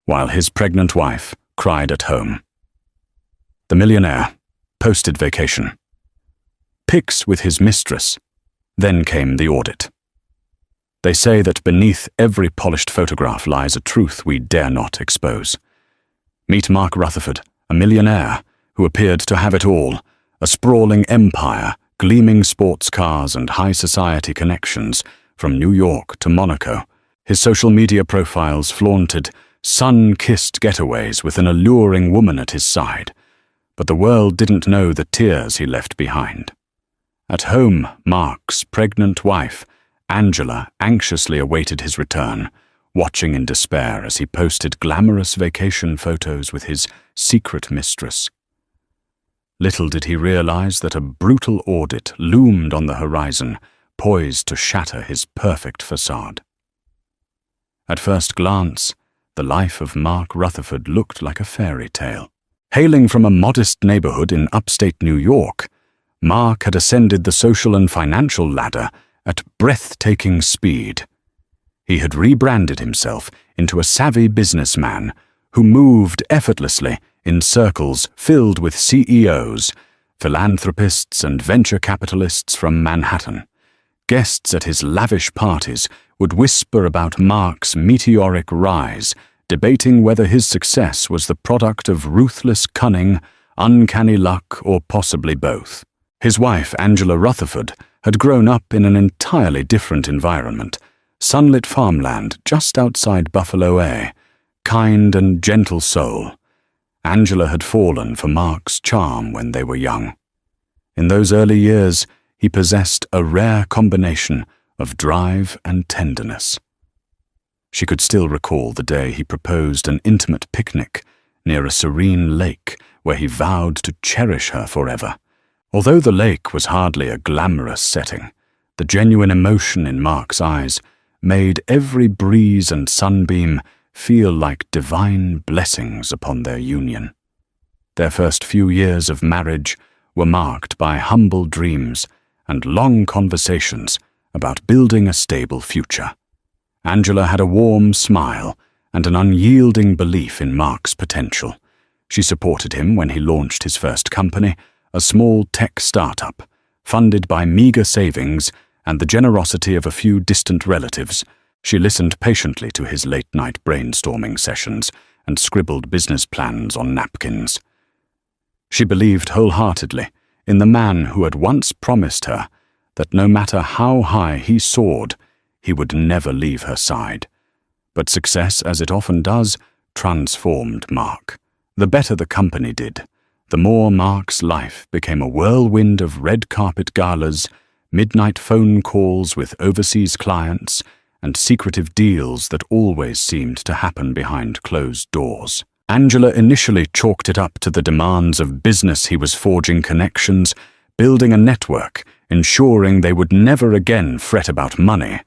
while his pregnant wife cried at home. The Millionaire posted vacation. Pics with his Mistress. Then came the Audit. They say that beneath every polished photograph lies a truth we dare not expose. Meet Mark Rutherford, a millionaire who appeared to have it all, a sprawling empire, gleaming sports cars and high society connections from New York to Monaco. His social media profiles flaunted sun-kissed getaways with an alluring woman at his side, but the world didn't know the tears he left behind. At home, Mark's pregnant wife, Angela, anxiously awaited his return, watching in despair as he posted glamorous vacation photos with his secret mistress. Little did he realize that a brutal audit loomed on the horizon, poised to shatter his perfect facade. At first glance, the life of Mark Rutherford looked like a fairy tale. Hailing from a modest neighborhood in upstate New York, Mark had ascended the social and financial ladder at breathtaking speed. He had rebranded himself into a savvy businessman who moved effortlessly in circles filled with CEOs, philanthropists and venture capitalists from Manhattan. Guests at his lavish parties would whisper about Mark's meteoric rise, debating whether his success was the product of ruthless cunning, uncanny luck, or possibly both. His wife, Angela Rutherford, had grown up in an entirely different environment, sunlit farmland just outside Buffalo, A. Kind and gentle soul. Angela had fallen for Mark's charm when they were young. In those early years, he possessed a rare combination of drive and tenderness. She could still recall the day he proposed an intimate picnic near a serene lake where he vowed to cherish her forever. Although the lake was hardly a glamorous setting, the genuine emotion in Mark's eyes made every breeze and sunbeam feel like divine blessings upon their union. Their first few years of marriage were marked by humble dreams and long conversations about building a stable future. Angela had a warm smile and an unyielding belief in Mark's potential. She supported him when he launched his first company, a small tech startup, funded by meager savings and the generosity of a few distant relatives. She listened patiently to his late-night brainstorming sessions and scribbled business plans on napkins. She believed wholeheartedly in the man who had once promised her that no matter how high he soared, he would never leave her side. But success, as it often does, transformed Mark. The better the company did, the more Mark's life became a whirlwind of red carpet galas, midnight phone calls with overseas clients, and secretive deals that always seemed to happen behind closed doors. Angela initially chalked it up to the demands of business. He was forging connections, building a network, ensuring they would never again fret about money.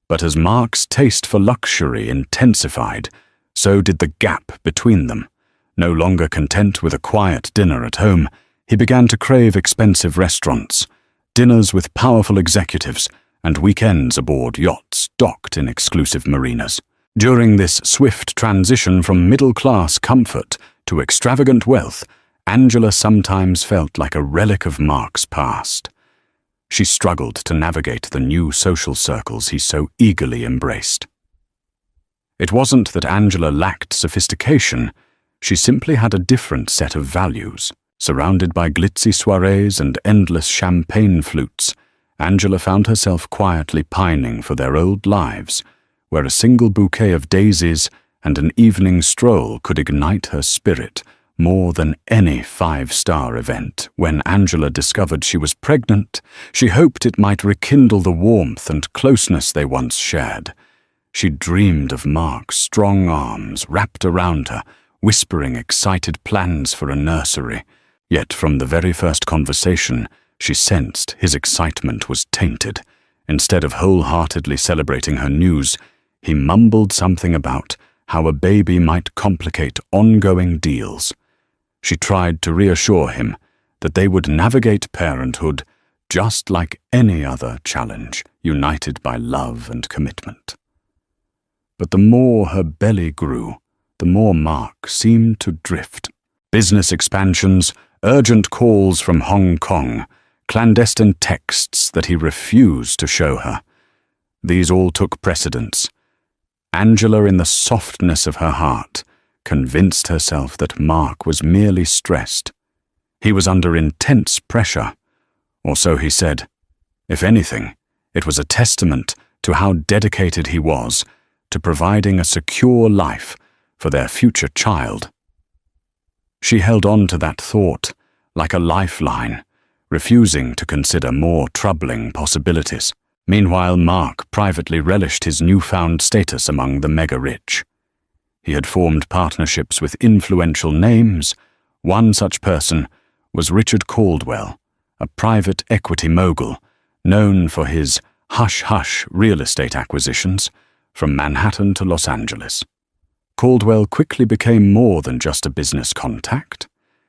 But as Mark's taste for luxury intensified, so did the gap between them. No longer content with a quiet dinner at home, he began to crave expensive restaurants, dinners with powerful executives, and weekends aboard yachts docked in exclusive marinas. During this swift transition from middle-class comfort to extravagant wealth, Angela sometimes felt like a relic of Mark's past. She struggled to navigate the new social circles he so eagerly embraced. It wasn't that Angela lacked sophistication, she simply had a different set of values. Surrounded by glitzy soirees and endless champagne flutes, Angela found herself quietly pining for their old lives, where a single bouquet of daisies and an evening stroll could ignite her spirit more than any five-star event. When Angela discovered she was pregnant, she hoped it might rekindle the warmth and closeness they once shared. She dreamed of Mark's strong arms wrapped around her, whispering excited plans for a nursery. Yet from the very first conversation, she sensed his excitement was tainted. Instead of wholeheartedly celebrating her news, he mumbled something about how a baby might complicate ongoing deals. She tried to reassure him that they would navigate parenthood just like any other challenge, united by love and commitment. But the more her belly grew, the more Mark seemed to drift. Business expansions, urgent calls from Hong Kong, clandestine texts that he refused to show her. These all took precedence. Angela, in the softness of her heart, convinced herself that Mark was merely stressed. He was under intense pressure, or so he said. If anything, it was a testament to how dedicated he was to providing a secure life for their future child. She held on to that thought like a lifeline, refusing to consider more troubling possibilities. Meanwhile, Mark privately relished his newfound status among the mega-rich. He had formed partnerships with influential names. One such person was Richard Caldwell, a private equity mogul known for his hush-hush real estate acquisitions from Manhattan to Los Angeles. Caldwell quickly became more than just a business contact.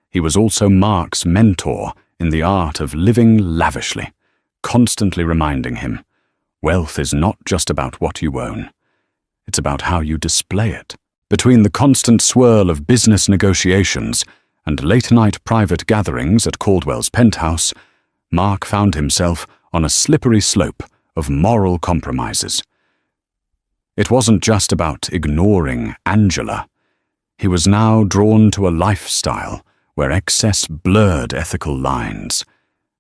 He was also Mark's mentor in the art of living lavishly, constantly reminding him, wealth is not just about what you own. It's about how you display it. Between the constant swirl of business negotiations and late-night private gatherings at Caldwell's penthouse, Mark found himself on a slippery slope of moral compromises. It wasn't just about ignoring Angela. He was now drawn to a lifestyle where excess blurred ethical lines,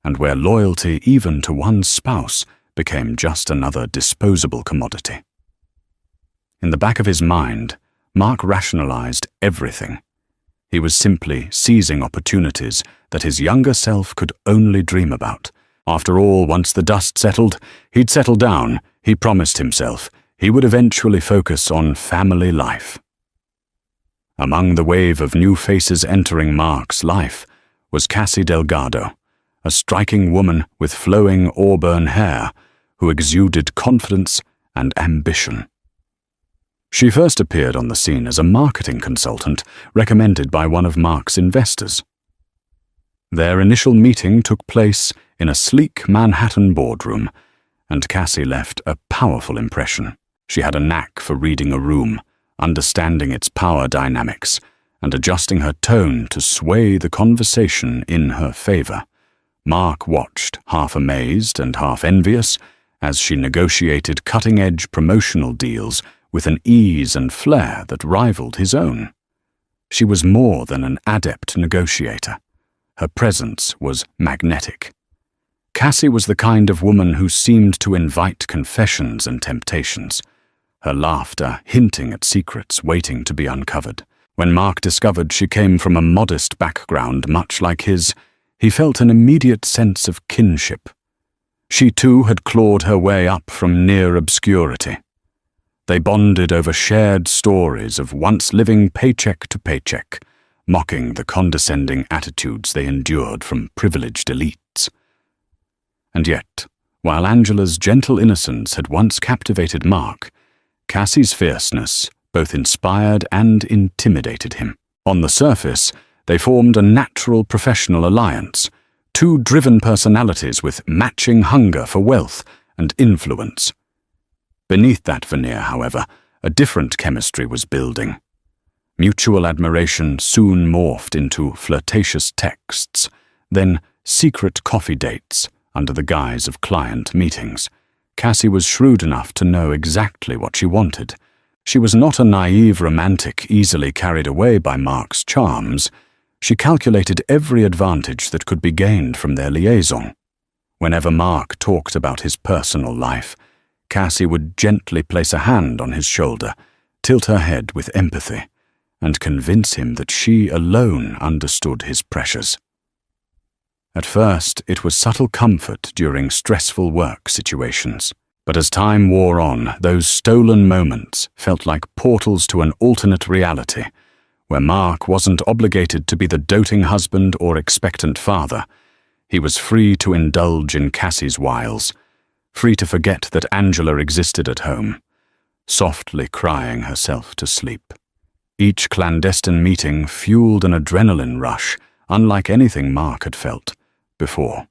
and where loyalty even to one spouse became just another disposable commodity. In the back of his mind, Mark rationalized everything. He was simply seizing opportunities that his younger self could only dream about. After all, once the dust settled, he'd settle down. He promised himself he would eventually focus on family life. Among the wave of new faces entering Mark's life was Cassie Delgado, a striking woman with flowing auburn hair who exuded confidence and ambition. She first appeared on the scene as a marketing consultant recommended by one of Mark's investors. Their initial meeting took place in a sleek Manhattan boardroom, and Cassie left a powerful impression. She had a knack for reading a room, understanding its power dynamics, and adjusting her tone to sway the conversation in her favor. Mark watched, half amazed and half envious, as she negotiated cutting-edge promotional deals with an ease and flair that rivaled his own. She was more than an adept negotiator. Her presence was magnetic. Cassie was the kind of woman who seemed to invite confessions and temptations, her laughter hinting at secrets waiting to be uncovered. When Mark discovered she came from a modest background much like his, he felt an immediate sense of kinship. She too had clawed her way up from near obscurity. They bonded over shared stories of once living paycheck to paycheck, mocking the condescending attitudes they endured from privileged elites. And yet, while Angela's gentle innocence had once captivated Mark, Cassie's fierceness both inspired and intimidated him. On the surface, they formed a natural professional alliance, two driven personalities with matching hunger for wealth and influence. Beneath that veneer, however, a different chemistry was building. Mutual admiration soon morphed into flirtatious texts, then secret coffee dates under the guise of client meetings. Cassie was shrewd enough to know exactly what she wanted. She was not a naive romantic easily carried away by Mark's charms. She calculated every advantage that could be gained from their liaison. Whenever Mark talked about his personal life, Cassie would gently place a hand on his shoulder, tilt her head with empathy, and convince him that she alone understood his pressures. At first, it was subtle comfort during stressful work situations. But as time wore on, those stolen moments felt like portals to an alternate reality, where Mark wasn't obligated to be the doting husband or expectant father. He was free to indulge in Cassie's wiles, free to forget that Angela existed at home, softly crying herself to sleep. Each clandestine meeting fueled an adrenaline rush, unlike anything Mark had felt before.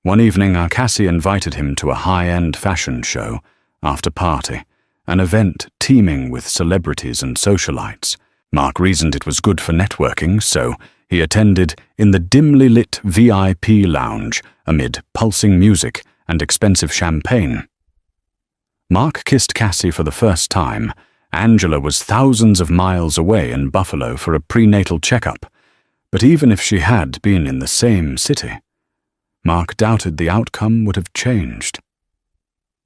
One evening, Cassie invited him to a high-end fashion show after party, an event teeming with celebrities and socialites. Mark reasoned it was good for networking, so he attended in the dimly lit VIP lounge amid pulsing music and expensive champagne. Mark kissed Cassie for the first time. Angela was thousands of miles away in Buffalo for a prenatal checkup, but even if she had been in the same city, Mark doubted the outcome would have changed.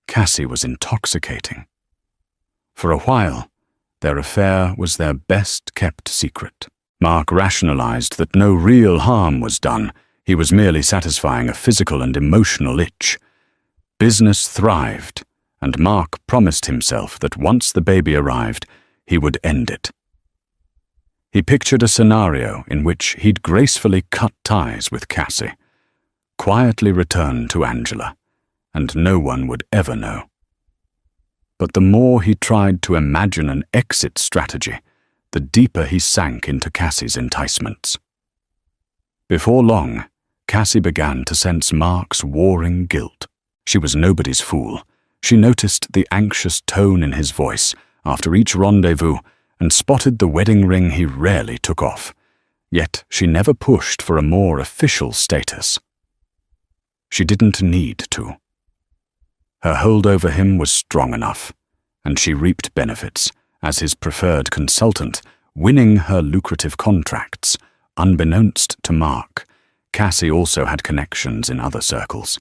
Cassie was intoxicating. For a while, their affair was their best-kept secret. Mark rationalized that no real harm was done. He was merely satisfying a physical and emotional itch. Business thrived, and Mark promised himself that once the baby arrived, he would end it. He pictured a scenario in which he'd gracefully cut ties with Cassie, quietly return to Angela, and no one would ever know. But the more he tried to imagine an exit strategy, the deeper he sank into Cassie's enticements. Before long, Cassie began to sense Mark's warring guilt. She was nobody's fool. She noticed the anxious tone in his voice after each rendezvous and spotted the wedding ring he rarely took off. Yet she never pushed for a more official status. She didn't need to. Her hold over him was strong enough, and she reaped benefits as his preferred consultant, winning her lucrative contracts. Unbeknownst to Mark, Cassie also had connections in other circles.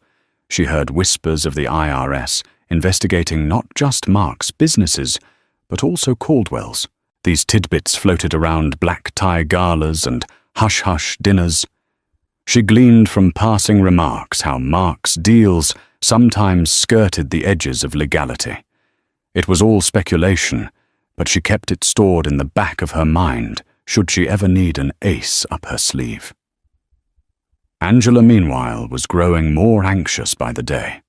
She heard whispers of the IRS investigating not just Mark's businesses, but also Caldwell's. These tidbits floated around black-tie galas and hush-hush dinners. She gleaned from passing remarks how Mark's deals sometimes skirted the edges of legality. It was all speculation, but she kept it stored in the back of her mind should she ever need an ace up her sleeve. Angela, meanwhile, was growing more anxious by the day.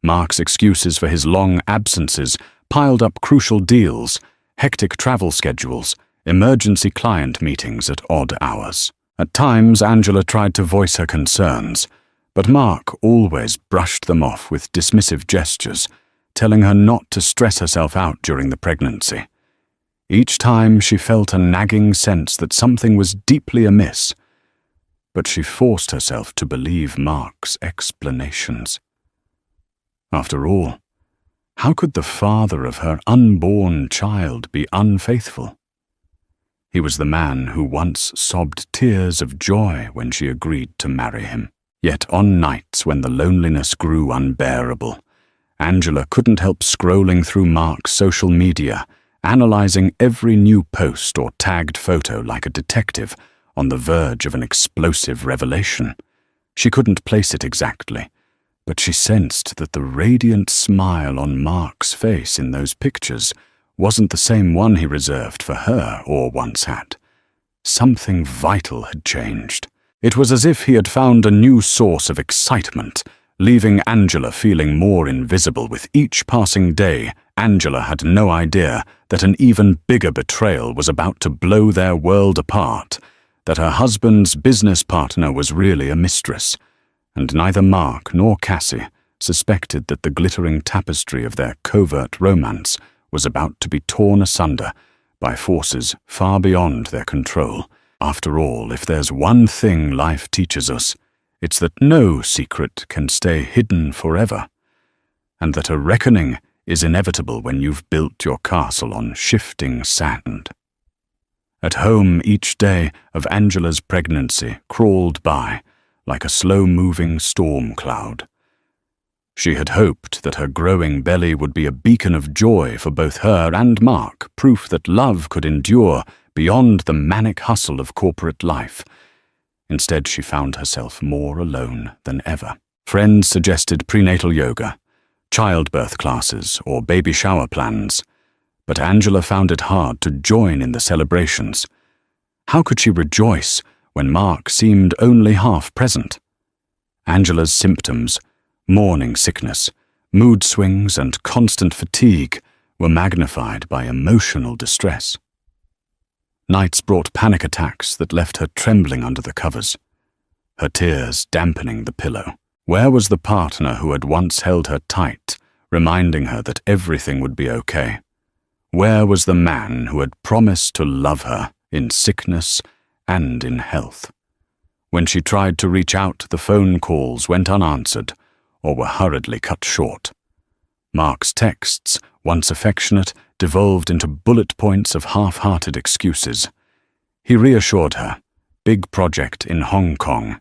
Mark's excuses for his long absences piled up crucial deals, hectic travel schedules, emergency client meetings at odd hours. At times, Angela tried to voice her concerns, but Mark always brushed them off with dismissive gestures, telling her not to stress herself out during the pregnancy. Each time she felt a nagging sense that something was deeply amiss, but she forced herself to believe Mark's explanations. After all, how could the father of her unborn child be unfaithful? He was the man who once sobbed tears of joy when she agreed to marry him. Yet on nights when the loneliness grew unbearable, Angela couldn't help scrolling through Mark's social media, analyzing every new post or tagged photo like a detective on the verge of an explosive revelation. She couldn't place it exactly, but she sensed that the radiant smile on Mark's face in those pictures wasn't the same one he reserved for her or once had. Something vital had changed. It was as if he had found a new source of excitement, leaving Angela feeling more invisible with each passing day. Angela had no idea that an even bigger betrayal was about to blow their world apart, that her husband's business partner was really a mistress, and neither Mark nor Cassie suspected that the glittering tapestry of their covert romance was about to be torn asunder by forces far beyond their control. After all, if there's one thing life teaches us, it's that no secret can stay hidden forever, and that a reckoning is inevitable when you've built your castle on shifting sand. At home, each day of Angela's pregnancy crawled by like a slow-moving storm cloud. She had hoped that her growing belly would be a beacon of joy for both her and Mark, proof that love could endure beyond the manic hustle of corporate life. Instead, she found herself more alone than ever. Friends suggested prenatal yoga, childbirth classes, or baby shower plans, but Angela found it hard to join in the celebrations. How could she rejoice when Mark seemed only half present? Angela's symptoms, morning sickness, mood swings, and constant fatigue were magnified by emotional distress. Nights brought panic attacks that left her trembling under the covers, her tears dampening the pillow. Where was the partner who had once held her tight, reminding her that everything would be okay. Where was the man who had promised to love her in sickness and in health? When she tried to reach out, the phone calls went unanswered or were hurriedly cut short. Mark's texts, once affectionate, devolved into bullet points of half-hearted excuses. He reassured her, big project in Hong Kong,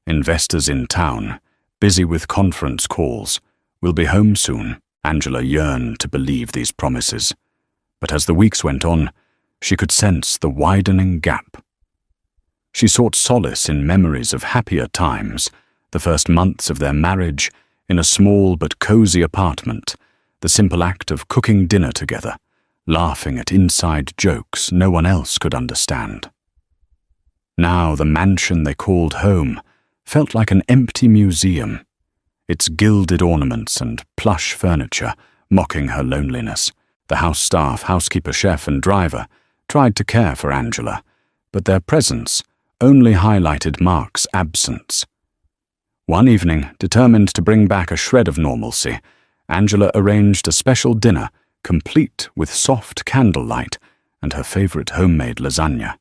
investors in town, busy with conference calls, will be home soon. Angela yearned to believe these promises. But as the weeks went on, she could sense the widening gap. She sought solace in memories of happier times, the first months of their marriage, in a small but cozy apartment, the simple act of cooking dinner together, laughing at inside jokes no one else could understand. Now the mansion they called home felt like an empty museum, its gilded ornaments and plush furniture mocking her loneliness. The house staff, housekeeper, chef, and driver tried to care for Angela, but their presence only highlighted Mark's absence. One evening, determined to bring back a shred of normalcy, Angela arranged a special dinner complete with soft candlelight and her favorite homemade lasagna.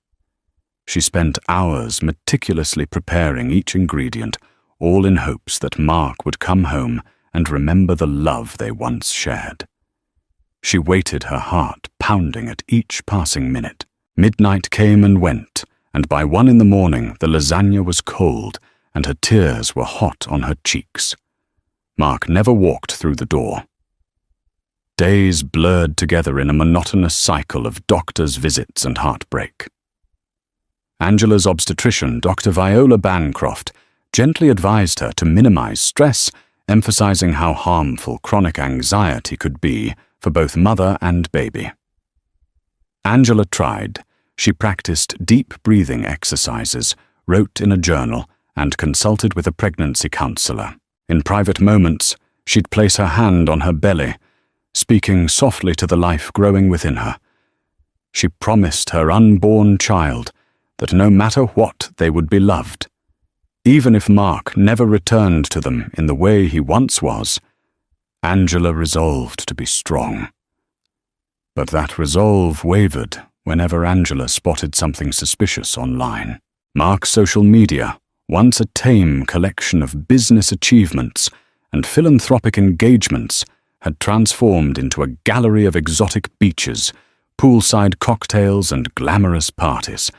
She spent hours meticulously preparing each ingredient, all in hopes that Mark would come home and remember the love they once shared. She waited, her heart pounding at each passing minute. Midnight came and went, and by 1 a.m, the lasagna was cold and her tears were hot on her cheeks. Mark never walked through the door. Days blurred together in a monotonous cycle of doctor's visits and heartbreak. Angela's obstetrician, Dr. Viola Bancroft, gently advised her to minimize stress, emphasizing how harmful chronic anxiety could be for both mother and baby. Angela tried. She practiced deep breathing exercises, wrote in a journal, and consulted with a pregnancy counselor. In private moments, she'd place her hand on her belly, speaking softly to the life growing within her. She promised her unborn child that no matter what, they would be loved. Even if Mark never returned to them in the way he once was, Angela resolved to be strong. But that resolve wavered whenever Angela spotted something suspicious online. Mark's social media, once a tame collection of business achievements and philanthropic engagements, had transformed into a gallery of exotic beaches, poolside cocktails, and glamorous parties.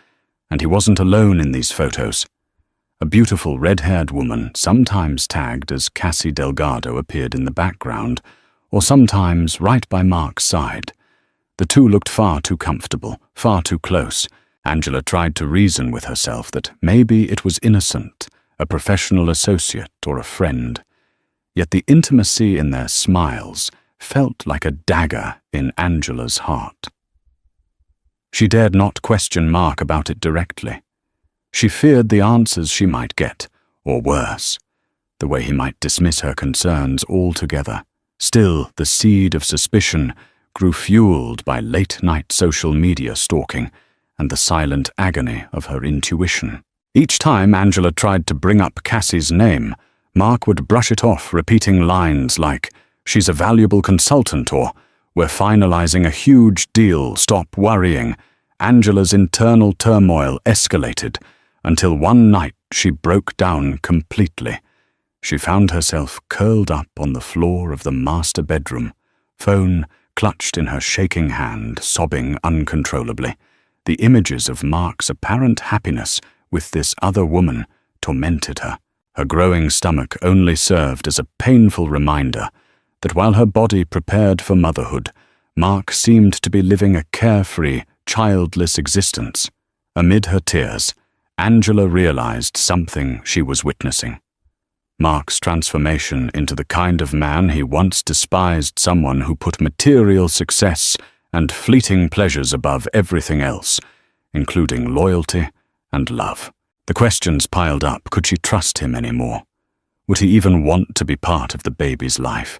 And he wasn't alone in these photos. A beautiful red-haired woman, sometimes tagged as Cassie Delgado, appeared in the background, or sometimes right by Mark's side. The two looked far too comfortable, far too close. Angela tried to reason with herself that maybe it was innocent, a professional associate or a friend. Yet the intimacy in their smiles felt like a dagger in Angela's heart. She dared not question Mark about it directly. She feared the answers she might get, or worse, the way he might dismiss her concerns altogether. Still, the seed of suspicion grew fueled by late-night social media stalking and the silent agony of her intuition. Each time Angela tried to bring up Cassie's name, Mark would brush it off, repeating lines like, "She's a valuable consultant," or "We're finalizing a huge deal, stop worrying." Angela's internal turmoil escalated until one night she broke down completely. She found herself curled up on the floor of the master bedroom, phone clutched in her shaking hand, sobbing uncontrollably. The images of Mark's apparent happiness with this other woman tormented her. Her growing stomach only served as a painful reminder that while her body prepared for motherhood, Mark seemed to be living a carefree, childless existence. Amid her tears, Angela realized something she was witnessing. Mark's transformation into the kind of man he once despised, someone who put material success and fleeting pleasures above everything else, including loyalty and love. The questions piled up. Could she trust him anymore? Would he even want to be part of the baby's life?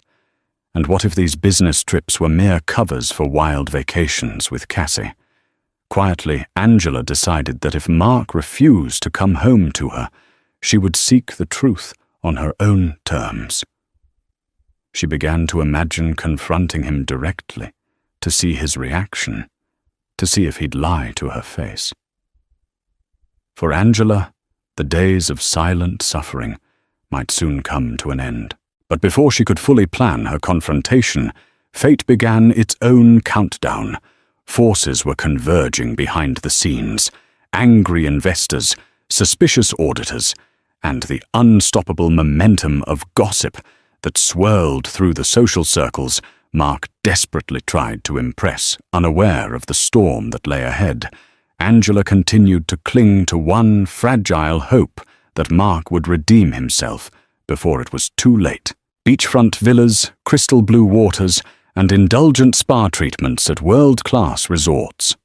And what if these business trips were mere covers for wild vacations with Cassie? Quietly, Angela decided that if Mark refused to come home to her, she would seek the truth on her own terms. She began to imagine confronting him directly, to see his reaction, to see if he'd lie to her face. For Angela, the days of silent suffering might soon come to an end. But before she could fully plan her confrontation, fate began its own countdown. Forces were converging behind the scenes, angry investors, suspicious auditors, and the unstoppable momentum of gossip that swirled through the social circles Mark desperately tried to impress, unaware of the storm that lay ahead. Angela continued to cling to one fragile hope that Mark would redeem himself before it was too late. Beachfront villas, crystal blue waters, and indulgent spa treatments at world-class resorts.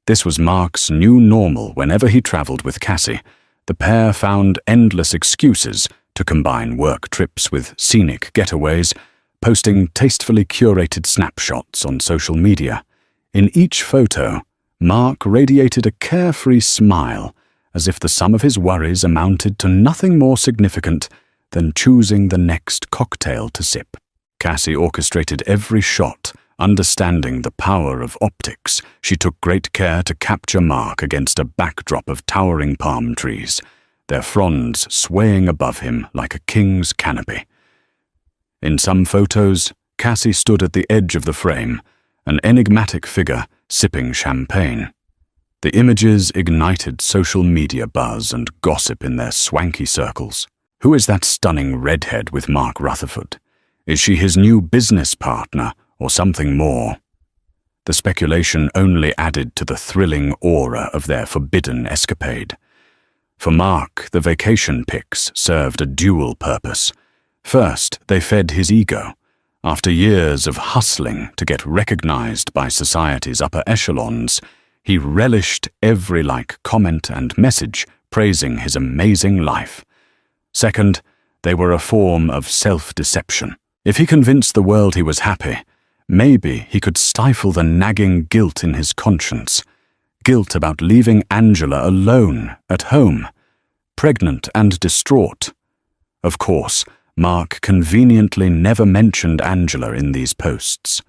This was Mark's new normal whenever he traveled with Cassie. The pair found endless excuses to combine work trips with scenic getaways, posting tastefully curated snapshots on social media. In each photo, Mark radiated a carefree smile, as if the sum of his worries amounted to nothing more significant than choosing the next cocktail to sip. Cassie orchestrated every shot, understanding the power of optics. She took great care to capture Mark against a backdrop of towering palm trees, their fronds swaying above him like a king's canopy. In some photos, Cassie stood at the edge of the frame, an enigmatic figure sipping champagne. The images ignited social media buzz and gossip in their swanky circles. Who is that stunning redhead with Mark Rutherford? Is she his new business partner or something more? The speculation only added to the thrilling aura of their forbidden escapade. For Mark, the vacation pics served a dual purpose. First, they fed his ego. After years of hustling to get recognized by society's upper echelons, he relished every like, comment, and message praising his amazing life. Second, they were a form of self-deception. If he convinced the world he was happy, maybe he could stifle the nagging guilt in his conscience. Guilt about leaving Angela alone at home, pregnant and distraught. Of course, Mark conveniently never mentioned Angela in these posts,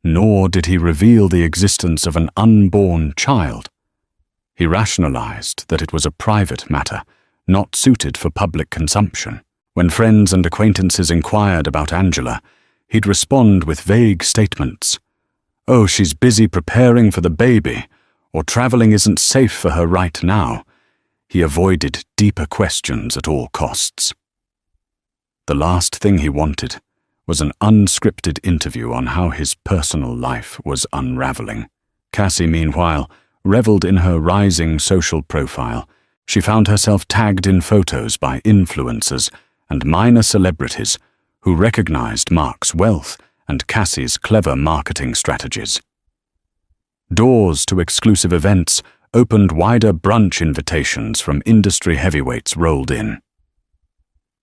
nor did he reveal the existence of an unborn child. He rationalized that it was a private matter, not suited for public consumption. When friends and acquaintances inquired about Angela, he'd respond with vague statements. Oh, she's busy preparing for the baby, or traveling isn't safe for her right now. He avoided deeper questions at all costs. The last thing he wanted was an unscripted interview on how his personal life was unraveling. Cassie, meanwhile, reveled in her rising social profile. She found herself tagged in photos by influencers and minor celebrities who recognized Mark's wealth and Cassie's clever marketing strategies. Doors to exclusive events opened, wider brunch invitations from industry heavyweights rolled in.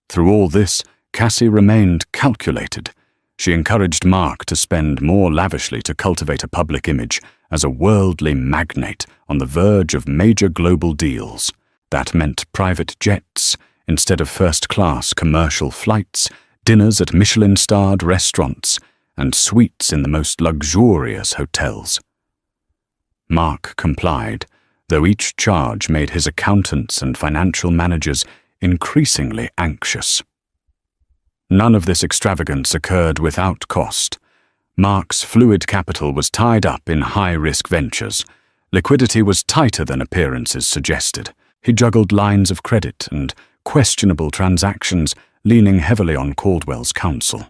Through all this, Cassie remained calculated. She encouraged Mark to spend more lavishly to cultivate a public image as a worldly magnate on the verge of major global deals. That meant private jets instead of first-class commercial flights, dinners at Michelin-starred restaurants, and suites in the most luxurious hotels. Mark complied, though each charge made his accountants and financial managers increasingly anxious. None of this extravagance occurred without cost. Mark's fluid capital was tied up in high-risk ventures. Liquidity was tighter than appearances suggested. He juggled lines of credit and questionable transactions, leaning heavily on Caldwell's counsel.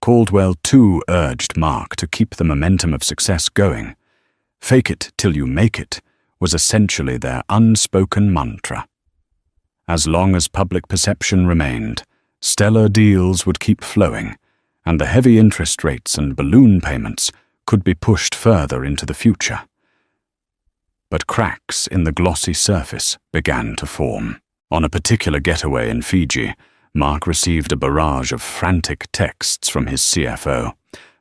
Caldwell, too, urged Mark to keep the momentum of success going. Fake it till you make it was essentially their unspoken mantra. As long as public perception remained, stellar deals would keep flowing, and the heavy interest rates and balloon payments could be pushed further into the future. But cracks in the glossy surface began to form. On a particular getaway in Fiji, Mark received a barrage of frantic texts from his CFO.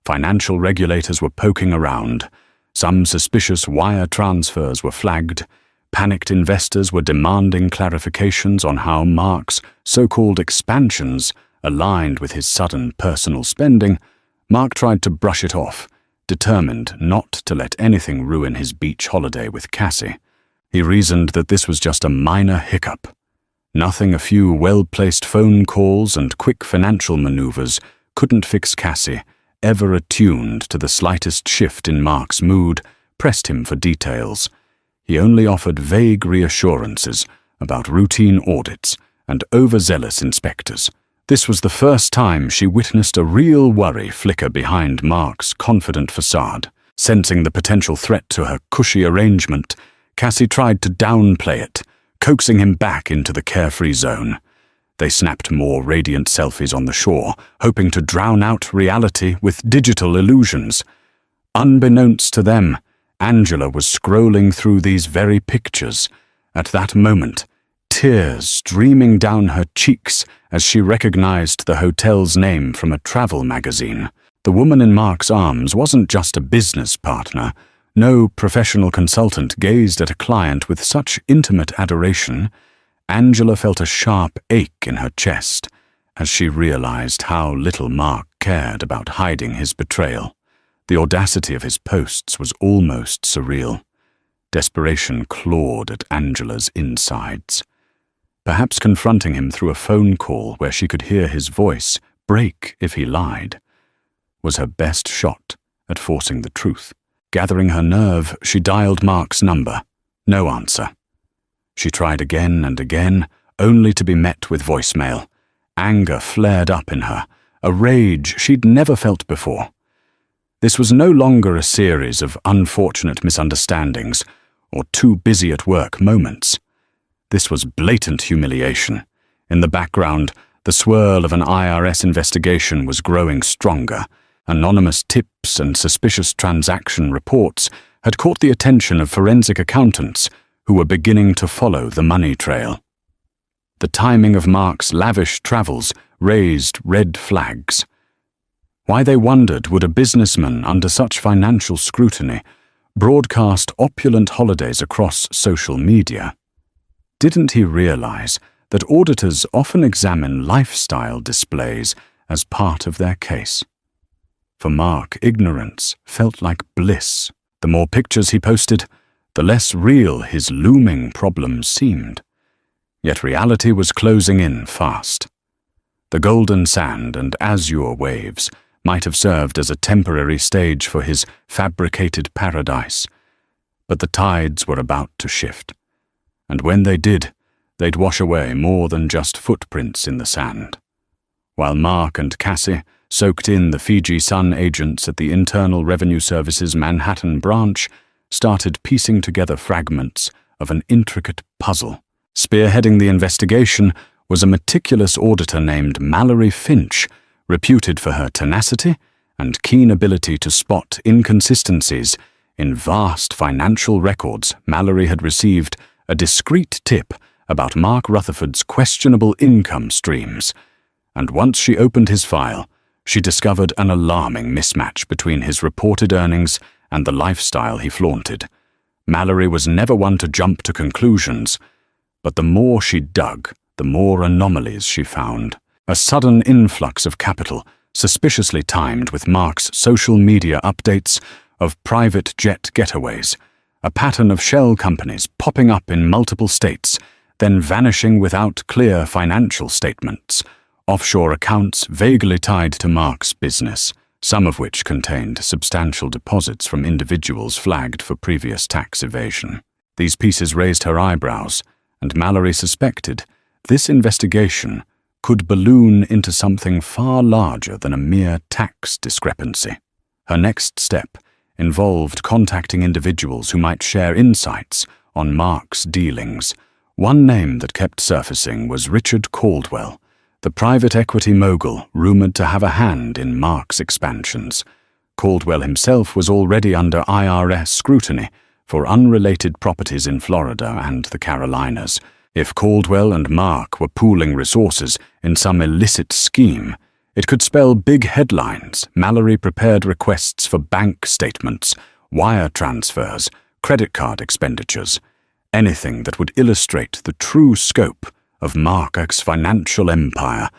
Financial regulators were poking around. Some suspicious wire transfers were flagged. Panicked investors were demanding clarifications on how Mark's so-called expansions aligned with his sudden personal spending, Mark tried to brush it off, determined not to let anything ruin his beach holiday with Cassie. He reasoned that this was just a minor hiccup. Nothing a few well-placed phone calls and quick financial maneuvers couldn't fix. Cassie, ever attuned to the slightest shift in Mark's mood, pressed him for details. He only offered vague reassurances about routine audits and overzealous inspectors. This was the first time she witnessed a real worry flicker behind Mark's confident facade. Sensing the potential threat to her cushy arrangement, Cassie tried to downplay it, coaxing him back into the carefree zone. They snapped more radiant selfies on the shore, hoping to drown out reality with digital illusions. Unbeknownst to them, Angela was scrolling through these very pictures. At that moment, tears streaming down her cheeks as she recognized the hotel's name from a travel magazine. The woman in Mark's arms wasn't just a business partner. No professional consultant gazed at a client with such intimate adoration. Angela felt a sharp ache in her chest as she realized how little Mark cared about hiding his betrayal. The audacity of his posts was almost surreal. Desperation clawed at Angela's insides. Perhaps confronting him through a phone call where she could hear his voice break if he lied was her best shot at forcing the truth. Gathering her nerve, she dialed Mark's number. No answer. She tried again and again, only to be met with voicemail. Anger flared up in her, a rage she'd never felt before. This was no longer a series of unfortunate misunderstandings or too busy at work moments. This was blatant humiliation. In the background, the swirl of an IRS investigation was growing stronger. Anonymous tips and suspicious transaction reports had caught the attention of forensic accountants who were beginning to follow the money trail. The timing of Mark's lavish travels raised red flags. Why, they wondered, would a businessman under such financial scrutiny broadcast opulent holidays across social media? Didn't he realize that auditors often examine lifestyle displays as part of their case? For Mark, ignorance felt like bliss. The more pictures he posted, the less real his looming problems seemed. Yet reality was closing in fast. The golden sand and azure waves might have served as a temporary stage for his fabricated paradise, but the tides were about to shift. And when they did, they'd wash away more than just footprints in the sand. While Mark and Cassie soaked in, the Fiji Sun agents at the Internal Revenue Service's Manhattan branch started piecing together fragments of an intricate puzzle. Spearheading the investigation was a meticulous auditor named Mallory Finch, reputed for her tenacity and keen ability to spot inconsistencies in vast financial records. Mallory had received a discreet tip about Mark Rutherford's questionable income streams, and once she opened his file, she discovered an alarming mismatch between his reported earnings and the lifestyle he flaunted. Mallory was never one to jump to conclusions, but the more she dug, the more anomalies she found. A sudden influx of capital, suspiciously timed with Mark's social media updates of private jet getaways, a pattern of shell companies popping up in multiple states, then vanishing without clear financial statements, offshore accounts vaguely tied to Mark's business, some of which contained substantial deposits from individuals flagged for previous tax evasion. These pieces raised her eyebrows, and Mallory suspected this investigation could balloon into something far larger than a mere tax discrepancy. Her next step involved contacting individuals who might share insights on Mark's dealings. One name that kept surfacing was Richard Caldwell, the private equity mogul rumored to have a hand in Mark's expansions. Caldwell himself was already under IRS scrutiny for unrelated properties in Florida and the Carolinas. If Caldwell and Mark were pooling resources in some illicit scheme, it could spell big headlines. Mallory prepared requests for bank statements, wire transfers, credit card expenditures, anything that would illustrate the true scope of Mark's financial empire.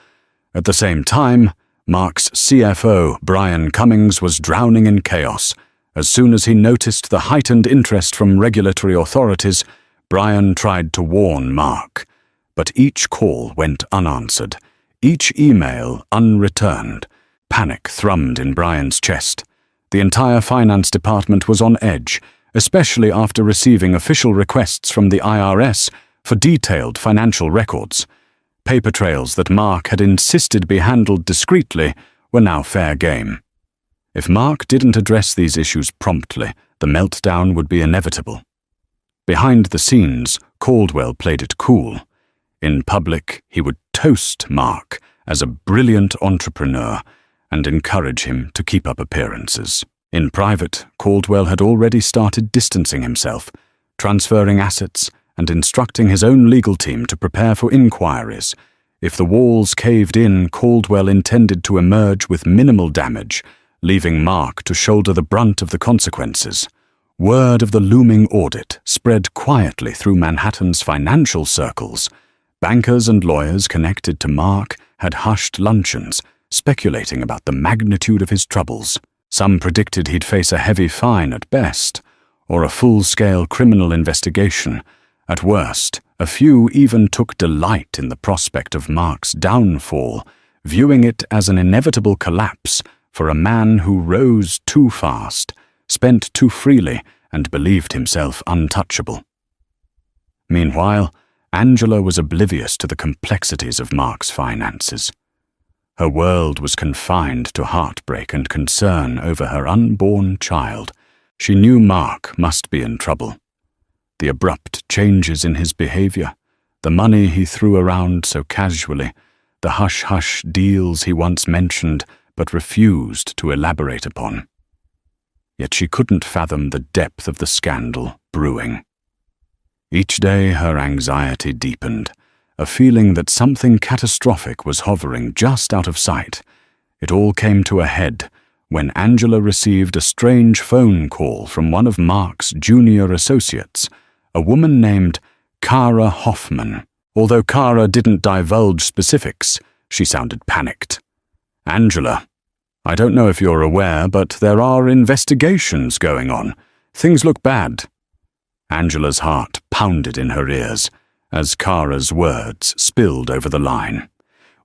At the same time, Mark's CFO, Brian Cummings, was drowning in chaos. As soon as he noticed the heightened interest from regulatory authorities, Brian tried to warn Mark. But each call went unanswered, each email unreturned. Panic thrummed in Brian's chest. The entire finance department was on edge, especially after receiving official requests from the IRS for detailed financial records. Paper trails that Mark had insisted be handled discreetly were now fair game. If Mark didn't address these issues promptly, the meltdown would be inevitable. Behind the scenes, Caldwell played it cool. In public, he would toast Mark as a brilliant entrepreneur and encourage him to keep up appearances. In private, Caldwell had already started distancing himself, transferring assets, and instructing his own legal team to prepare for inquiries. If the walls caved in, Caldwell intended to emerge with minimal damage, leaving Mark to shoulder the brunt of the consequences. Word of the looming audit spread quietly through Manhattan's financial circles. Bankers and lawyers connected to Mark had hushed luncheons, speculating about the magnitude of his troubles. Some predicted he'd face a heavy fine at best, or a full-scale criminal investigation. At worst, a few even took delight in the prospect of Mark's downfall, viewing it as an inevitable collapse for a man who rose too fast, spent too freely, and believed himself untouchable. Meanwhile, Angela was oblivious to the complexities of Mark's finances. Her world was confined to heartbreak and concern over her unborn child. She knew Mark must be in trouble. The abrupt changes in his behavior, the money he threw around so casually, the hush-hush deals he once mentioned but refused to elaborate upon. Yet she couldn't fathom the depth of the scandal brewing. Each day her anxiety deepened, a feeling that something catastrophic was hovering just out of sight. It all came to a head when Angela received a strange phone call from one of Mark's junior associates, a woman named Kara Hoffman. Although Kara didn't divulge specifics, she sounded panicked. "Angela, I don't know if you're aware, but there are investigations going on. Things look bad." Angela's heart pounded in her ears as Kara's words spilled over the line.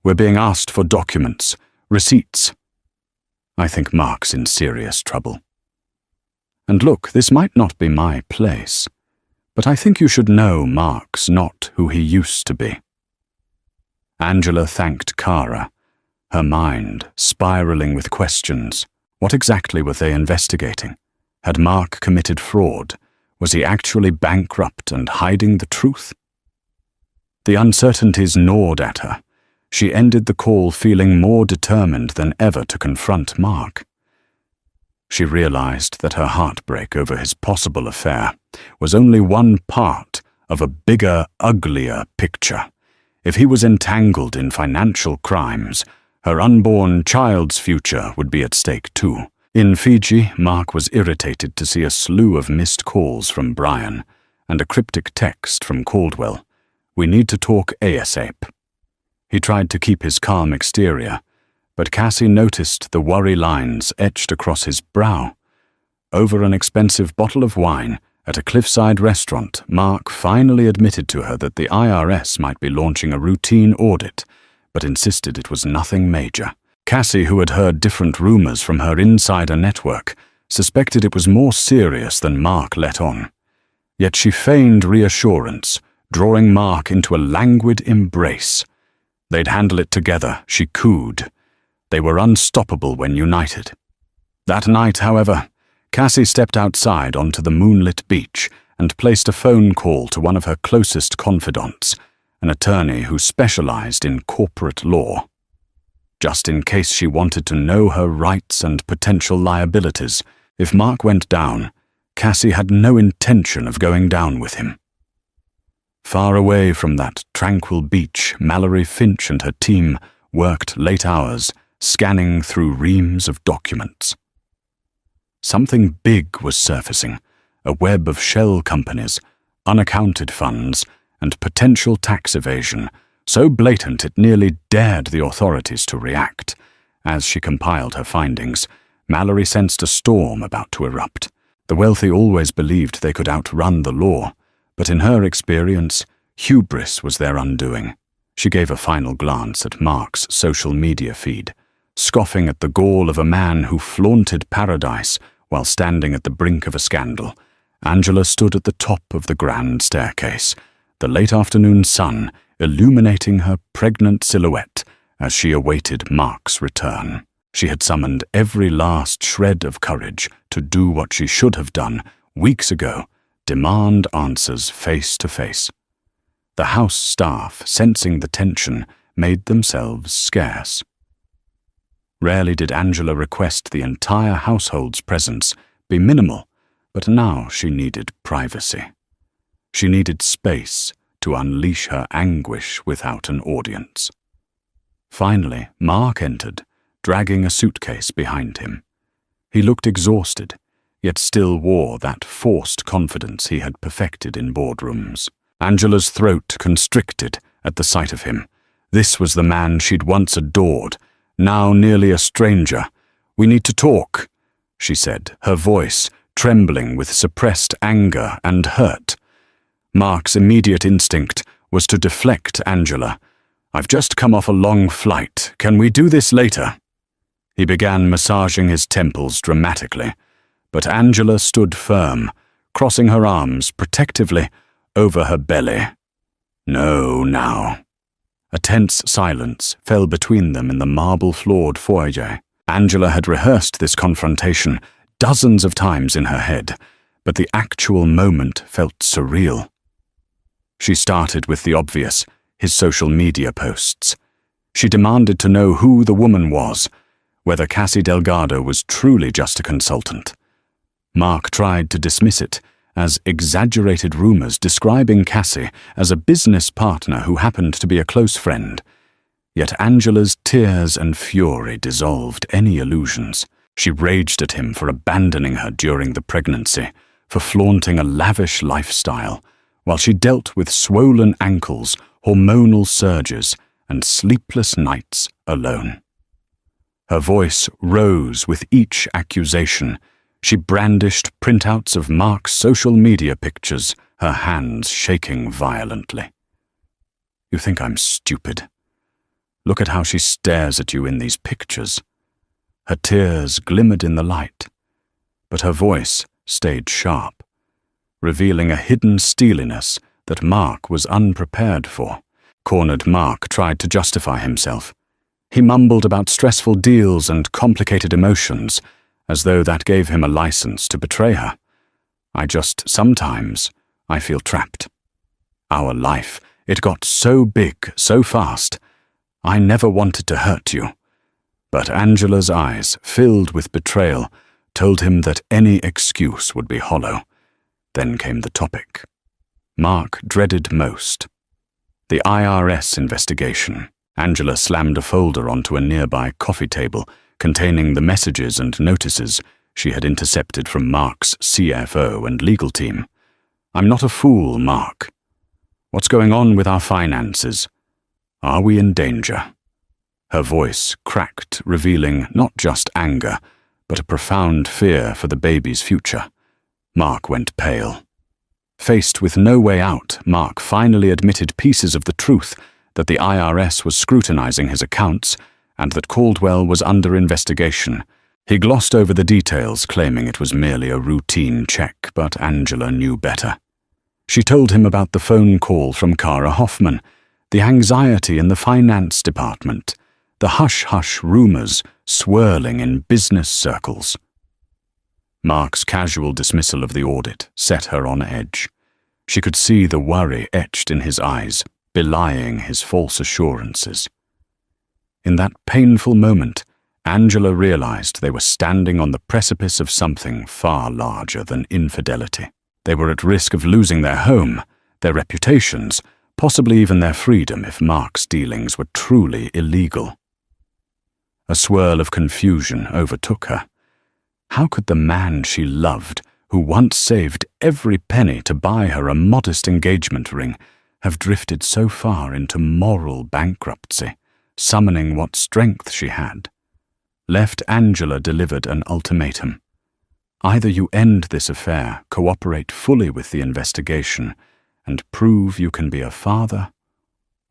"We're being asked for documents, receipts. I think Mark's in serious trouble. And look, this might not be my place, but I think you should know Mark's not who he used to be." Angela thanked Kara, her mind spiraling with questions. What exactly were they investigating? Had Mark committed fraud? Was he actually bankrupt and hiding the truth? The uncertainties gnawed at her. She ended the call feeling more determined than ever to confront Mark. She realized that her heartbreak over his possible affair was only one part of a bigger, uglier picture. If he was entangled in financial crimes, her unborn child's future would be at stake too. In Fiji, Mark was irritated to see a slew of missed calls from Brian and a cryptic text from Caldwell. "We need to talk ASAP." He tried to keep his calm exterior, but Cassie noticed the worry lines etched across his brow. Over an expensive bottle of wine at a cliffside restaurant, Mark finally admitted to her that the IRS might be launching a routine audit, but insisted it was nothing major. Cassie, who had heard different rumors from her insider network, suspected it was more serious than Mark let on. Yet she feigned reassurance, drawing Mark into a languid embrace. They'd handle it together, she cooed. They were unstoppable when united. That night, however, Cassie stepped outside onto the moonlit beach and placed a phone call to one of her closest confidants, an attorney who specialized in corporate law. Just in case she wanted to know her rights and potential liabilities, if Mark went down, Cassie had no intention of going down with him. Far away from that tranquil beach, Mallory Finch and her team worked late hours, scanning through reams of documents. Something big was surfacing, a web of shell companies, unaccounted funds, and potential tax evasion, so blatant it nearly dared the authorities to react. As she compiled her findings, Mallory sensed a storm about to erupt. The wealthy always believed they could outrun the law, but in her experience, hubris was their undoing. She gave a final glance at Mark's social media feed, scoffing at the gall of a man who flaunted paradise while standing at the brink of a scandal. Angela stood at the top of the grand staircase, the late afternoon sun illuminating her pregnant silhouette as she awaited Mark's return. She had summoned every last shred of courage to do what she should have done weeks ago, demand answers face to face. The house staff, sensing the tension, made themselves scarce. Rarely did Angela request the entire household's presence be minimal, but now she needed privacy. She needed space to unleash her anguish without an audience. Finally, Mark entered, dragging a suitcase behind him. He looked exhausted, yet still wore that forced confidence he had perfected in boardrooms. Angela's throat constricted at the sight of him. This was the man she'd once adored, now nearly a stranger. "We need to talk," she said, her voice trembling with suppressed anger and hurt. Mark's immediate instinct was to deflect Angela. "I've just come off a long flight. Can we do this later?" He began massaging his temples dramatically, but Angela stood firm, crossing her arms protectively over her belly. "No, now." A tense silence fell between them in the marble-floored foyer. Angela had rehearsed this confrontation dozens of times in her head, but the actual moment felt surreal. She started with the obvious, his social media posts. She demanded to know who the woman was, whether Cassie Delgado was truly just a consultant. Mark tried to dismiss it as exaggerated rumors describing Cassie as a business partner who happened to be a close friend. Yet Angela's tears and fury dissolved any illusions. She raged at him for abandoning her during the pregnancy, for flaunting a lavish lifestyle, while she dealt with swollen ankles, hormonal surges, and sleepless nights alone. Her voice rose with each accusation. She brandished printouts of Mark's social media pictures, her hands shaking violently. "You think I'm stupid? Look at how she stares at you in these pictures." Her tears glimmered in the light, but her voice stayed sharp, revealing a hidden steeliness that Mark was unprepared for. Cornered Mark tried to justify himself. He mumbled about stressful deals and complicated emotions, as though that gave him a license to betray her. Sometimes I feel trapped. Our life, it got so big, so fast. I never wanted to hurt you." But Angela's eyes, filled with betrayal, told him that any excuse would be hollow. Then came the topic Mark dreaded most: the IRS investigation. Angela slammed a folder onto a nearby coffee table containing the messages and notices she had intercepted from Mark's CFO and legal team. "I'm not a fool, Mark. What's going on with our finances? Are we in danger?" Her voice cracked, revealing not just anger, but a profound fear for the baby's future. Mark went pale. Faced with no way out, Mark finally admitted pieces of the truth: that the IRS was scrutinizing his accounts and that Caldwell was under investigation. He glossed over the details, claiming it was merely a routine check, but Angela knew better. She told him about the phone call from Kara Hoffman, the anxiety in the finance department, the hush-hush rumors swirling in business circles. Mark's casual dismissal of the audit set her on edge. She could see the worry etched in his eyes, belying his false assurances. In that painful moment, Angela realized they were standing on the precipice of something far larger than infidelity. They were at risk of losing their home, their reputations, possibly even their freedom if Mark's dealings were truly illegal. A swirl of confusion overtook her. How could the man she loved, who once saved every penny to buy her a modest engagement ring, have drifted so far into moral bankruptcy, summoning what strength she had, left Angela delivered an ultimatum. Either you end this affair, cooperate fully with the investigation, and prove you can be a father,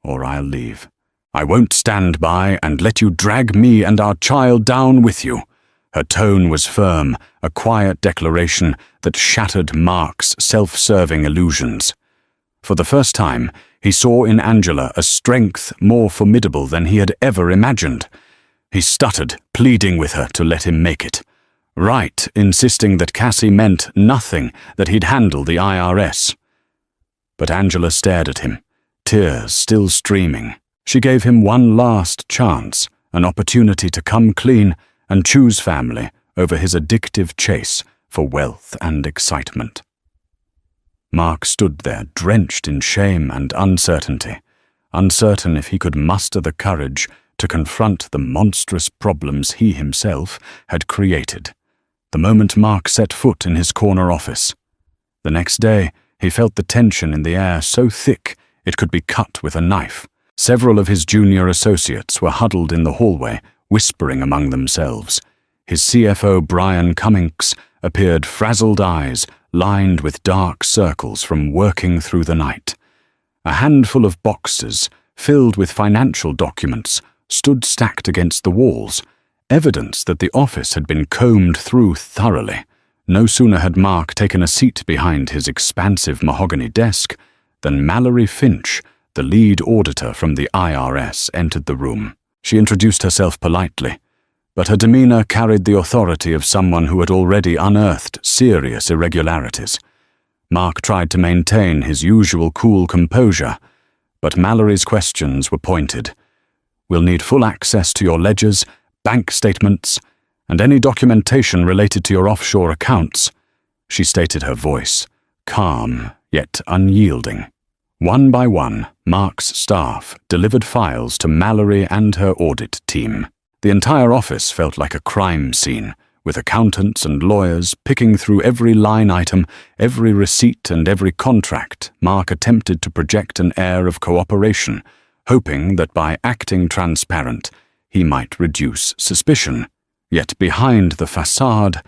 or I'll leave. I won't stand by and let you drag me and our child down with you. Her tone was firm, a quiet declaration that shattered Mark's self-serving illusions. For the first time, he saw in Angela a strength more formidable than he had ever imagined. He stuttered, pleading with her to let him make it. Right, insisting that Cassie meant nothing, that he'd handle the IRS. But Angela stared at him, tears still streaming. She gave him one last chance, an opportunity to come clean and choose family over his addictive chase for wealth and excitement. Mark stood there, drenched in shame and uncertainty, uncertain if he could muster the courage to confront the monstrous problems he himself had created. The moment Mark set foot in his corner office. The next day, he felt the tension in the air so thick it could be cut with a knife. Several of his junior associates were huddled in the hallway, whispering among themselves. His CFO, Brian Cummings, appeared frazzled eyes, lined with dark circles from working through the night. A handful of boxes, filled with financial documents, stood stacked against the walls, evidence that the office had been combed through thoroughly. No sooner had Mark taken a seat behind his expansive mahogany desk than Mallory Finch, the lead auditor from the IRS, entered the room. She introduced herself politely, but her demeanor carried the authority of someone who had already unearthed serious irregularities. Mark tried to maintain his usual cool composure, but Mallory's questions were pointed. We'll need full access to your ledgers, bank statements, and any documentation related to your offshore accounts, she stated, her voice calm yet unyielding. One by one, Mark's staff delivered files to Mallory and her audit team. The entire office felt like a crime scene, with accountants and lawyers picking through every line item, every receipt and every contract. Mark attempted to project an air of cooperation, hoping that by acting transparent, he might reduce suspicion. Yet behind the facade,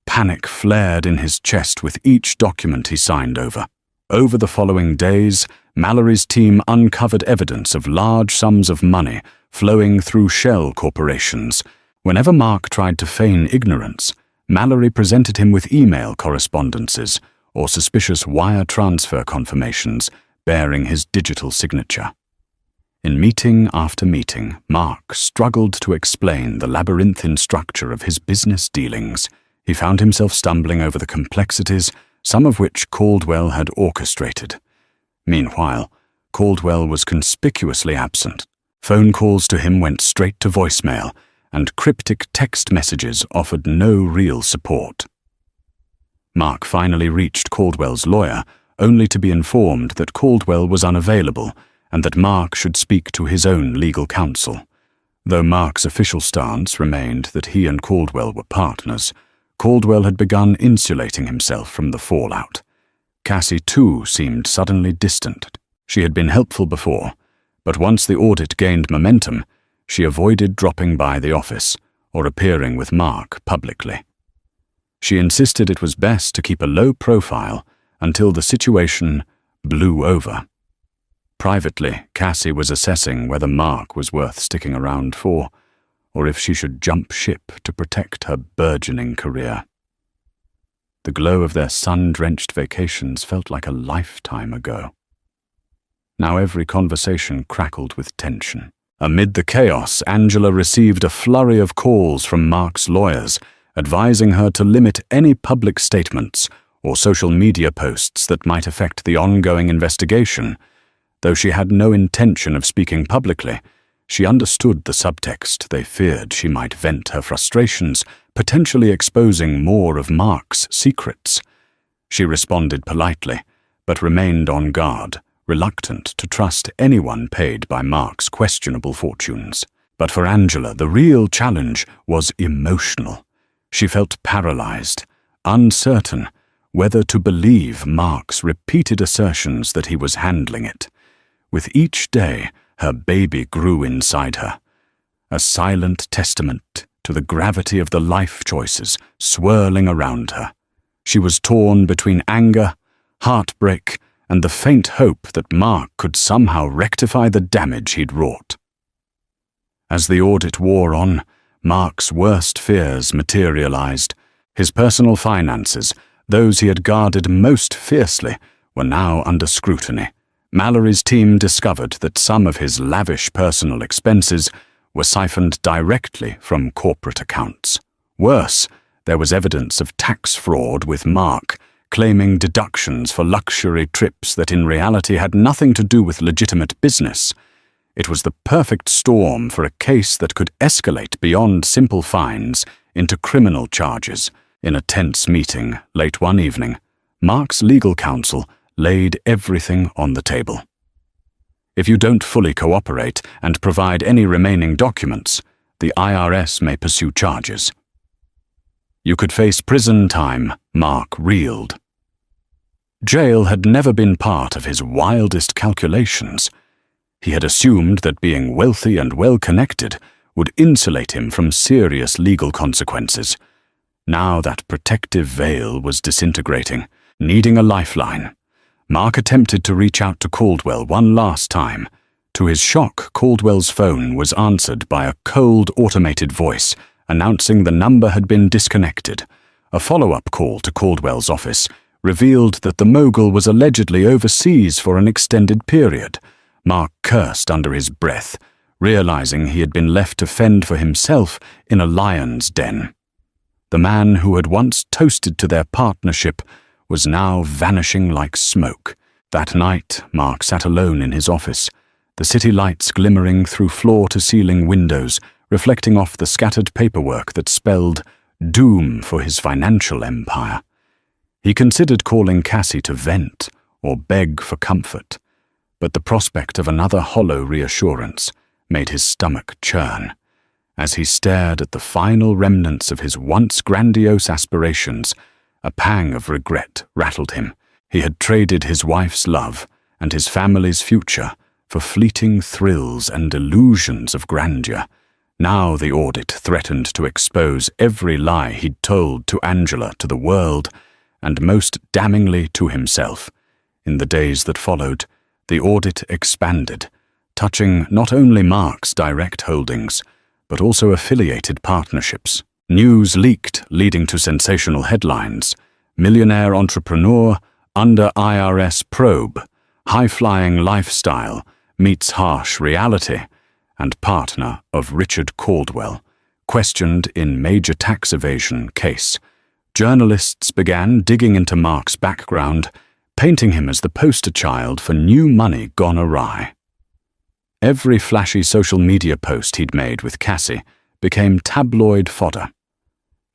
panic flared in his chest with each document he signed over. Over the following days, Mallory's team uncovered evidence of large sums of money flowing through shell corporations. Whenever Mark tried to feign ignorance, Mallory presented him with email correspondences or suspicious wire transfer confirmations bearing his digital signature. In meeting after meeting, Mark struggled to explain the labyrinthine structure of his business dealings. He found himself stumbling over the complexities, some of which Caldwell had orchestrated. Meanwhile, Caldwell was conspicuously absent. Phone calls to him went straight to voicemail, and cryptic text messages offered no real support. Mark finally reached Caldwell's lawyer, only to be informed that Caldwell was unavailable and that Mark should speak to his own legal counsel. Though Mark's official stance remained that he and Caldwell were partners, Caldwell had begun insulating himself from the fallout. Cassie, too, seemed suddenly distant. She had been helpful before, but once the audit gained momentum, she avoided dropping by the office or appearing with Mark publicly. She insisted it was best to keep a low profile until the situation blew over. Privately, Cassie was assessing whether Mark was worth sticking around for, or if she should jump ship to protect her burgeoning career. The glow of their sun-drenched vacations felt like a lifetime ago. Now every conversation crackled with tension. Amid the chaos, Angela received a flurry of calls from Mark's lawyers, advising her to limit any public statements or social media posts that might affect the ongoing investigation. Though she had no intention of speaking publicly, she understood the subtext. They feared she might vent her frustrations, potentially exposing more of Mark's secrets. She responded politely, but remained on guard, reluctant to trust anyone paid by Mark's questionable fortunes. But for Angela, the real challenge was emotional. She felt paralyzed, uncertain whether to believe Mark's repeated assertions that he was handling it. With each day, her baby grew inside her, a silent testament to the gravity of the life choices swirling around her. She was torn between anger, heartbreak, and the faint hope that Mark could somehow rectify the damage he'd wrought. As the audit wore on, Mark's worst fears materialized. His personal finances, those he had guarded most fiercely, were now under scrutiny. Mallory's team discovered that some of his lavish personal expenses were siphoned directly from corporate accounts. Worse, there was evidence of tax fraud, with Mark claiming deductions for luxury trips that in reality had nothing to do with legitimate business. It was the perfect storm for a case that could escalate beyond simple fines into criminal charges. In a tense meeting late one evening, Mark's legal counsel laid everything on the table. If you don't fully cooperate and provide any remaining documents, the IRS may pursue charges. You could face prison time, Mark reeled. Jail had never been part of his wildest calculations. He had assumed that being wealthy and well-connected would insulate him from serious legal consequences. Now that protective veil was disintegrating, needing a lifeline. Mark attempted to reach out to Caldwell one last time. To his shock, Caldwell's phone was answered by a cold, automated voice announcing the number had been disconnected. A follow-up call to Caldwell's office revealed that the mogul was allegedly overseas for an extended period. Mark cursed under his breath, realizing he had been left to fend for himself in a lion's den. The man who had once toasted to their partnership was now vanishing like smoke. That night, Mark sat alone in his office, the city lights glimmering through floor-to-ceiling windows, reflecting off the scattered paperwork that spelled doom for his financial empire. He considered calling Cassie to vent or beg for comfort, but the prospect of another hollow reassurance made his stomach churn. As he stared at the final remnants of his once grandiose aspirations, a pang of regret rattled him. He had traded his wife's love and his family's future for fleeting thrills and illusions of grandeur. Now the audit threatened to expose every lie he'd told to Angela, to the world, and most damningly to himself. In the days that followed, the audit expanded, touching not only Mark's direct holdings, but also affiliated partnerships. News leaked, leading to sensational headlines. Millionaire entrepreneur under IRS probe, high-flying lifestyle meets harsh reality, and partner of Richard Caldwell, questioned in major tax evasion case. Journalists began digging into Mark's background, painting him as the poster child for new money gone awry. Every flashy social media post he'd made with Cassie became tabloid fodder.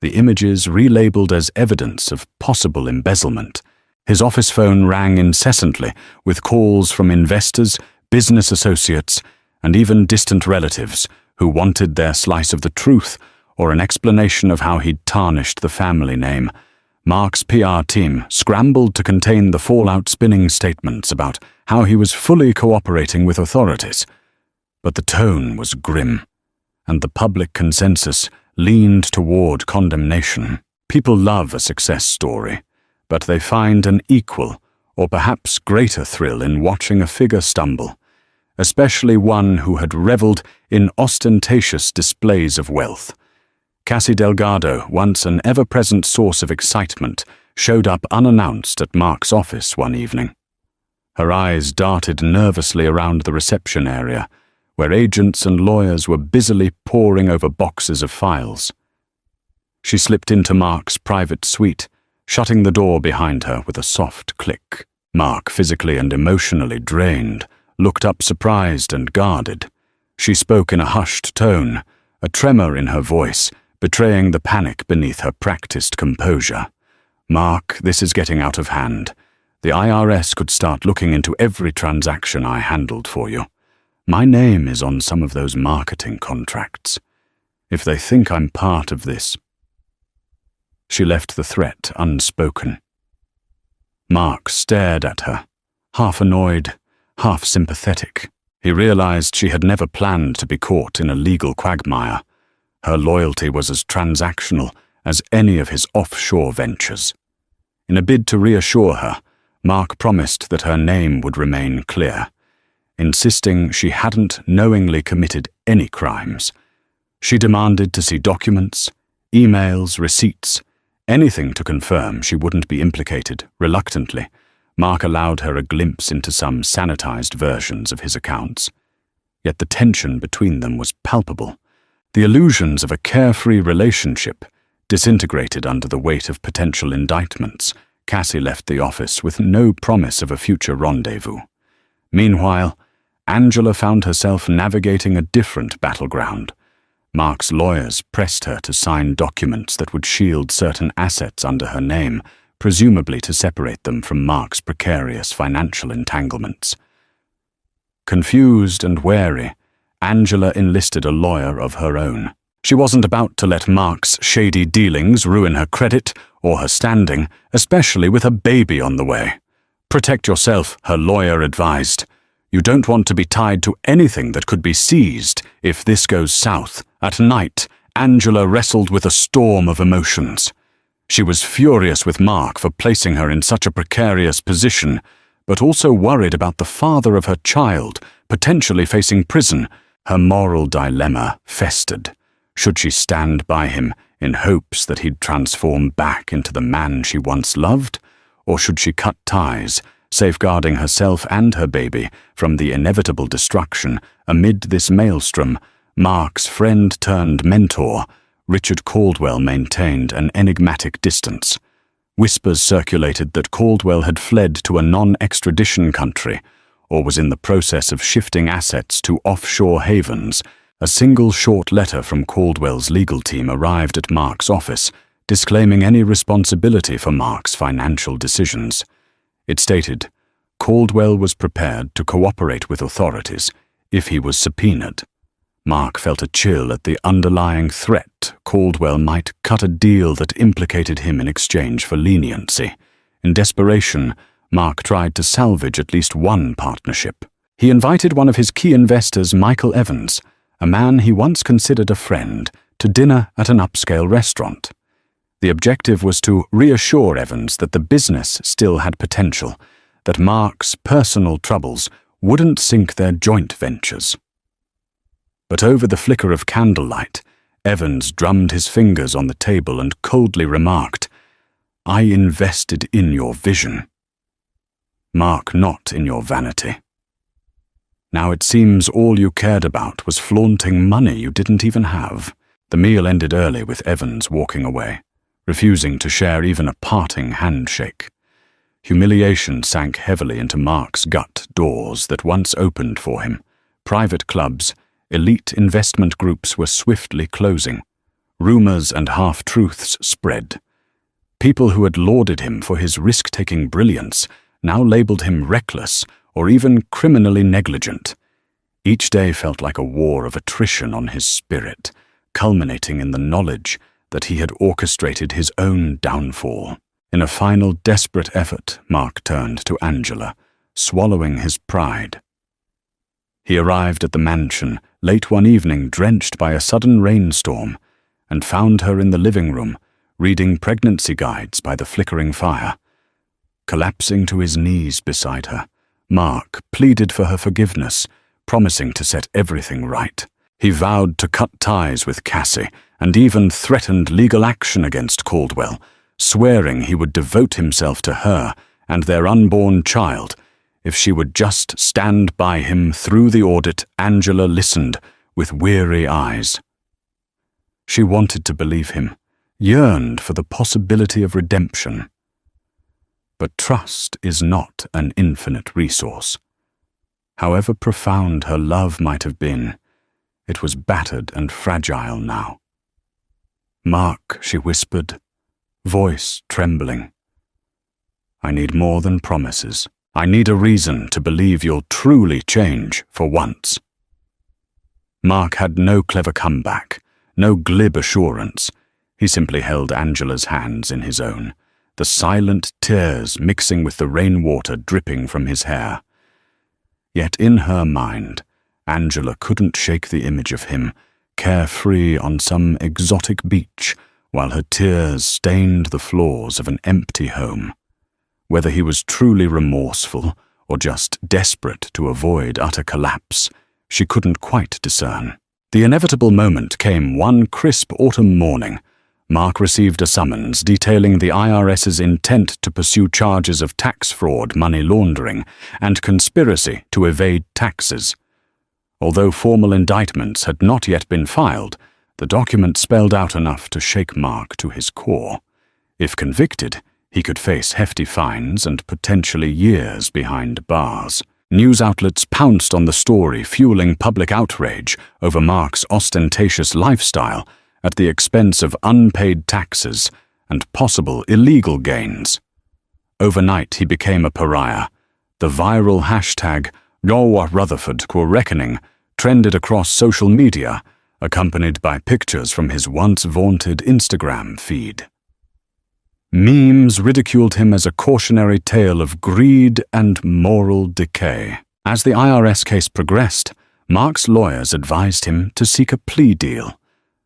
The images relabeled as evidence of possible embezzlement. His office phone rang incessantly with calls from investors, business associates, and even distant relatives who wanted their slice of the truth or an explanation of how he'd tarnished the family name. Mark's PR team scrambled to contain the fallout, spinning statements about how he was fully cooperating with authorities. But the tone was grim, and the public consensus leaned toward condemnation. People love a success story, but they find an equal or perhaps greater thrill in watching a figure stumble, especially one who had reveled in ostentatious displays of wealth. Cassie Delgado, once an ever-present source of excitement, showed up unannounced at Mark's office one evening. Her eyes darted nervously around the reception area, where agents and lawyers were busily poring over boxes of files. She slipped into Mark's private suite, shutting the door behind her with a soft click. Mark, physically and emotionally drained, looked up surprised and guarded. She spoke in a hushed tone, a tremor in her voice, betraying the panic beneath her practiced composure. "Mark, this is getting out of hand. The IRS could start looking into every transaction I handled for you. My name is on some of those marketing contracts. If they think I'm part of this..." She left the threat unspoken. Mark stared at her, half annoyed, half sympathetic. He realized she had never planned to be caught in a legal quagmire. Her loyalty was as transactional as any of his offshore ventures. In a bid to reassure her, Mark promised that her name would remain clear, insisting she hadn't knowingly committed any crimes. She demanded to see documents, emails, receipts, anything to confirm she wouldn't be implicated. Reluctantly, Mark allowed her a glimpse into some sanitized versions of his accounts. Yet the tension between them was palpable. The illusions of a carefree relationship disintegrated under the weight of potential indictments. Cassie left the office with no promise of a future rendezvous. Meanwhile, Angela found herself navigating a different battleground. Mark's lawyers pressed her to sign documents that would shield certain assets under her name, presumably to separate them from Mark's precarious financial entanglements. Confused and wary, Angela enlisted a lawyer of her own. She wasn't about to let Mark's shady dealings ruin her credit or her standing, especially with a baby on the way. Protect yourself, her lawyer advised. You don't want to be tied to anything that could be seized if this goes south. At night, Angela wrestled with a storm of emotions. She was furious with Mark for placing her in such a precarious position, but also worried about the father of her child, potentially facing prison. Her moral dilemma festered. Should she stand by him in hopes that he'd transform back into the man she once loved? Or should she cut ties, safeguarding herself and her baby from the inevitable destruction? Amid this maelstrom, Mark's friend-turned-mentor, Richard Caldwell, maintained an enigmatic distance. Whispers circulated that Caldwell had fled to a non-extradition country, or was in the process of shifting assets to offshore havens. A single short letter from Caldwell's legal team arrived at Mark's office, disclaiming any responsibility for Mark's financial decisions. It stated, Caldwell was prepared to cooperate with authorities if he was subpoenaed. Mark felt a chill at the underlying threat. Caldwell might cut a deal that implicated him in exchange for leniency. In desperation, Mark tried to salvage at least one partnership. He invited one of his key investors, Michael Evans, a man he once considered a friend, to dinner at an upscale restaurant. The objective was to reassure Evans that the business still had potential, that Mark's personal troubles wouldn't sink their joint ventures. But over the flicker of candlelight, Evans drummed his fingers on the table and coldly remarked, I invested in your vision. Mark, not in your vanity. Now it seems all you cared about was flaunting money you didn't even have. The meal ended early with Evans walking away, refusing to share even a parting handshake. Humiliation sank heavily into Mark's gut. Doors that once opened for him, private clubs, elite investment groups were swiftly closing. Rumors and half-truths spread. People who had lauded him for his risk-taking brilliance now labeled him reckless or even criminally negligent. Each day felt like a war of attrition on his spirit, culminating in the knowledge that he had orchestrated his own downfall. In a final desperate effort, Mark turned to Angela, swallowing his pride. He arrived at the mansion late one evening, drenched by a sudden rainstorm, and found her in the living room, reading pregnancy guides by the flickering fire. Collapsing to his knees beside her, Mark pleaded for her forgiveness, promising to set everything right. He vowed to cut ties with Cassie and even threatened legal action against Caldwell, swearing he would devote himself to her and their unborn child if she would just stand by him through the audit. Angela listened with weary eyes. She wanted to believe him, yearned for the possibility of redemption. But trust is not an infinite resource. However profound her love might have been, it was battered and fragile now. Mark, she whispered, voice trembling. I need more than promises. I need a reason to believe you'll truly change for once. Mark had no clever comeback, no glib assurance. He simply held Angela's hands in his own, the silent tears mixing with the rainwater dripping from his hair. Yet in her mind, Angela couldn't shake the image of him, carefree on some exotic beach, while her tears stained the floors of an empty home. Whether he was truly remorseful or just desperate to avoid utter collapse, she couldn't quite discern. The inevitable moment came one crisp autumn morning. Mark received a summons detailing the IRS's intent to pursue charges of tax fraud, money laundering, and conspiracy to evade taxes. Although formal indictments had not yet been filed, the document spelled out enough to shake Mark to his core. If convicted, he could face hefty fines and potentially years behind bars. News outlets pounced on the story, fueling public outrage over Mark's ostentatious lifestyle at the expense of unpaid taxes and possible illegal gains. Overnight, he became a pariah. The viral hashtag #YoRutherford trended across social media, accompanied by pictures from his once vaunted Instagram feed. Memes ridiculed him as a cautionary tale of greed and moral decay. As the IRS case progressed, Mark's lawyers advised him to seek a plea deal,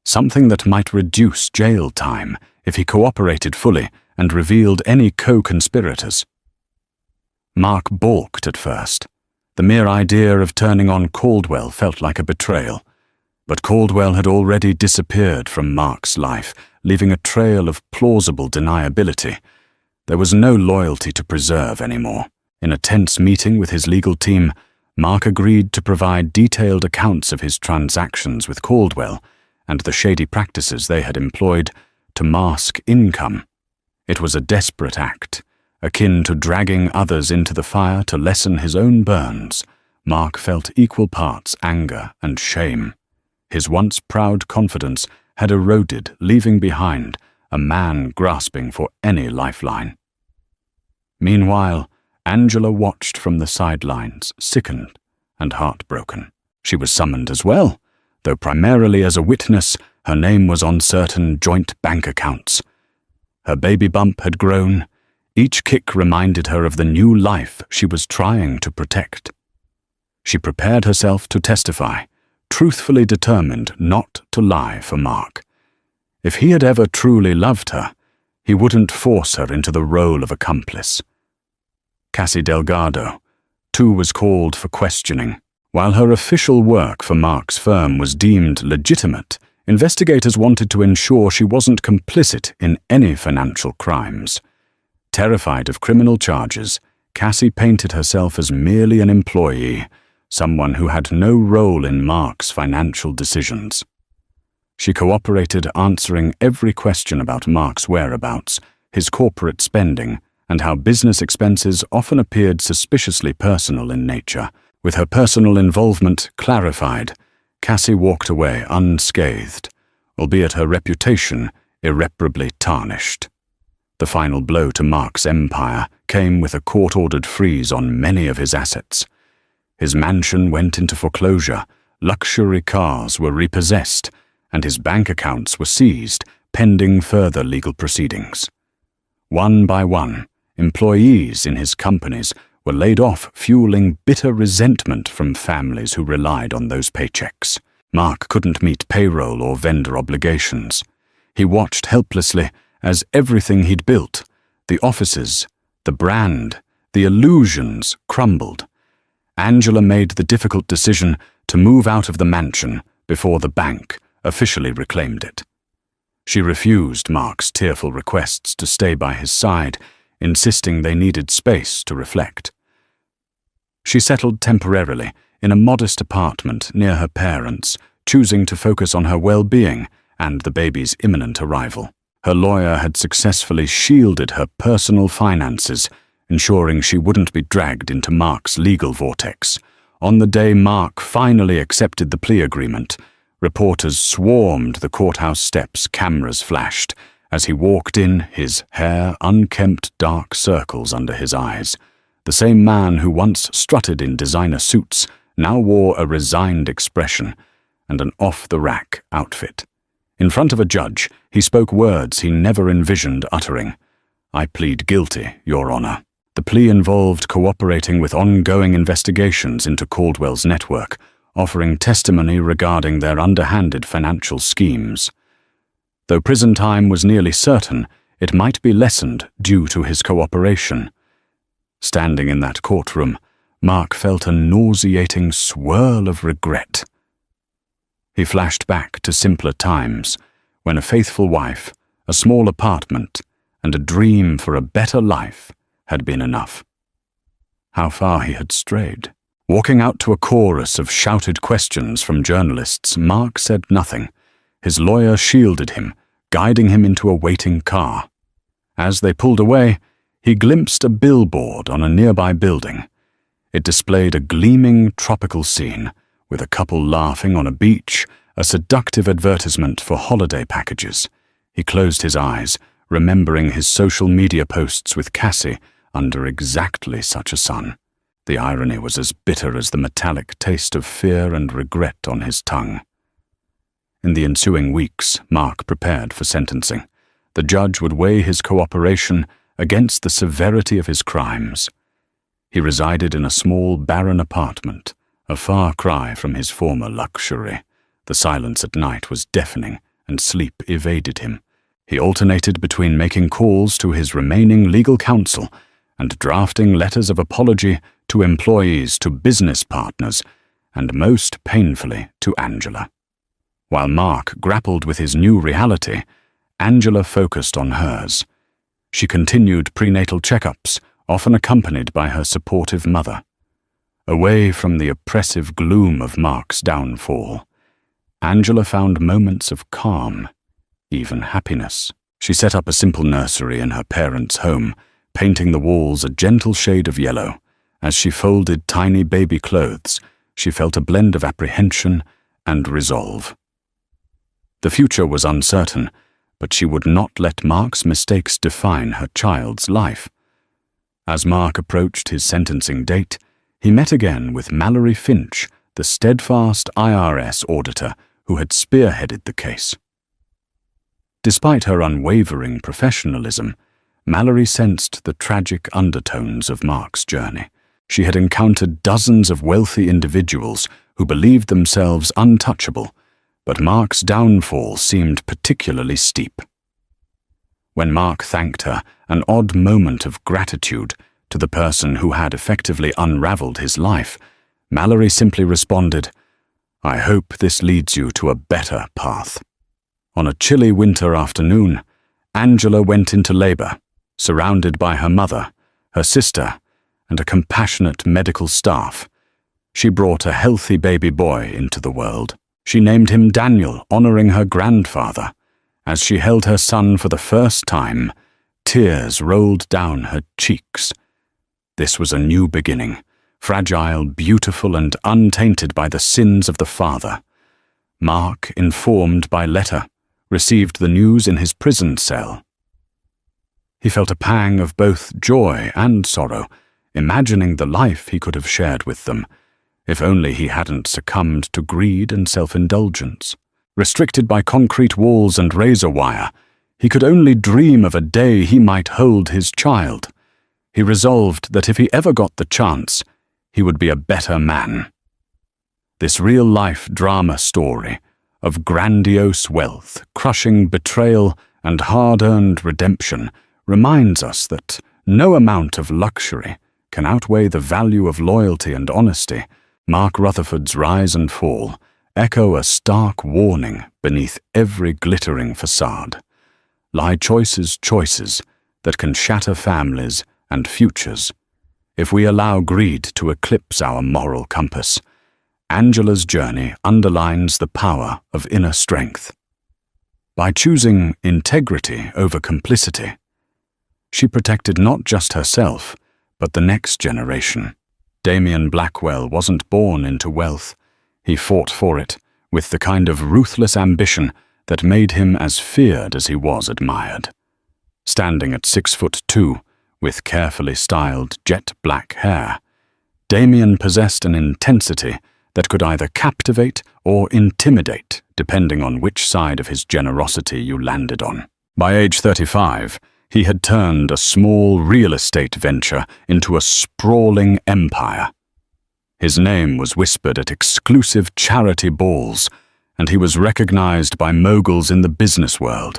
something that might reduce jail time if he cooperated fully and revealed any co-conspirators. Mark balked at first. The mere idea of turning on Caldwell felt like a betrayal. But Caldwell had already disappeared from Mark's life, leaving a trail of plausible deniability. There was no loyalty to preserve anymore. In a tense meeting with his legal team, Mark agreed to provide detailed accounts of his transactions with Caldwell and the shady practices they had employed to mask income. It was a desperate act, akin to dragging others into the fire to lessen his own burns. Mark felt equal parts anger and shame. His once proud confidence had eroded, leaving behind a man grasping for any lifeline. Meanwhile, Angela watched from the sidelines, sickened and heartbroken. She was summoned as well, though primarily as a witness. Her name was on certain joint bank accounts. Her baby bump had grown. Each kick reminded her of the new life she was trying to protect. She prepared herself to testify, truthfully determined not to lie for Mark. If he had ever truly loved her, he wouldn't force her into the role of accomplice. Cassie Delgado, too, was called for questioning. While her official work for Mark's firm was deemed legitimate, investigators wanted to ensure she wasn't complicit in any financial crimes. Terrified of criminal charges, Cassie painted herself as merely an employee, someone who had no role in Mark's financial decisions. She cooperated, answering every question about Mark's whereabouts, his corporate spending, and how business expenses often appeared suspiciously personal in nature. With her personal involvement clarified, Cassie walked away unscathed, albeit her reputation irreparably tarnished. The final blow to Mark's empire came with a court-ordered freeze on many of his assets. His mansion went into foreclosure, luxury cars were repossessed, and his bank accounts were seized, pending further legal proceedings. One by one, employees in his companies were laid off, fueling bitter resentment from families who relied on those paychecks. Mark couldn't meet payroll or vendor obligations. He watched helplessly as everything he'd built, the offices, the brand, the illusions, crumbled. Angela made the difficult decision to move out of the mansion before the bank officially reclaimed it. She refused Mark's tearful requests to stay by his side, insisting they needed space to reflect. She settled temporarily in a modest apartment near her parents, choosing to focus on her well-being and the baby's imminent arrival. Her lawyer had successfully shielded her personal finances, ensuring she wouldn't be dragged into Mark's legal vortex. On the day Mark finally accepted the plea agreement, reporters swarmed the courthouse steps, cameras flashed. As he walked in, his hair unkempt, dark circles under his eyes. The same man who once strutted in designer suits now wore a resigned expression and an off-the-rack outfit. In front of a judge, he spoke words he never envisioned uttering. "I plead guilty, Your Honor." The plea involved cooperating with ongoing investigations into Caldwell's network, offering testimony regarding their underhanded financial schemes. Though prison time was nearly certain, it might be lessened due to his cooperation. Standing in that courtroom, Mark felt a nauseating swirl of regret. He flashed back to simpler times, when a faithful wife, a small apartment, and a dream for a better life had been enough. How far he had strayed. Walking out to a chorus of shouted questions from journalists, Mark said nothing. His lawyer shielded him, guiding him into a waiting car. As they pulled away, he glimpsed a billboard on a nearby building. It displayed a gleaming tropical scene, with a couple laughing on a beach, a seductive advertisement for holiday packages. He closed his eyes, remembering his social media posts with Cassie under exactly such a sun. The irony was as bitter as the metallic taste of fear and regret on his tongue. In the ensuing weeks, Mark prepared for sentencing. The judge would weigh his cooperation against the severity of his crimes. He resided in a small, barren apartment, a far cry from his former luxury. The silence at night was deafening, and sleep evaded him. He alternated between making calls to his remaining legal counsel and drafting letters of apology to employees, to business partners, and most painfully to Angela. While Mark grappled with his new reality, Angela focused on hers. She continued prenatal checkups, often accompanied by her supportive mother. Away from the oppressive gloom of Mark's downfall, Angela found moments of calm, even happiness. She set up a simple nursery in her parents' home, painting the walls a gentle shade of yellow. As she folded tiny baby clothes, she felt a blend of apprehension and resolve. The future was uncertain, but she would not let Mark's mistakes define her child's life. As Mark approached his sentencing date, he met again with Mallory Finch, the steadfast IRS auditor who had spearheaded the case. Despite her unwavering professionalism, Mallory sensed the tragic undertones of Mark's journey. She had encountered dozens of wealthy individuals who believed themselves untouchable, but Mark's downfall seemed particularly steep. When Mark thanked her, an odd moment of gratitude to the person who had effectively unraveled his life, Mallory simply responded, "I hope this leads you to a better path." On a chilly winter afternoon, Angela went into labor, surrounded by her mother, her sister, and a compassionate medical staff. She brought a healthy baby boy into the world. She named him Daniel, honoring her grandfather. As she held her son for the first time, tears rolled down her cheeks. This was a new beginning, fragile, beautiful, and untainted by the sins of the father. Mark, informed by letter, received the news in his prison cell. He felt a pang of both joy and sorrow, imagining the life he could have shared with them, if only he hadn't succumbed to greed and self-indulgence. Restricted by concrete walls and razor wire, he could only dream of a day he might hold his child. He resolved that if he ever got the chance, he would be a better man. This real-life drama story of grandiose wealth, crushing betrayal, and hard-earned redemption reminds us that no amount of luxury can outweigh the value of loyalty and honesty. Mark Rutherford's rise and fall echo a stark warning beneath every glittering facade. Lie choices that can shatter families and futures if we allow greed to eclipse our moral compass. Angela's journey underlines the power of inner strength. By choosing integrity over complicity, she protected not just herself, but the next generation. Damian Blackwell wasn't born into wealth. He fought for it with the kind of ruthless ambition that made him as feared as he was admired. Standing at 6'2", with carefully styled jet black hair, Damian possessed an intensity that could either captivate or intimidate, depending on which side of his generosity you landed on. By age 35, He had turned a small real estate venture into a sprawling empire. His name was whispered at exclusive charity balls, and he was recognized by moguls in the business world.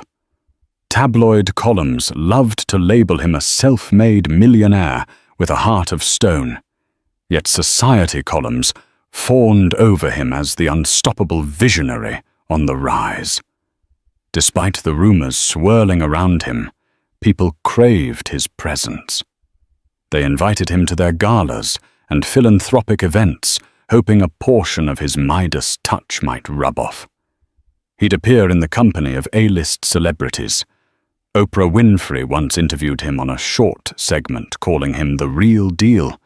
Tabloid columns loved to label him a self-made millionaire with a heart of stone, yet society columns fawned over him as the unstoppable visionary on the rise. Despite the rumors swirling around him, people craved his presence. They invited him to their galas and philanthropic events, hoping a portion of his Midas touch might rub off. He'd appear in the company of A-list celebrities. Oprah Winfrey once interviewed him on a short segment, calling him the real deal,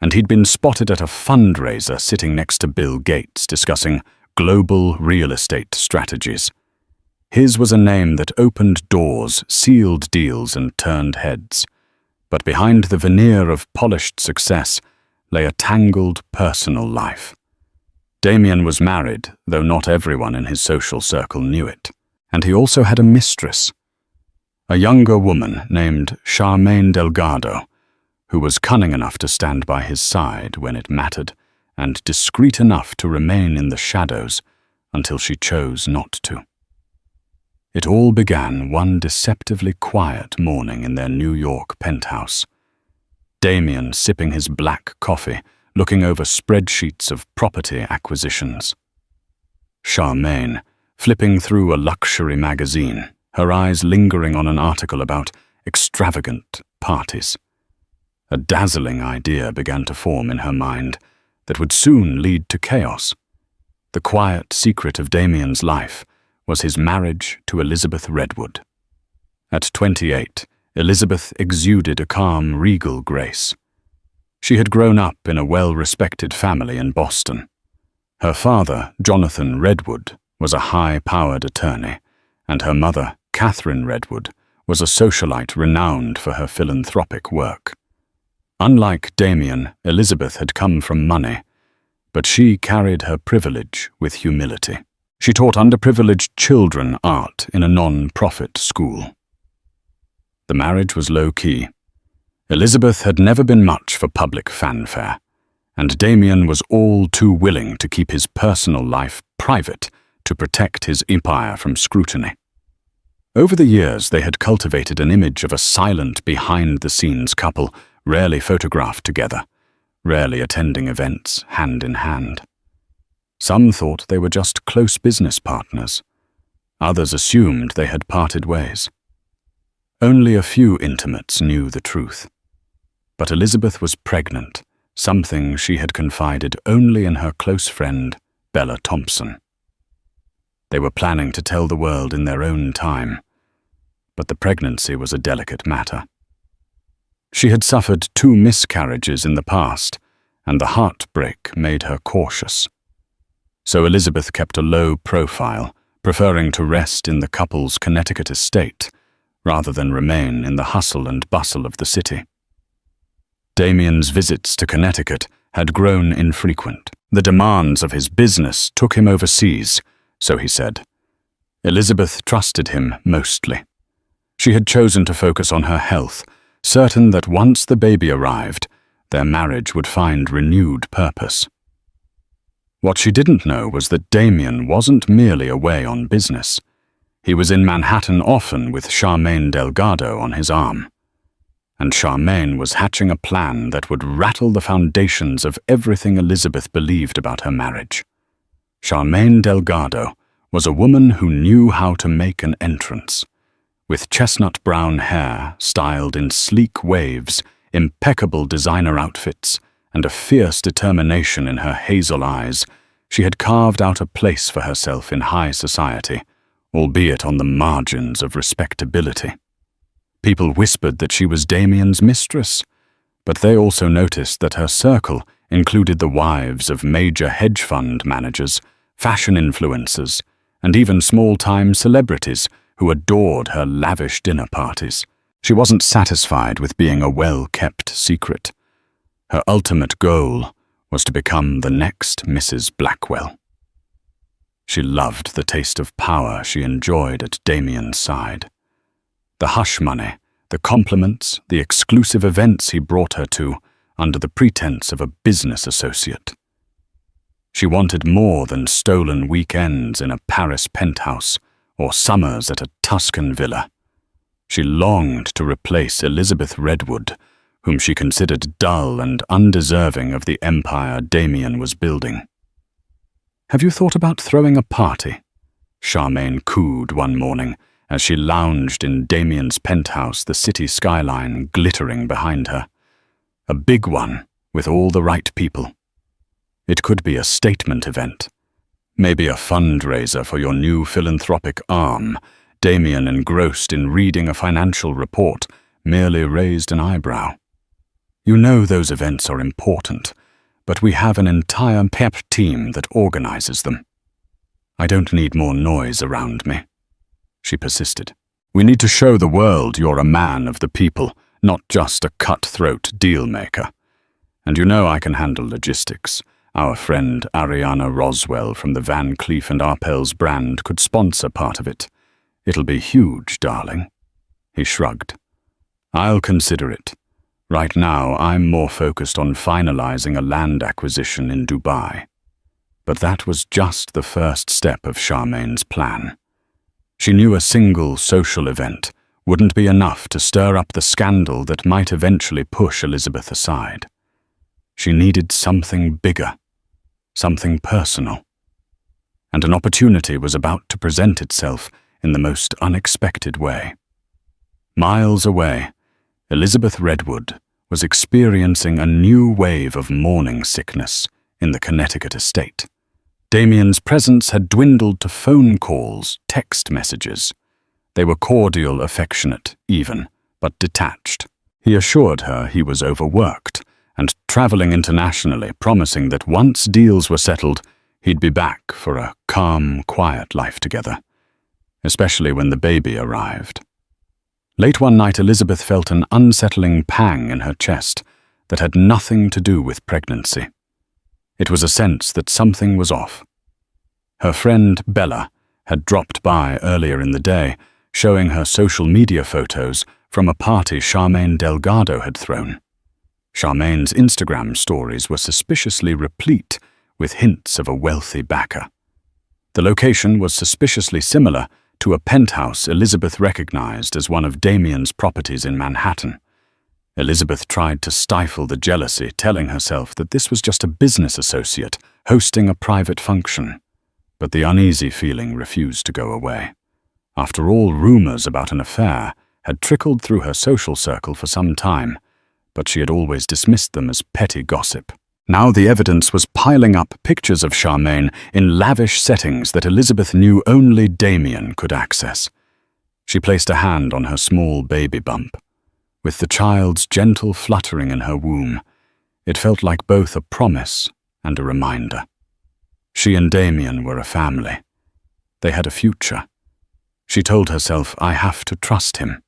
and he'd been spotted at a fundraiser sitting next to Bill Gates discussing global real estate strategies. His was a name that opened doors, sealed deals, and turned heads. But behind the veneer of polished success lay a tangled personal life. Damien was married, though not everyone in his social circle knew it. And he also had a mistress, a younger woman named Charmaine Delgado, who was cunning enough to stand by his side when it mattered, and discreet enough to remain in the shadows until she chose not to. It all began one deceptively quiet morning in their New York penthouse. Damien sipping his black coffee, looking over spreadsheets of property acquisitions. Charmaine flipping through a luxury magazine, her eyes lingering on an article about extravagant parties. A dazzling idea began to form in her mind that would soon lead to chaos. The quiet secret of Damien's life was his marriage to Elizabeth Redwood. At 28, Elizabeth exuded a calm, regal grace. She had grown up in a well-respected family in Boston. Her father, Jonathan Redwood, was a high-powered attorney, and her mother, Catherine Redwood, was a socialite renowned for her philanthropic work. Unlike Damien, Elizabeth had come from money, but she carried her privilege with humility. She taught underprivileged children art in a non-profit school. The marriage was low-key. Elizabeth had never been much for public fanfare, and Damien was all too willing to keep his personal life private to protect his empire from scrutiny. Over the years, they had cultivated an image of a silent, behind-the-scenes couple, rarely photographed together, rarely attending events hand in hand. Some thought they were just close business partners. Others assumed they had parted ways. Only a few intimates knew the truth. But Elizabeth was pregnant, something she had confided only in her close friend, Bella Thompson. They were planning to tell the world in their own time, but the pregnancy was a delicate matter. She had suffered 2 miscarriages in the past, and the heartbreak made her cautious. So Elizabeth kept a low profile, preferring to rest in the couple's Connecticut estate, rather than remain in the hustle and bustle of the city. Damien's visits to Connecticut had grown infrequent. The demands of his business took him overseas, so he said. Elizabeth trusted him mostly. She had chosen to focus on her health, certain that once the baby arrived, their marriage would find renewed purpose. What she didn't know was that Damien wasn't merely away on business. He was in Manhattan often with Charmaine Delgado on his arm. And Charmaine was hatching a plan that would rattle the foundations of everything Elizabeth believed about her marriage. Charmaine Delgado was a woman who knew how to make an entrance. With chestnut brown hair styled in sleek waves, impeccable designer outfits, and a fierce determination in her hazel eyes, she had carved out a place for herself in high society, albeit on the margins of respectability. People whispered that she was Damien's mistress, but they also noticed that her circle included the wives of major hedge fund managers, fashion influencers, and even small-time celebrities who adored her lavish dinner parties. She wasn't satisfied with being a well-kept secret. Her ultimate goal was to become the next Mrs. Blackwell. She loved the taste of power she enjoyed at Damien's side. The hush money, The compliments, the exclusive events he brought her to, under the pretense of a business associate. She wanted more than stolen weekends in a Paris penthouse or summers at a Tuscan villa. She longed to replace Elizabeth Redwood, whom she considered dull and undeserving of the empire Damien was building. "Have you thought about throwing a party?" Charmaine cooed one morning as she lounged in Damien's penthouse, the city skyline glittering behind her. A big one, with all the right people. It could be a statement event. Maybe a fundraiser for your new philanthropic arm. Damien, engrossed in reading a financial report, merely raised an eyebrow. "You know those events are important, but we have an entire pep team that organizes them. I don't need more noise around me," she persisted. "We need to show the world you're a man of the people, not just a cutthroat deal-maker. And you know I can handle logistics. Our friend Ariana Roswell from the Van Cleef & Arpels brand could sponsor part of it. It'll be huge, darling." He shrugged. "I'll consider it. Right now, I'm more focused on finalizing a land acquisition in Dubai." But that was just the first step of Charmaine's plan. She knew a single social event wouldn't be enough to stir up the scandal that might eventually push Elizabeth aside. She needed something bigger, something personal. And an opportunity was about to present itself in the most unexpected way. Miles away, Elizabeth Redwood was experiencing a new wave of morning sickness in the Connecticut estate. Damien's presence had dwindled to phone calls, text messages. They were cordial, affectionate, even, but detached. He assured her he was overworked and traveling internationally, promising that once deals were settled, he'd be back for a calm, quiet life together, especially when the baby arrived. Late one night, Elizabeth felt an unsettling pang in her chest that had nothing to do with pregnancy. It was a sense that something was off. Her friend Bella had dropped by earlier in the day, showing her social media photos from a party Charmaine Delgado had thrown. Charmaine's Instagram stories were suspiciously replete with hints of a wealthy backer. The location was suspiciously similar to a penthouse Elizabeth recognized as one of Damien's properties in Manhattan. Elizabeth tried to stifle the jealousy, telling herself that this was just a business associate hosting a private function. But the uneasy feeling refused to go away. After all, rumors about an affair had trickled through her social circle for some time, but she had always dismissed them as petty gossip. Now the evidence was piling up, pictures of Charmaine in lavish settings that Elizabeth knew only Damien could access. She placed a hand on her small baby bump. With the child's gentle fluttering in her womb, it felt like both a promise and a reminder. She and Damien were a family. They had a future. She told herself, "I have to trust him.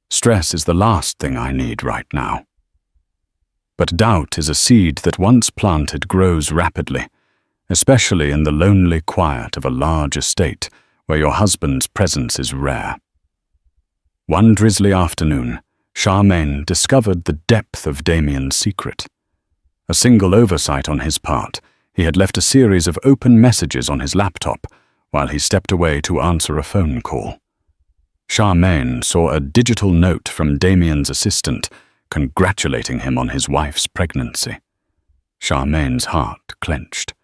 Stress is the last thing I need right now." But doubt is a seed that once planted grows rapidly, especially in the lonely quiet of a large estate where your husband's presence is rare. One drizzly afternoon, Charmaine discovered the depth of Damien's secret. A single oversight on his part, he had left a series of open messages on his laptop while he stepped away to answer a phone call. Charmaine saw a digital note from Damien's assistant congratulating him on his wife's pregnancy. Charmaine's heart clenched.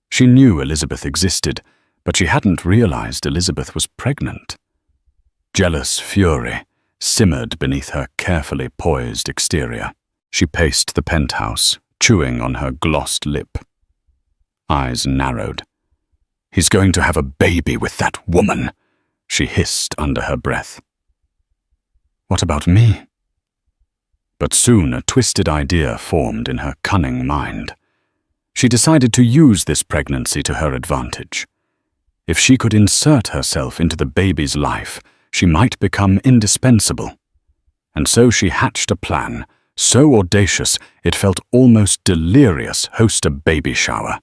She knew Elizabeth existed, but she hadn't realized Elizabeth was pregnant. Jealous fury simmered beneath her carefully poised exterior. She paced the penthouse, chewing on her glossed lip. Eyes narrowed. "He's going to have a baby with that woman," she hissed under her breath. "What about me?" But soon a twisted idea formed in her cunning mind. She decided to use this pregnancy to her advantage. If she could insert herself into the baby's life, she might become indispensable. And so she hatched a plan, so audacious it felt almost delirious, host a baby shower.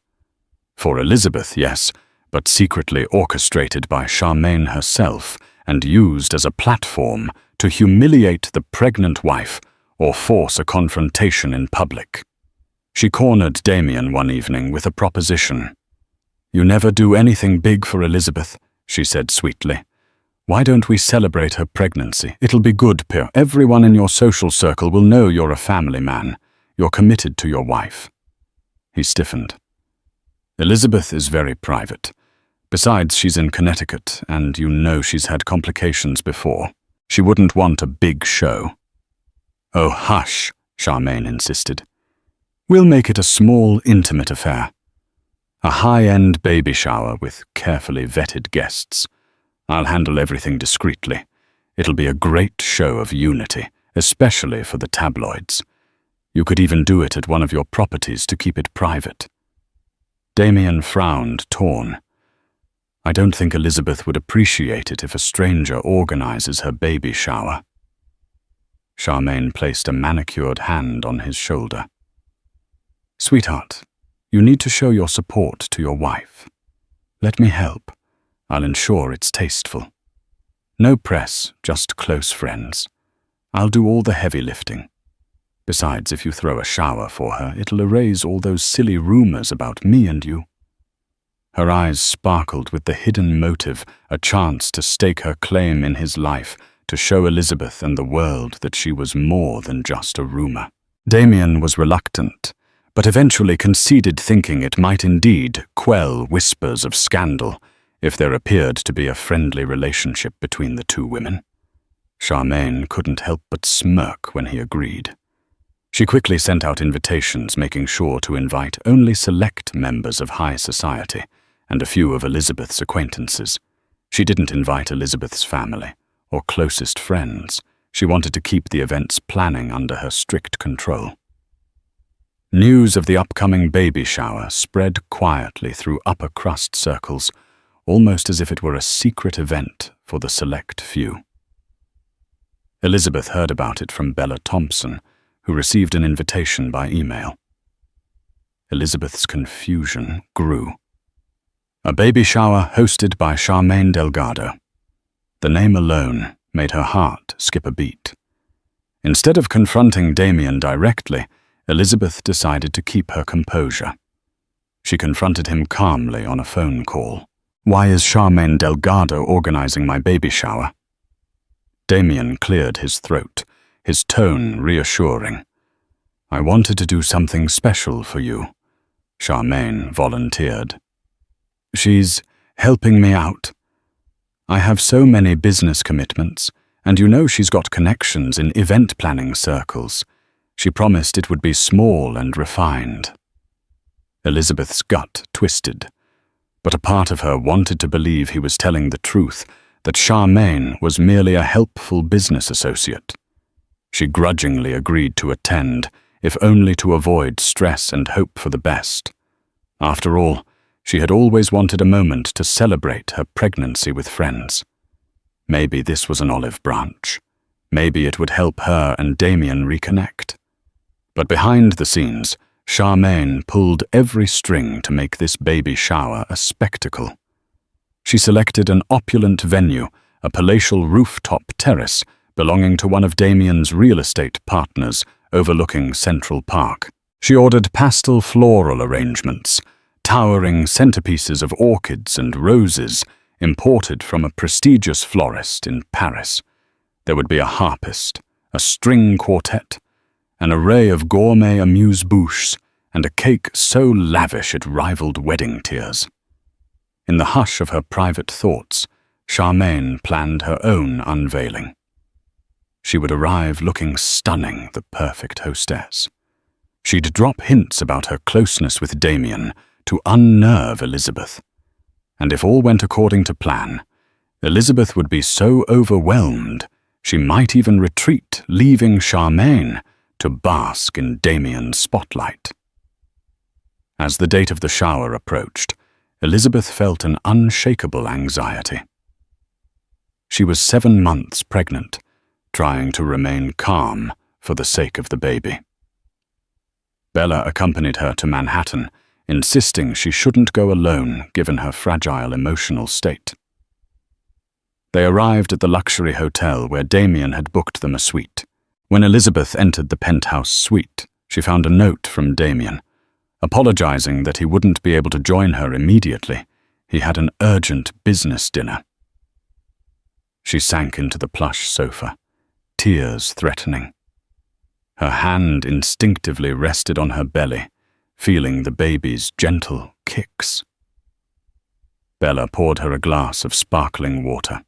For Elizabeth, yes, but secretly orchestrated by Charmaine herself and used as a platform to humiliate the pregnant wife or force a confrontation in public. She cornered Damien one evening with a proposition. "You never do anything big for Elizabeth," she said sweetly. "Why don't we celebrate her pregnancy? It'll be good, Pierre. Everyone in your social circle will know you're a family man. You're committed to your wife." He stiffened. "Elizabeth is very private. Besides, she's in Connecticut, and you know she's had complications before. She wouldn't want a big show." "Oh, hush," Charmaine insisted. "We'll make it a small, intimate affair. A high-end baby shower with carefully vetted guests. I'll handle everything discreetly. It'll be a great show of unity, especially for the tabloids. You could even do it at one of your properties to keep it private." Damien frowned, torn. "I don't think Elizabeth would appreciate it if a stranger organizes her baby shower." Charmaine placed a manicured hand on his shoulder. "Sweetheart, you need to show your support to your wife. Let me help. I'll ensure it's tasteful. No press, just close friends. I'll do all the heavy lifting. Besides, if you throw a shower for her, it'll erase all those silly rumors about me and you." Her eyes sparkled with the hidden motive, a chance to stake her claim in his life, to show Elizabeth and the world that she was more than just a rumor. Damien was reluctant, but eventually conceded, thinking it might indeed quell whispers of scandal if there appeared to be a friendly relationship between the two women. Charmaine couldn't help but smirk when he agreed. She quickly sent out invitations, making sure to invite only select members of high society and a few of Elizabeth's acquaintances. She didn't invite Elizabeth's family or closest friends. She wanted to keep the event's planning under her strict control. News of the upcoming baby shower spread quietly through upper-crust circles, almost as if it were a secret event for the select few. Elizabeth heard about it from Bella Thompson, who received an invitation by email. Elizabeth's confusion grew. A baby shower hosted by Charmaine Delgado. The name alone made her heart skip a beat. Instead of confronting Damien directly, Elizabeth decided to keep her composure. She confronted him calmly on a phone call. "Why is Charmaine Delgado organizing my baby shower?" Damien cleared his throat, his tone reassuring. "I wanted to do something special for you," Charmaine volunteered. "She's helping me out. I have so many business commitments, and you know she's got connections in event planning circles. She promised it would be small and refined." Elizabeth's gut twisted, but a part of her wanted to believe he was telling the truth, that Charmaine was merely a helpful business associate. She grudgingly agreed to attend, if only to avoid stress and hope for the best. After all, she had always wanted a moment to celebrate her pregnancy with friends. Maybe this was an olive branch. Maybe it would help her and Damien reconnect. But behind the scenes, Charmaine pulled every string to make this baby shower a spectacle. She selected an opulent venue, a palatial rooftop terrace belonging to one of Damien's real estate partners overlooking Central Park. She ordered pastel floral arrangements, towering centerpieces of orchids and roses imported from a prestigious florist in Paris. There would be a harpist, a string quartet, an array of gourmet amuse-bouches, and a cake so lavish it rivaled wedding tears. In the hush of her private thoughts, Charmaine planned her own unveiling. She would arrive looking stunning, the perfect hostess. She'd drop hints about her closeness with Damien to unnerve Elizabeth. And if all went according to plan, Elizabeth would be so overwhelmed she might even retreat, leaving Charmaine to bask in Damien's spotlight. As the date of the shower approached, Elizabeth felt an unshakable anxiety. She was 7 months pregnant, trying to remain calm for the sake of the baby. Bella accompanied her to Manhattan, insisting she shouldn't go alone given her fragile emotional state. They arrived at the luxury hotel where Damien had booked them a suite. When Elizabeth entered the penthouse suite, she found a note from Damien, apologizing that he wouldn't be able to join her immediately. He had an urgent business dinner. She sank into the plush sofa, tears threatening. Her hand instinctively rested on her belly, feeling the baby's gentle kicks. Bella poured her a glass of sparkling water.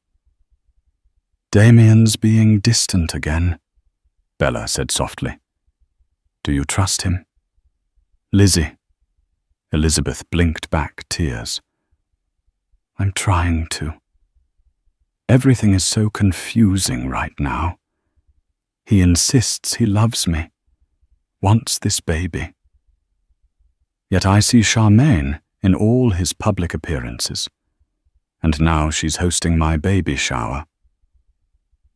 "Damien's being distant again," Bella said softly. "Do you trust him?" "Lizzie." Elizabeth blinked back tears. "I'm trying to. Everything is so confusing right now. He insists he loves me, wants this baby. Yet I see Charmaine in all his public appearances, and now she's hosting my baby shower."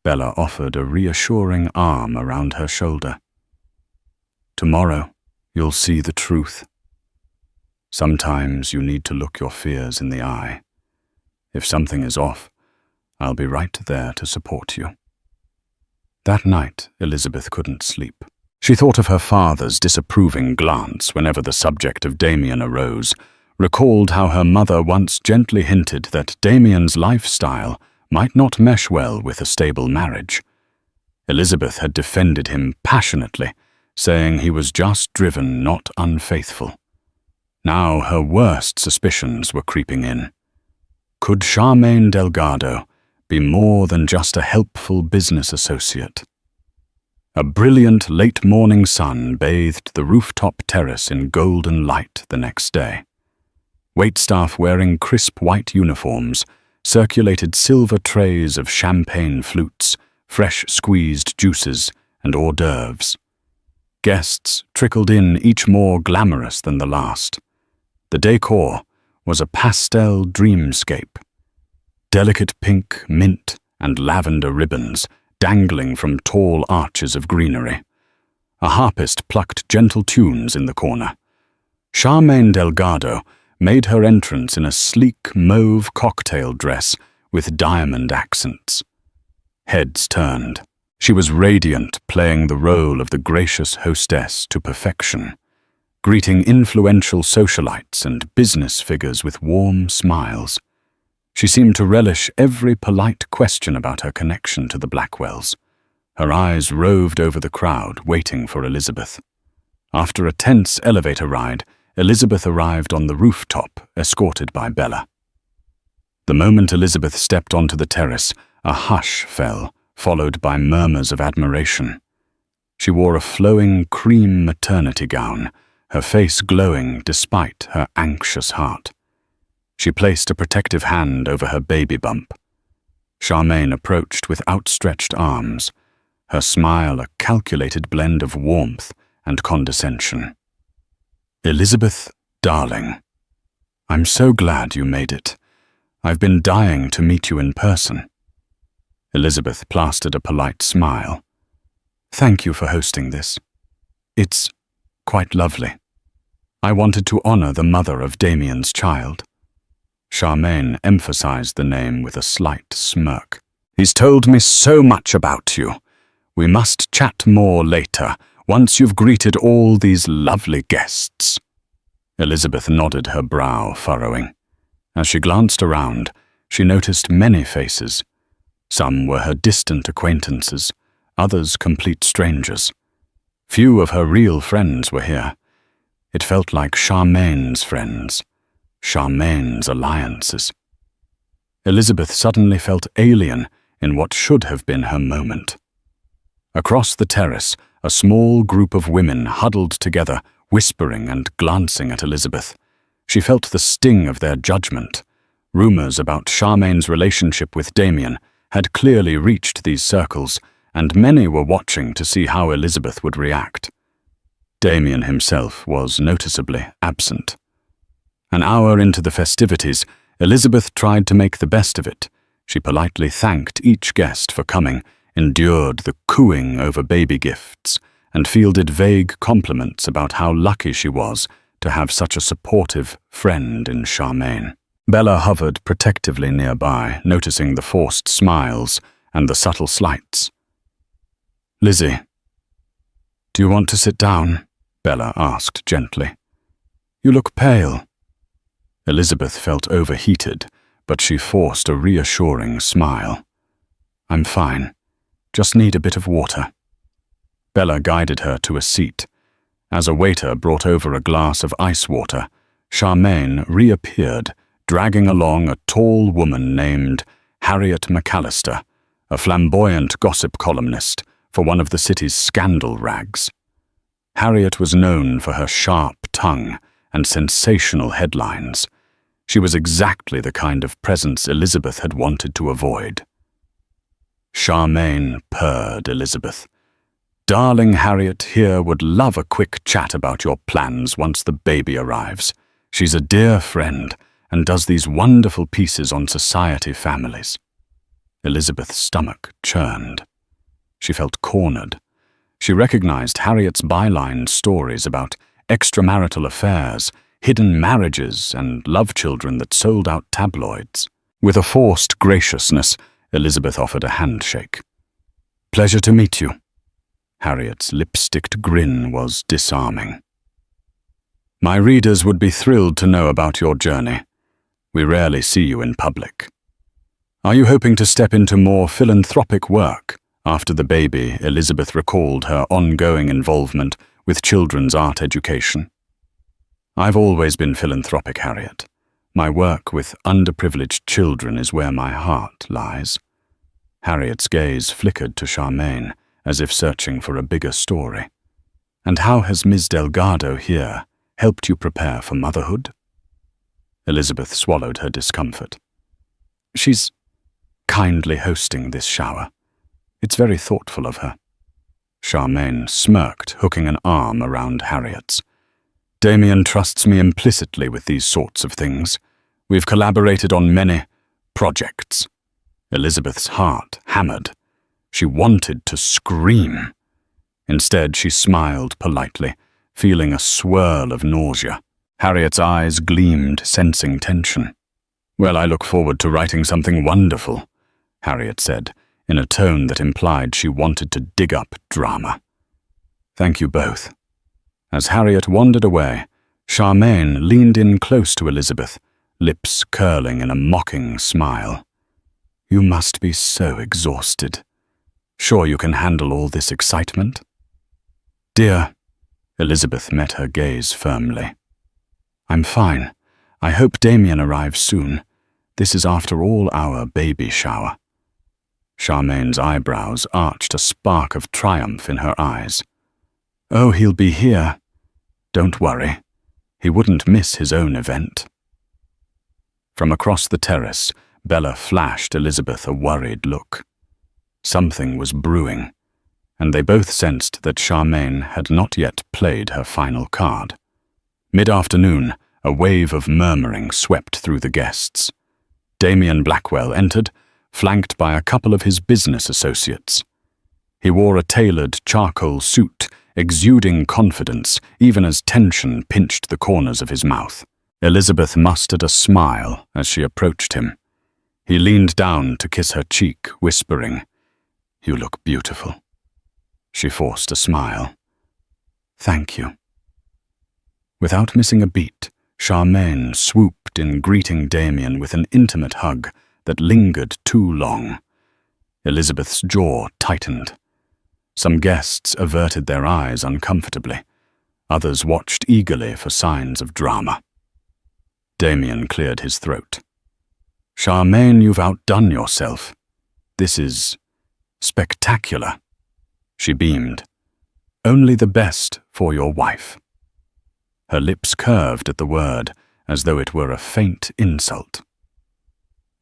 Bella offered a reassuring arm around her shoulder. "Tomorrow, you'll see the truth. Sometimes you need to look your fears in the eye. If something is off, I'll be right there to support you." That night, Elizabeth couldn't sleep. She thought of her father's disapproving glance whenever the subject of Damien arose, recalled how her mother once gently hinted that Damien's lifestyle might not mesh well with a stable marriage. Elizabeth had defended him passionately, saying he was just driven, not unfaithful. Now her worst suspicions were creeping in. Could Charmaine Delgado be more than just a helpful business associate? A brilliant late-morning sun bathed the rooftop terrace in golden light the next day. Waitstaff wearing crisp white uniforms circulated silver trays of champagne flutes, fresh squeezed juices, and hors d'oeuvres. Guests trickled in, each more glamorous than the last. The decor was a pastel dreamscape. Delicate pink, mint, and lavender ribbons dangling from tall arches of greenery. A harpist plucked gentle tunes in the corner. Charmaine Delgado made her entrance in a sleek mauve cocktail dress with diamond accents. Heads turned. She was radiant, playing the role of the gracious hostess to perfection, greeting influential socialites and business figures with warm smiles. She seemed to relish every polite question about her connection to the Blackwells. Her eyes roved over the crowd, waiting for Elizabeth. After a tense elevator ride, Elizabeth arrived on the rooftop, escorted by Bella. The moment Elizabeth stepped onto the terrace, a hush fell, followed by murmurs of admiration. She wore a flowing cream maternity gown, her face glowing despite her anxious heart. She placed a protective hand over her baby bump. Charmaine approached with outstretched arms, her smile a calculated blend of warmth and condescension. "Elizabeth, darling, I'm so glad you made it. I've been dying to meet you in person." Elizabeth plastered a polite smile. "Thank you for hosting this. It's quite lovely. I wanted to honor the mother of Damien's child." Charmaine emphasized the name with a slight smirk. "He's told me so much about you. We must chat more later, once you've greeted all these lovely guests." Elizabeth nodded, her brow furrowing. As she glanced around, she noticed many faces. Some were her distant acquaintances, others complete strangers. Few of her real friends were here. It felt like Charmaine's friends, Charmaine's alliances. Elizabeth suddenly felt alien in what should have been her moment. Across the terrace, a small group of women huddled together, whispering and glancing at Elizabeth. She felt the sting of their judgment. Rumors about Charmaine's relationship with Damien had clearly reached these circles, and many were watching to see how Elizabeth would react. Damien himself was noticeably absent. An hour into the festivities, Elizabeth tried to make the best of it. She politely thanked each guest for coming, endured the cooing over baby gifts, and fielded vague compliments about how lucky she was to have such a supportive friend in Charmaine. Bella hovered protectively nearby, noticing the forced smiles and the subtle slights. "Lizzie, do you want to sit down?" Bella asked gently. "You look pale." Elizabeth felt overheated, but she forced a reassuring smile. "I'm fine. Just need a bit of water." Bella guided her to a seat. As a waiter brought over a glass of ice water, Charmaine reappeared, dragging along a tall woman named Harriet McAllister, a flamboyant gossip columnist for one of the city's scandal rags. Harriet was known for her sharp tongue and sensational headlines. She was exactly the kind of presence Elizabeth had wanted to avoid. Charmaine purred Elizabeth. "Darling Harriet here would love a quick chat about your plans once the baby arrives. She's a dear friend and does these wonderful pieces on society families." Elizabeth's stomach churned. She felt cornered. She recognized Harriet's byline stories about extramarital affairs, hidden marriages, and love children that sold out tabloids. With a forced graciousness, Elizabeth offered a handshake. "Pleasure to meet you." Harriet's lipsticked grin was disarming. "My readers would be thrilled to know about your journey. We rarely see you in public. Are you hoping to step into more philanthropic work?" After the baby, Elizabeth recalled her ongoing involvement with children's art education. "I've always been philanthropic, Harriet. My work with underprivileged children is where my heart lies." Harriet's gaze flickered to Charmaine, as if searching for a bigger story. "And how has Ms. Delgado here helped you prepare for motherhood?" Elizabeth swallowed her discomfort. "She's kindly hosting this shower. It's very thoughtful of her." Charmaine smirked, hooking an arm around Harriet's. "Damien trusts me implicitly with these sorts of things. We've collaborated on many projects." Elizabeth's heart hammered. She wanted to scream. Instead, she smiled politely, feeling a swirl of nausea. Harriet's eyes gleamed, sensing tension. "Well, I look forward to writing something wonderful," Harriet said, in a tone that implied she wanted to dig up drama. "Thank you both." As Harriet wandered away, Charmaine leaned in close to Elizabeth, lips curling in a mocking smile. "You must be so exhausted. Sure you can handle all this excitement?" "Dear," Elizabeth met her gaze firmly. "I'm fine. I hope Damien arrives soon. This is after all our baby shower." Charmaine's eyebrows arched, a spark of triumph in her eyes. "Oh, he'll be here. Don't worry. He wouldn't miss his own event." From across the terrace, Bella flashed Elizabeth a worried look. Something was brewing, and they both sensed that Charmaine had not yet played her final card. Mid-afternoon, a wave of murmuring swept through the guests. Damien Blackwell entered, flanked by a couple of his business associates. He wore a tailored charcoal suit, exuding confidence, even as tension pinched the corners of his mouth. Elizabeth mustered a smile as she approached him. He leaned down to kiss her cheek, whispering, "You look beautiful." She forced a smile. "Thank you." Without missing a beat, Charmaine swooped in, greeting Damien with an intimate hug that lingered too long. Elizabeth's jaw tightened. Some guests averted their eyes uncomfortably. Others watched eagerly for signs of drama. Damien cleared his throat. "Charmaine, you've outdone yourself. This is spectacular." She beamed. "Only the best for your wife." Her lips curved at the word, as though it were a faint insult.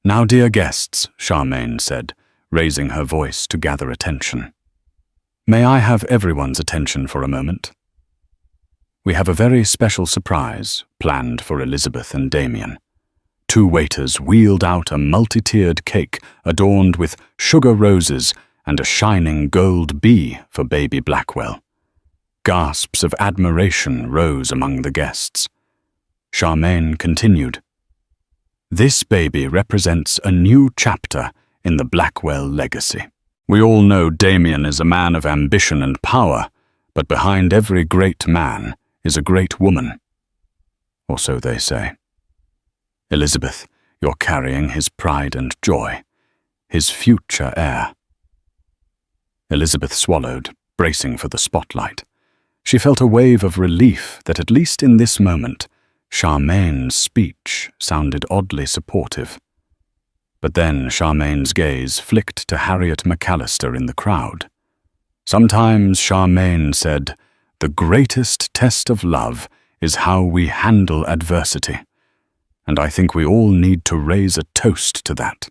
"Now, dear guests," Charmaine said, raising her voice to gather attention. "May I have everyone's attention for a moment? We have a very special surprise planned for Elizabeth and Damien." Two waiters wheeled out a multi-tiered cake adorned with sugar roses and a shining gold bee for baby Blackwell. Gasps of admiration rose among the guests. Charmaine continued, This baby represents a new chapter in the Blackwell legacy. We all know Damien is a man of ambition and power, but behind every great man is a great woman. Or so they say. Elizabeth, you're carrying his pride and joy, his future heir. Elizabeth swallowed, bracing for the spotlight. She felt a wave of relief that at least in this moment, Charmaine's speech sounded oddly supportive. But then Charmaine's gaze flicked to Harriet McAllister in the crowd. Sometimes Charmaine said, "The greatest test of love is how we handle adversity." And I think we all need to raise a toast to that.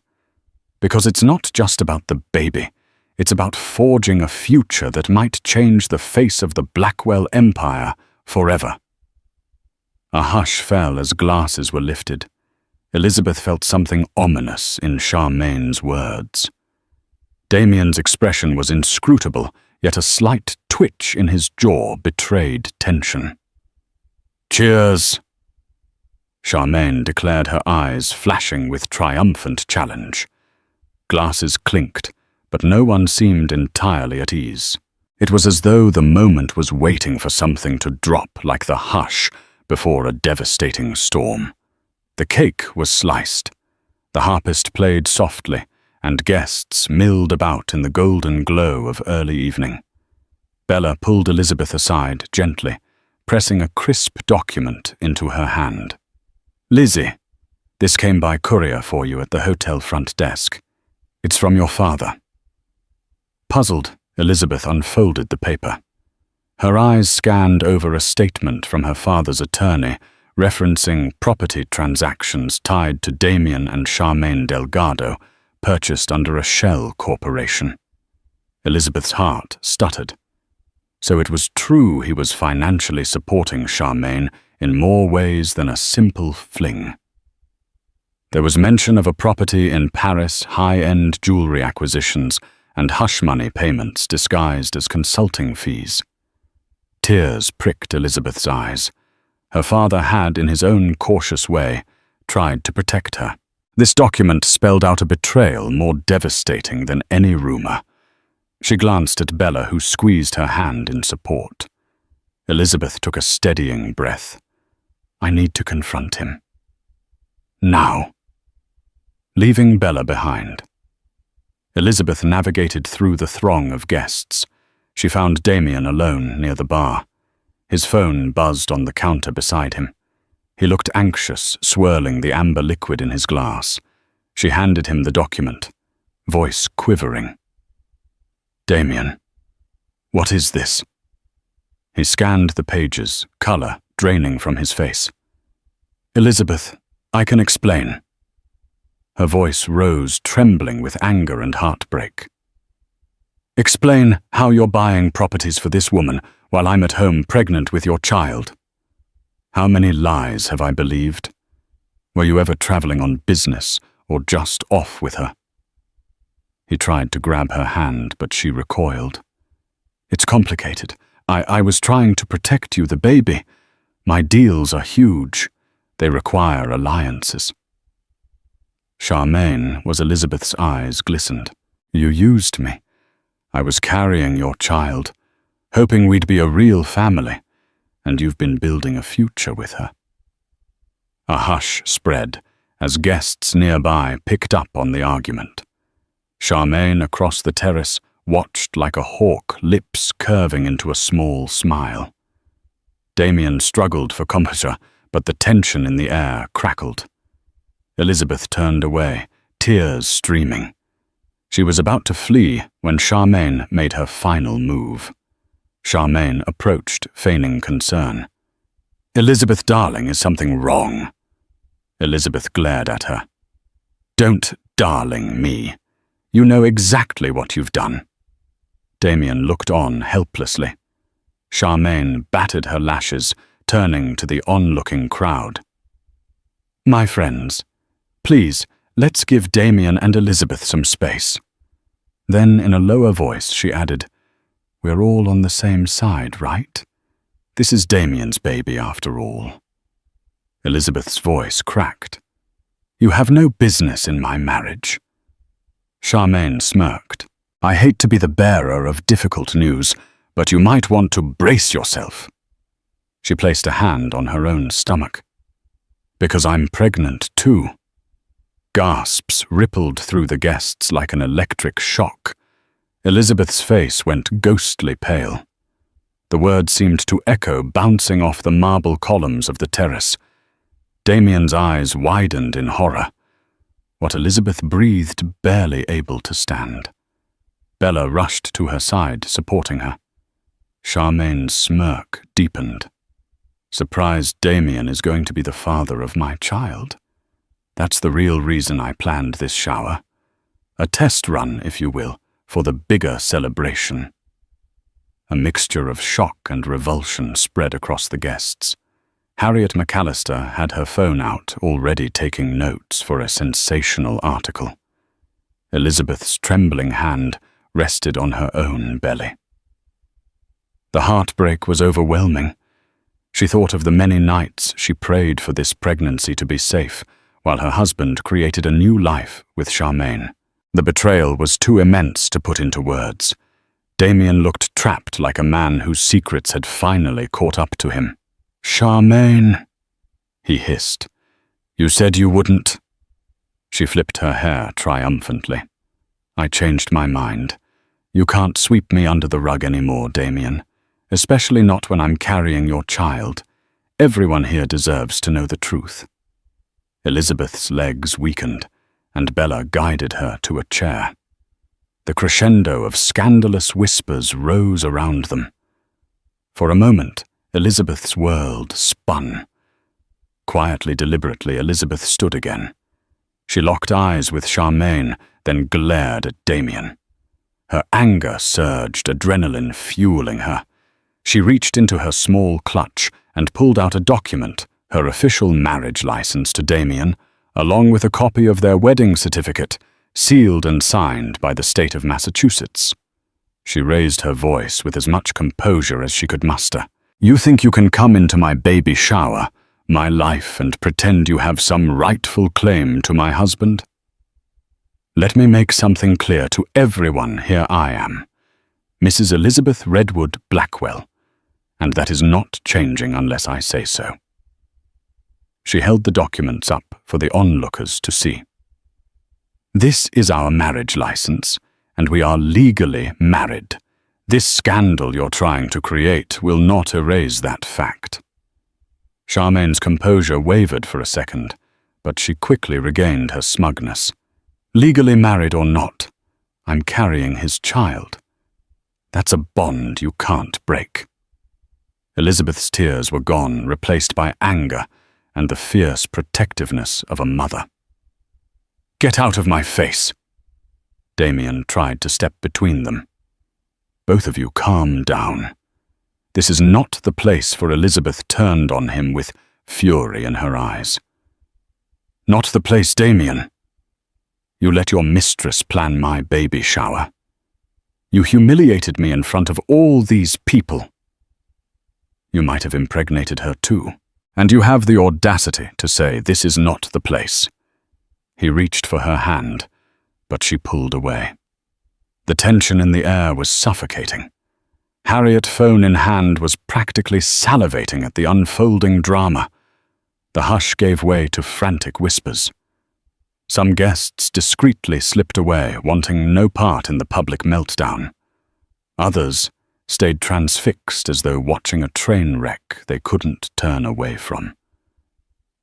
Because it's not just about the baby. It's about forging a future that might change the face of the Blackwell Empire forever. A hush fell as glasses were lifted. Elizabeth felt something ominous in Charmaine's words. Damien's expression was inscrutable, yet a slight twitch in his jaw betrayed tension. "Cheers!" Charmaine declared, her eyes flashing with triumphant challenge. Glasses clinked, but no one seemed entirely at ease. It was as though the moment was waiting for something to drop like the hush before a devastating storm. The cake was sliced. The harpist played softly, and guests milled about in the golden glow of early evening. Bella pulled Elizabeth aside gently, pressing a crisp document into her hand. "Lizzie, this came by courier for you at the hotel front desk. It's from your father." Puzzled, Elizabeth unfolded the paper. Her eyes scanned over a statement from her father's attorney referencing property transactions tied to Damien and Charmaine Delgado, purchased under a shell corporation. Elizabeth's heart stuttered. So it was true he was financially supporting Charmaine in more ways than a simple fling. There was mention of a property in Paris, high-end jewelry acquisitions, and hush money payments disguised as consulting fees. Tears pricked Elizabeth's eyes. Her father had, in his own cautious way, tried to protect her. This document spelled out a betrayal more devastating than any rumor. She glanced at Bella, who squeezed her hand in support. Elizabeth took a steadying breath. "I need to confront him. Now." Leaving Bella behind, Elizabeth navigated through the throng of guests. She found Damien alone near the bar. His phone buzzed on the counter beside him. He looked anxious, swirling the amber liquid in his glass. She handed him the document, voice quivering. "Damien, what is this?" He scanned the pages, color draining from his face. "Elizabeth, I can explain." Her voice rose, trembling with anger and heartbreak. "Explain how you're buying properties for this woman while I'm at home pregnant with your child. How many lies have I believed? Were you ever traveling on business or just off with her?" He tried to grab her hand, but she recoiled. "It's complicated. I was trying to protect you, the baby. My deals are huge. They require alliances." Charmaine was Elizabeth's eyes glistened. "You used me. I was carrying your child, hoping we'd be a real family, and you've been building a future with her." A hush spread as guests nearby picked up on the argument. Charmaine across the terrace watched like a hawk, lips curving into a small smile. Damien struggled for composure, but the tension in the air crackled. Elizabeth turned away, tears streaming. She was about to flee when Charmaine made her final move. Charmaine approached, feigning concern. "Elizabeth, darling, is something wrong?" Elizabeth glared at her. "Don't darling me. You know exactly what you've done." Damien looked on helplessly. Charmaine battered her lashes, turning to the onlooking crowd. "My friends, please, let's give Damien and Elizabeth some space." Then, in a lower voice, she added, "We're all on the same side, right? This is Damien's baby, after all." Elizabeth's voice cracked. You have no business in my marriage. Charmaine smirked. I hate to be the bearer of difficult news, but you might want to brace yourself. She placed a hand on her own stomach. Because I'm pregnant too. Gasps rippled through the guests like an electric shock. Elizabeth's face went ghostly pale. The words seemed to echo, bouncing off the marble columns of the terrace. Damien's eyes widened in horror. What Elizabeth breathed, barely able to stand. Bella rushed to her side, supporting her. Charmaine's smirk deepened. Surprised Damien is going to be the father of my child? That's the real reason I planned this shower. A test run, if you will, for the bigger celebration. A mixture of shock and revulsion spread across the guests. Harriet McAllister had her phone out, already taking notes for a sensational article. Elizabeth's trembling hand rested on her own belly. The heartbreak was overwhelming. She thought of the many nights she prayed for this pregnancy to be safe, while her husband created a new life with Charmaine. The betrayal was too immense to put into words. Damien looked trapped like a man whose secrets had finally caught up to him. Charmaine, he hissed. You said you wouldn't. She flipped her hair triumphantly. I changed my mind. You can't sweep me under the rug anymore, Damien. Especially not when I'm carrying your child. Everyone here deserves to know the truth. Elizabeth's legs weakened, and Bella guided her to a chair. The crescendo of scandalous whispers rose around them. For a moment, Elizabeth's world spun. Quietly, deliberately, Elizabeth stood again. She locked eyes with Charmaine, then glared at Damien. Her anger surged, adrenaline fueling her. She reached into her small clutch and pulled out a document, her official marriage license to Damien, along with a copy of their wedding certificate, sealed and signed by the state of Massachusetts. She raised her voice with as much composure as she could muster. You think you can come into my baby shower, my life, and pretend you have some rightful claim to my husband? Let me make something clear to everyone. Here I am, Mrs. Elizabeth Redwood Blackwell, and that is not changing unless I say so. She held the documents up for the onlookers to see. This is our marriage license, and we are legally married. This scandal you're trying to create will not erase that fact. Charmaine's composure wavered for a second, but she quickly regained her smugness. Legally married or not, I'm carrying his child. That's a bond you can't break. Elizabeth's tears were gone, replaced by anger and the fierce protectiveness of a mother. Get out of my face! Damien tried to step between them. Both of you calm down. This is not the place for Elizabeth turned on him with fury in her eyes. Not the place, Damien. You let your mistress plan my baby shower. You humiliated me in front of all these people. You might have impregnated her too, and you have the audacity to say this is not the place. He reached for her hand, but she pulled away. The tension in the air was suffocating. Harriet, phone in hand, was practically salivating at the unfolding drama. The hush gave way to frantic whispers. Some guests discreetly slipped away, wanting no part in the public meltdown. Others stayed transfixed as though watching a train wreck they couldn't turn away from.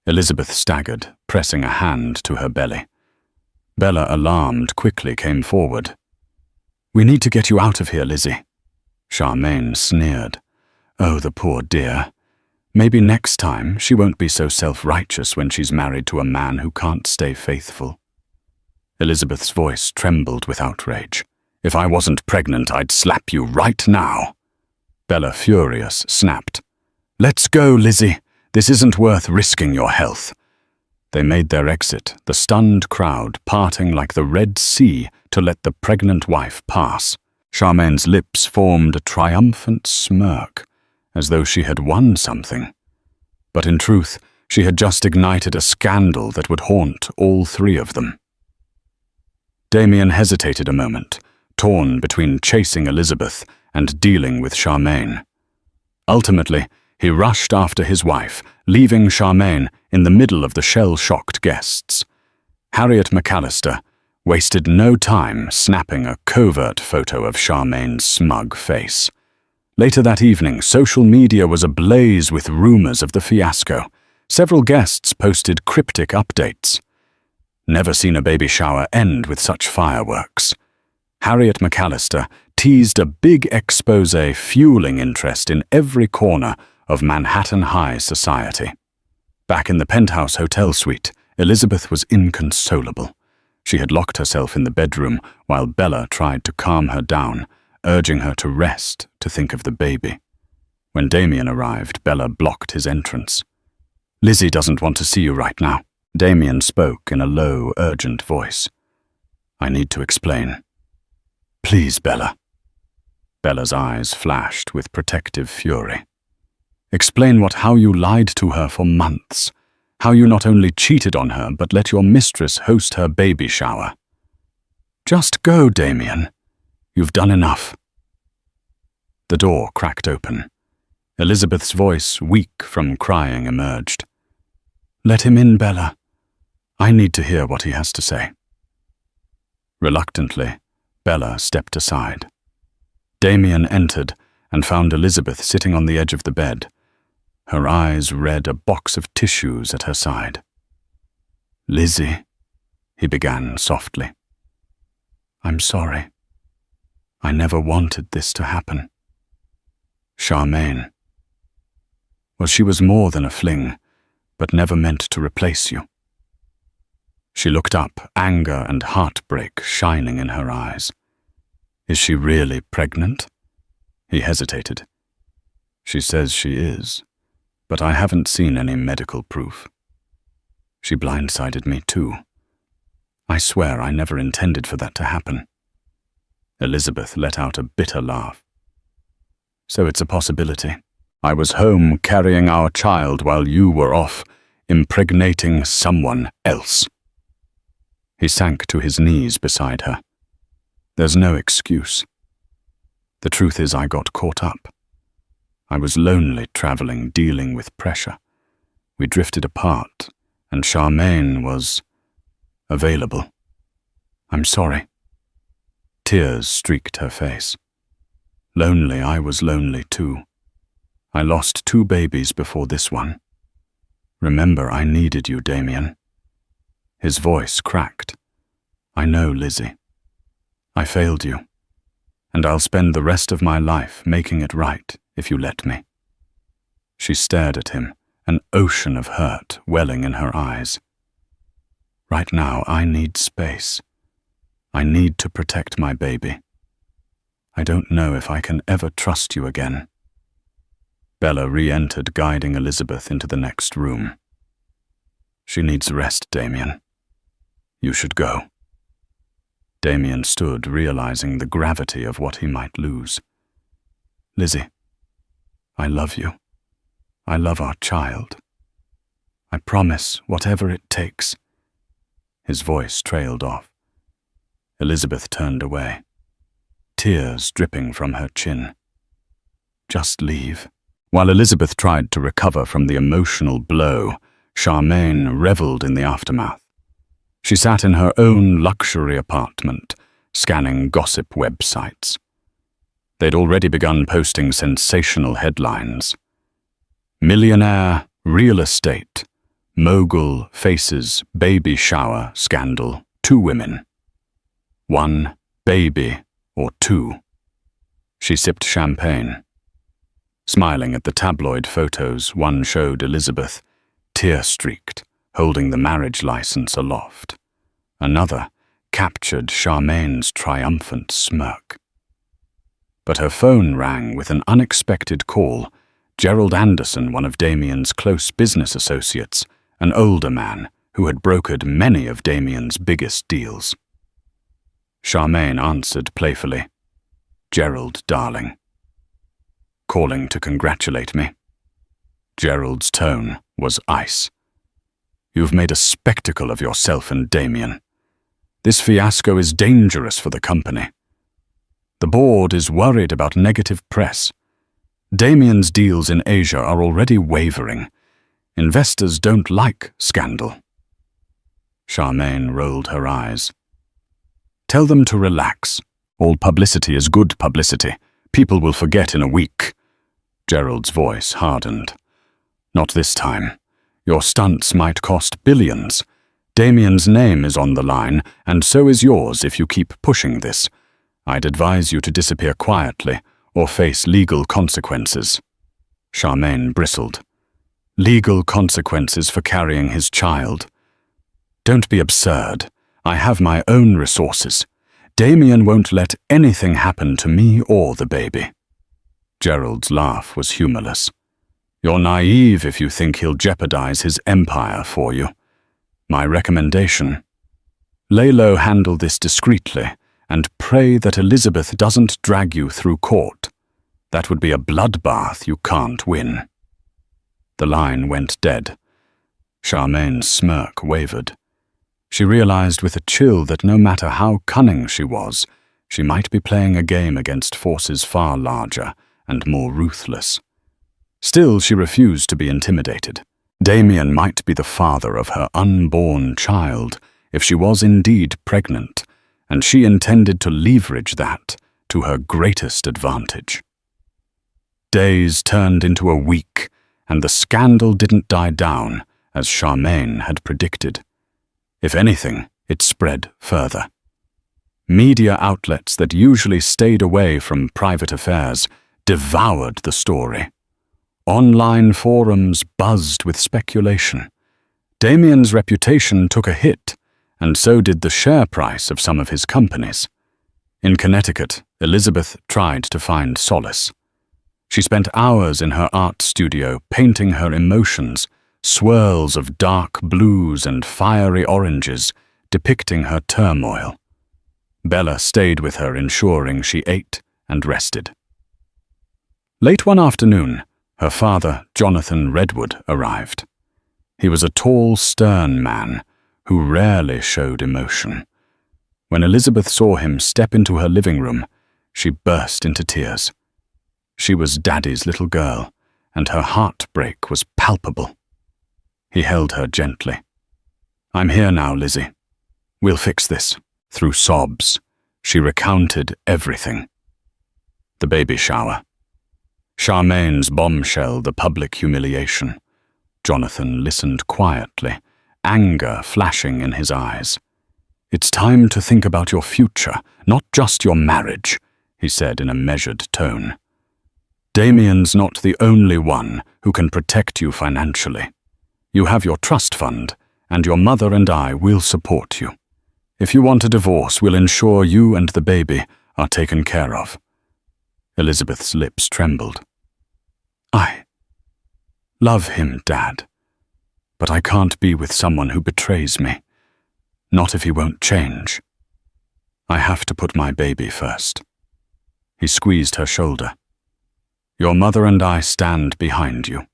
Elizabeth staggered, pressing a hand to her belly. Bella, alarmed, quickly came forward. We need to get you out of here, Lizzie. Charmaine sneered. Oh, the poor dear. Maybe next time she won't be so self-righteous when she's married to a man who can't stay faithful. Elizabeth's voice trembled with outrage. If I wasn't pregnant, I'd slap you right now. Bella, furious, snapped. Let's go, Lizzie. This isn't worth risking your health. They made their exit, the stunned crowd parting like the Red Sea to let the pregnant wife pass. Charmaine's lips formed a triumphant smirk, as though she had won something. But in truth, She had just ignited a scandal that would haunt all three of them. Damien hesitated a moment, torn between chasing Elizabeth and dealing with Charmaine. Ultimately, he rushed after his wife, leaving Charmaine in the middle of the shell-shocked guests. Harriet McAllister wasted no time snapping a covert photo of Charmaine's smug face. Later that evening, social media was ablaze with rumors of the fiasco. Several guests posted cryptic updates. Never seen a baby shower end with such fireworks. Harriet McAllister teased a big expose fueling interest in every corner of Manhattan High society. Back in the penthouse hotel suite, Elizabeth was inconsolable. She had locked herself in the bedroom while Bella tried to calm her down, urging her to rest, to think of the baby. When Damien arrived, Bella blocked his entrance. "Lizzie doesn't want to see you right now," Damien spoke in a low, urgent voice. "I need to explain." "Please, Bella." Bella's eyes flashed with protective fury. "Explain how you lied to her for months. How you not only cheated on her, but let your mistress host her baby shower." "Just go, Damien. You've done enough." The door cracked open. Elizabeth's voice, weak from crying, emerged. "Let him in, Bella. I need to hear what he has to say." Reluctantly, Bella stepped aside. Damien entered and found Elizabeth sitting on the edge of the bed. Her eyes read a box of tissues at her side. "Lizzie," he began softly. "I'm sorry. I never wanted this to happen." "Charmaine. Well, she was more than a fling, but never meant to replace you." She looked up, anger and heartbreak shining in her eyes. "Is she really pregnant?" He hesitated. "She says she is, but I haven't seen any medical proof. She blindsided me too. I swear I never intended for that to happen." Elizabeth let out a bitter laugh. "So it's a possibility. I was home carrying our child while you were off, impregnating someone else." He sank to his knees beside her. "There's no excuse. The truth is I got caught up. I was lonely traveling, dealing with pressure. We drifted apart, and Charmaine was available. I'm sorry." Tears streaked her face. "Lonely, I was lonely too. I lost 2 babies before this one. Remember, I needed you, Damien." His voice cracked. "I know, Lizzie. I failed you, and I'll spend the rest of my life making it right if you let me." She stared at him, an ocean of hurt welling in her eyes. "Right now, I need space. I need to protect my baby. I don't know if I can ever trust you again." Bella re-entered, guiding Elizabeth into the next room. "She needs rest, Damien. You should go." Damien stood, realizing the gravity of what he might lose. "Lizzie, I love you. I love our child. I promise, whatever it takes." His voice trailed off. Elizabeth turned away, tears dripping from her chin. "Just leave." While Elizabeth tried to recover from the emotional blow, Charmaine reveled in the aftermath. She sat in her own luxury apartment, scanning gossip websites. They'd already begun posting sensational headlines. "Millionaire, real estate, mogul faces baby shower scandal, 2 women. 1 baby or 2. She sipped champagne. Smiling at the tabloid photos, one showed Elizabeth, tear-streaked, holding the marriage license aloft. Another captured Charmaine's triumphant smirk. But her phone rang with an unexpected call. Gerald Anderson, one of Damien's close business associates, an older man who had brokered many of Damien's biggest deals. Charmaine answered playfully, "Gerald, darling." "Calling to congratulate me?" Gerald's tone was ice. You've made a spectacle of yourself and Damien. This fiasco is dangerous for the company. The board is worried about negative press. Damien's deals in Asia are already wavering. Investors don't like scandal. Charmaine rolled her eyes. Tell them to relax. All publicity is good publicity. People will forget in a week. Gerald's voice hardened. Not this time. Your stunts might cost billions. Damien's name is on the line, and so is yours if you keep pushing this. I'd advise you to disappear quietly or face legal consequences. Charmaine bristled. Legal consequences for carrying his child. Don't be absurd. I have my own resources. Damien won't let anything happen to me or the baby. Gerald's laugh was humorless. You're naive if you think he'll jeopardize his empire for you. My recommendation: lay low, handle this discreetly, and pray that Elizabeth doesn't drag you through court. That would be a bloodbath you can't win. The line went dead. Charmaine's smirk wavered. She realized with a chill that no matter how cunning she was, she might be playing a game against forces far larger and more ruthless. Still, she refused to be intimidated. Damien might be the father of her unborn child if she was indeed pregnant, and she intended to leverage that to her greatest advantage. Days turned into a week, and the scandal didn't die down, as Charmaine had predicted. If anything, it spread further. Media outlets that usually stayed away from private affairs devoured the story. Online forums buzzed with speculation. Damien's reputation took a hit, and so did the share price of some of his companies. In Connecticut, Elizabeth tried to find solace. She spent hours in her art studio painting her emotions, swirls of dark blues and fiery oranges depicting her turmoil. Bella stayed with her, ensuring she ate and rested. Late one afternoon, her father, Jonathan Redwood, arrived. He was a tall, stern man who rarely showed emotion. When Elizabeth saw him step into her living room, she burst into tears. She was Daddy's little girl, and her heartbreak was palpable. He held her gently. I'm here now, Lizzie. We'll fix this. Through sobs, she recounted everything. The baby shower. Charmaine's bombshell, the public humiliation. Jonathan listened quietly, anger flashing in his eyes. It's time to think about your future, not just your marriage, he said in a measured tone. Damien's not the only one who can protect you financially. You have your trust fund, and your mother and I will support you. If you want a divorce, we'll ensure you and the baby are taken care of. Elizabeth's lips trembled. I love him, Dad, but I can't be with someone who betrays me. Not if he won't change. I have to put my baby first. He squeezed her shoulder. Your mother and I stand behind you.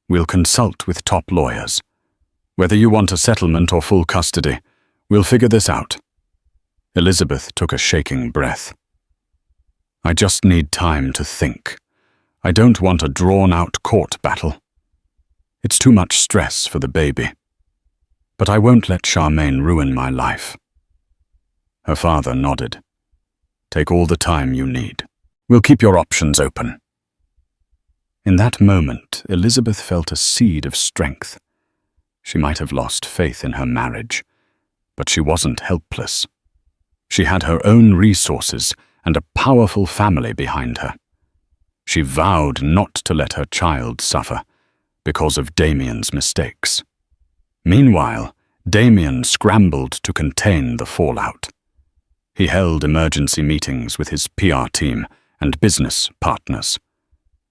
We'll consult with top lawyers. Whether you want a settlement or full custody, we'll figure this out. Elizabeth took a shaking breath. I just need time to think. I don't want a drawn-out court battle. It's too much stress for the baby. But I won't let Charmaine ruin my life. Her father nodded. Take all the time you need. We'll keep your options open. In that moment, Elizabeth felt a seed of strength. She might have lost faith in her marriage, but she wasn't helpless. She had her own resources and a powerful family behind her. She vowed not to let her child suffer because of Damien's mistakes. Meanwhile, Damien scrambled to contain the fallout. He held emergency meetings with his PR team and business partners.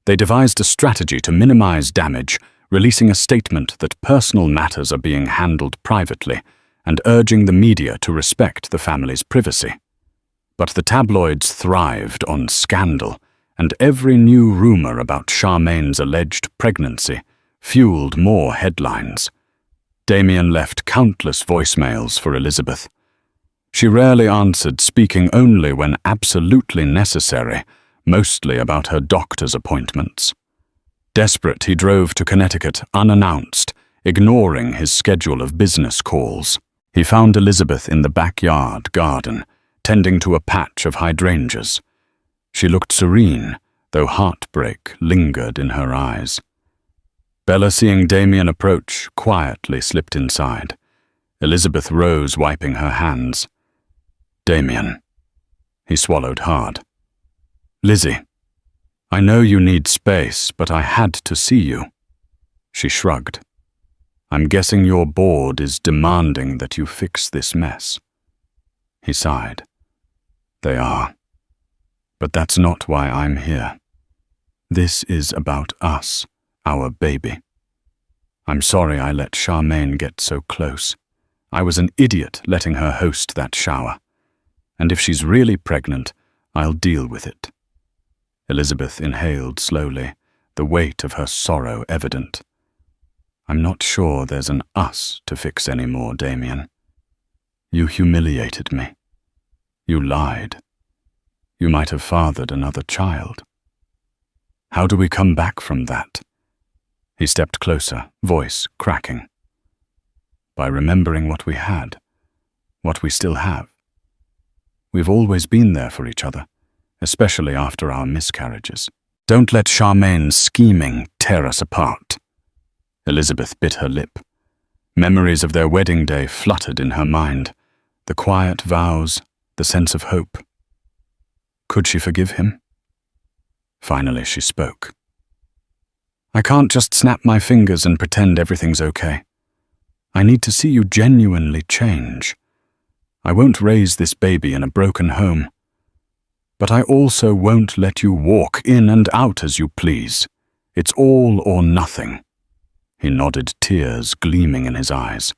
They devised a strategy to minimize damage, releasing a statement that personal matters are being handled privately and urging the media to respect the family's privacy. But the tabloids thrived on scandal, and every new rumor about Charmaine's alleged pregnancy fueled more headlines. Damien left countless voicemails for Elizabeth. She rarely answered, speaking only when absolutely necessary, mostly about her doctor's appointments. Desperate, he drove to Connecticut unannounced, ignoring his schedule of business calls. He found Elizabeth in the backyard garden, tending to a patch of hydrangeas. She looked serene, though heartbreak lingered in her eyes. Bella, seeing Damien approach, quietly slipped inside. Elizabeth rose, wiping her hands. "Damien." He swallowed hard. "Lizzie, I know you need space, but I had to see you." She shrugged. "I'm guessing your board is demanding that you fix this mess." He sighed. "They are. But that's not why I'm here. This is about us, our baby. I'm sorry I let Charmaine get so close. I was an idiot letting her host that shower. And if she's really pregnant, I'll deal with it." Elizabeth inhaled slowly, the weight of her sorrow evident. "I'm not sure there's an us to fix anymore, Damien. You humiliated me. You lied. You might have fathered another child. How do we come back from that?" He stepped closer, voice cracking. "By remembering what we had, what we still have. We've always been there for each other, especially after our miscarriages. Don't let Charmaine's scheming tear us apart." Elizabeth bit her lip. Memories of their wedding day fluttered in her mind, the quiet vows, the sense of hope. Could she forgive him? Finally she spoke. "I can't just snap my fingers and pretend everything's okay. I need to see you genuinely change. I won't raise this baby in a broken home. But I also won't let you walk in and out as you please. It's all or nothing." He nodded, tears gleaming in his eyes.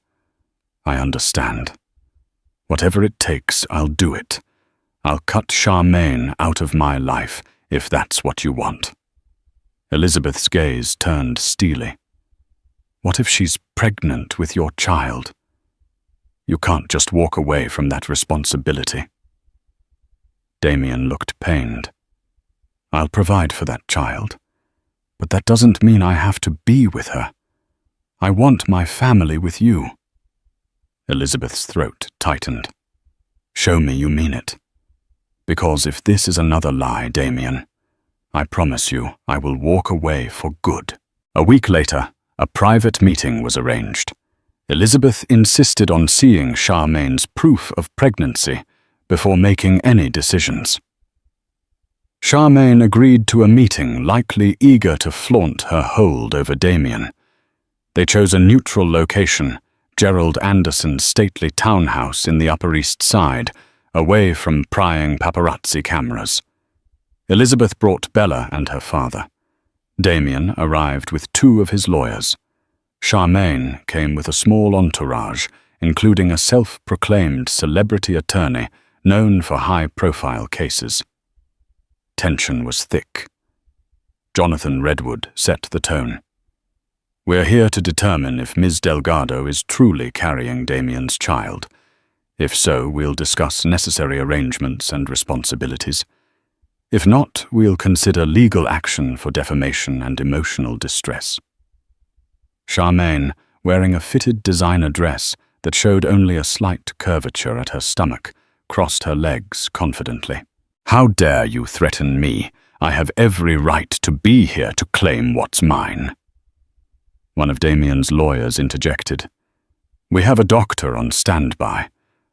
"I understand. Whatever it takes, I'll do it. I'll cut Charmaine out of my life, if that's what you want." Elizabeth's gaze turned steely. "What if she's pregnant with your child? You can't just walk away from that responsibility." Damien looked pained. "I'll provide for that child, but that doesn't mean I have to be with her. I want my family with you." Elizabeth's throat tightened. "Show me you mean it. Because if this is another lie, Damien, I promise you I will walk away for good." A week later, a private meeting was arranged. Elizabeth insisted on seeing Charmaine's proof of pregnancy before making any decisions. Charmaine agreed to a meeting, likely eager to flaunt her hold over Damien. They chose a neutral location, Gerald Anderson's stately townhouse in the Upper East Side, away from prying paparazzi cameras. Elizabeth brought Bella and her father. Damien arrived with 2 of his lawyers. Charmaine came with a small entourage, including a self-proclaimed celebrity attorney known for high-profile cases. Tension was thick. Jonathan Redwood set the tone. "We're here to determine if Ms. Delgado is truly carrying Damien's child. If so, we'll discuss necessary arrangements and responsibilities. If not, we'll consider legal action for defamation and emotional distress." Charmaine, wearing a fitted designer dress that showed only a slight curvature at her stomach, crossed her legs confidently. "How dare you threaten me? I have every right to be here to claim what's mine." One of Damien's lawyers interjected. "We have a doctor on standby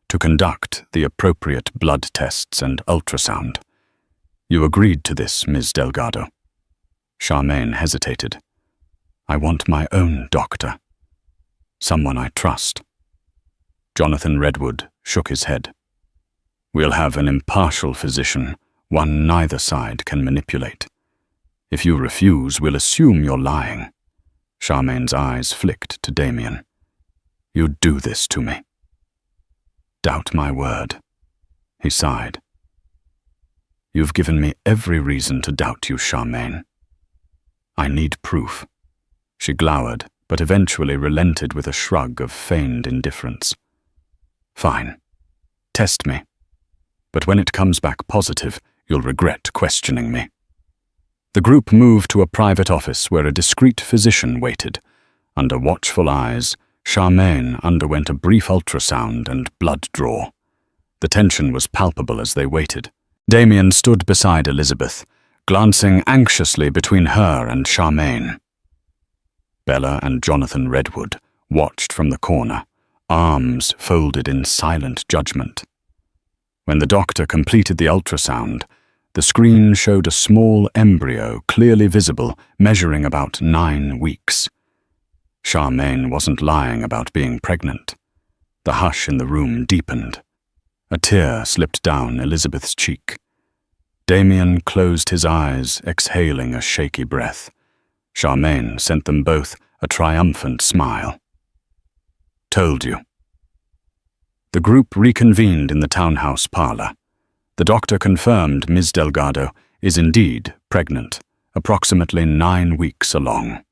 to conduct the appropriate blood tests and ultrasound. You agreed to this, Ms. Delgado." Charmaine hesitated. "I want my own doctor. Someone I trust." Jonathan Redwood shook his head. "We'll have an impartial physician, one neither side can manipulate. If you refuse, we'll assume you're lying." Charmaine's eyes flicked to Damien. "You'd do this to me." "Doubt my word." He sighed. "You've given me every reason to doubt you, Charmaine. I need proof." She glowered, but eventually relented with a shrug of feigned indifference. Fine. Test me. But when it comes back positive, you'll regret questioning me. The group moved to a private office where a discreet physician waited. Under watchful eyes, Charmaine underwent a brief ultrasound and blood draw. The tension was palpable as they waited. Damien stood beside Elizabeth, glancing anxiously between her and Charmaine. Bella and Jonathan Redwood watched from the corner, arms folded in silent judgment. When the doctor completed the ultrasound, the screen showed a small embryo clearly visible, measuring about 9 weeks. Charmaine wasn't lying about being pregnant. The hush in the room deepened. A tear slipped down Elizabeth's cheek. Damien closed his eyes, exhaling a shaky breath. Charmaine sent them both a triumphant smile. Told you. The group reconvened in the townhouse parlor. The doctor confirmed Ms. Delgado is indeed pregnant, approximately 9 weeks along.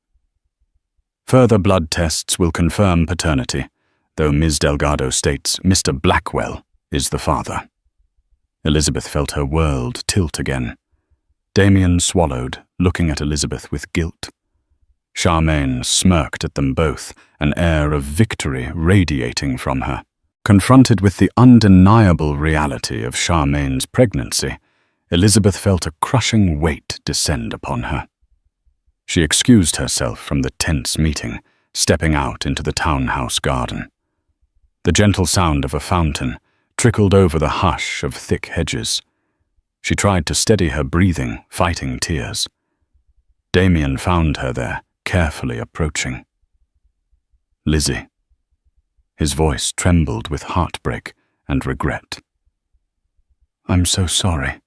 Further blood tests will confirm paternity, though Ms. Delgado states Mr. Blackwell is the father. Elizabeth felt her world tilt again. Damien swallowed, looking at Elizabeth with guilt. Charmaine smirked at them both, an air of victory radiating from her. Confronted with the undeniable reality of Charmaine's pregnancy, Elizabeth felt a crushing weight descend upon her. She excused herself from the tense meeting, stepping out into the townhouse garden. The gentle sound of a fountain trickled over the hush of thick hedges. She tried to steady her breathing, fighting tears. Damien found her there, carefully approaching. Lizzie. His voice trembled with heartbreak and regret. I'm so sorry.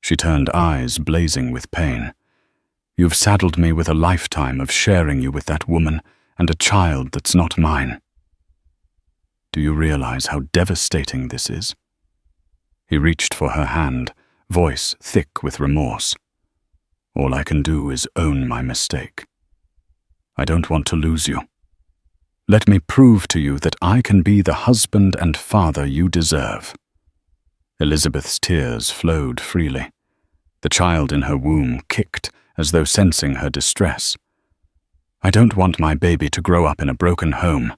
She turned eyes blazing with pain. You've saddled me with a lifetime of sharing you with that woman and a child that's not mine. Do you realize how devastating this is? He reached for her hand, voice thick with remorse. All I can do is own my mistake. I don't want to lose you. Let me prove to you that I can be the husband and father you deserve. Elizabeth's tears flowed freely. The child in her womb kicked as though sensing her distress. I don't want my baby to grow up in a broken home,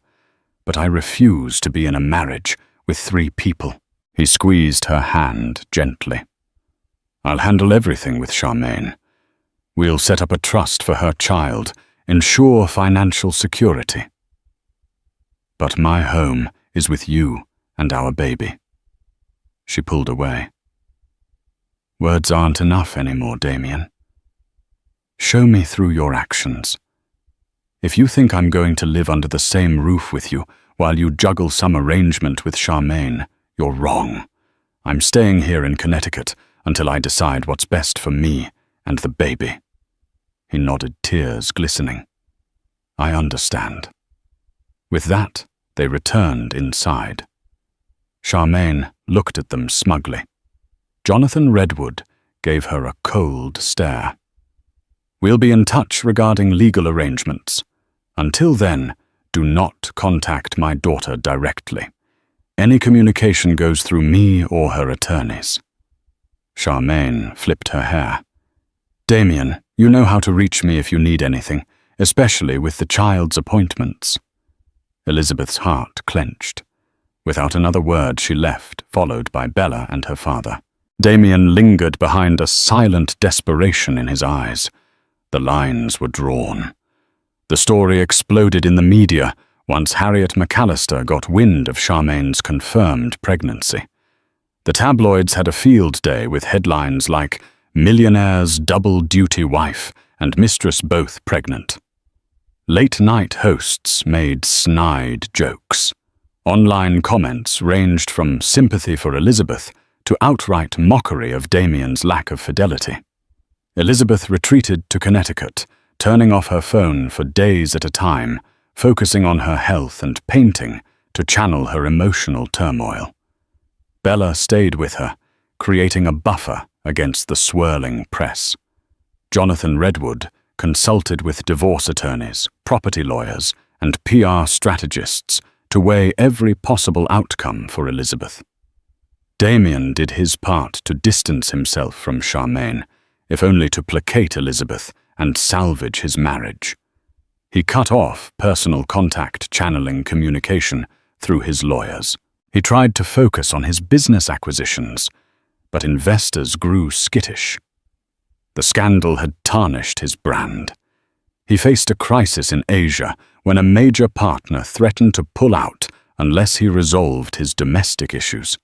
but I refuse to be in a marriage with 3 people. He squeezed her hand gently. I'll handle everything with Charmaine. We'll set up a trust for her child, ensure financial security. But my home is with you and our baby. She pulled away. Words aren't enough anymore, Damien. Show me through your actions. If you think I'm going to live under the same roof with you while you juggle some arrangement with Charmaine, you're wrong. I'm staying here in Connecticut until I decide what's best for me and the baby. He nodded, tears glistening. I understand. With that, they returned inside. Charmaine looked at them smugly. Jonathan Redwood gave her a cold stare. We'll be in touch regarding legal arrangements. Until then, do not contact my daughter directly. Any communication goes through me or her attorneys. Charmaine flipped her hair. Damien, you know how to reach me if you need anything, especially with the child's appointments. Elizabeth's heart clenched. Without another word, she left, followed by Bella and her father. Damien lingered behind a silent desperation in his eyes. The lines were drawn. The story exploded in the media once Harriet McAllister got wind of Charmaine's confirmed pregnancy. The tabloids had a field day with headlines like Millionaire's double-duty wife and Mistress both pregnant. Late-night hosts made snide jokes. Online comments ranged from sympathy for Elizabeth to outright mockery of Damien's lack of fidelity. Elizabeth retreated to Connecticut, turning off her phone for days at a time, focusing on her health and painting to channel her emotional turmoil. Bella stayed with her, creating a buffer against the swirling press. Jonathan Redwood consulted with divorce attorneys, property lawyers, and PR strategists to weigh every possible outcome for Elizabeth. Damien did his part to distance himself from Charmaine, if only to placate Elizabeth and salvage his marriage. He cut off personal contact channeling communication through his lawyers. He tried to focus on his business acquisitions, but investors grew skittish. The scandal had tarnished his brand. He faced a crisis in Asia when a major partner threatened to pull out unless he resolved his domestic issues.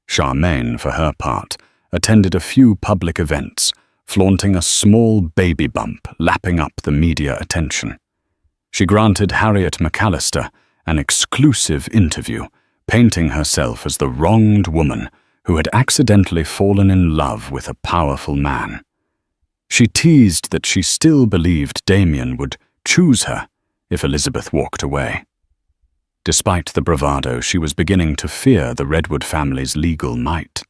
Charmaine, for her part, attended a few public events, flaunting a small baby bump lapping up the media attention. She granted Harriet McAllister an exclusive interview, painting herself as the wronged woman who had accidentally fallen in love with a powerful man. She teased that she still believed Damien would choose her if Elizabeth walked away. Despite the bravado, she was beginning to fear the Redwood family's legal might.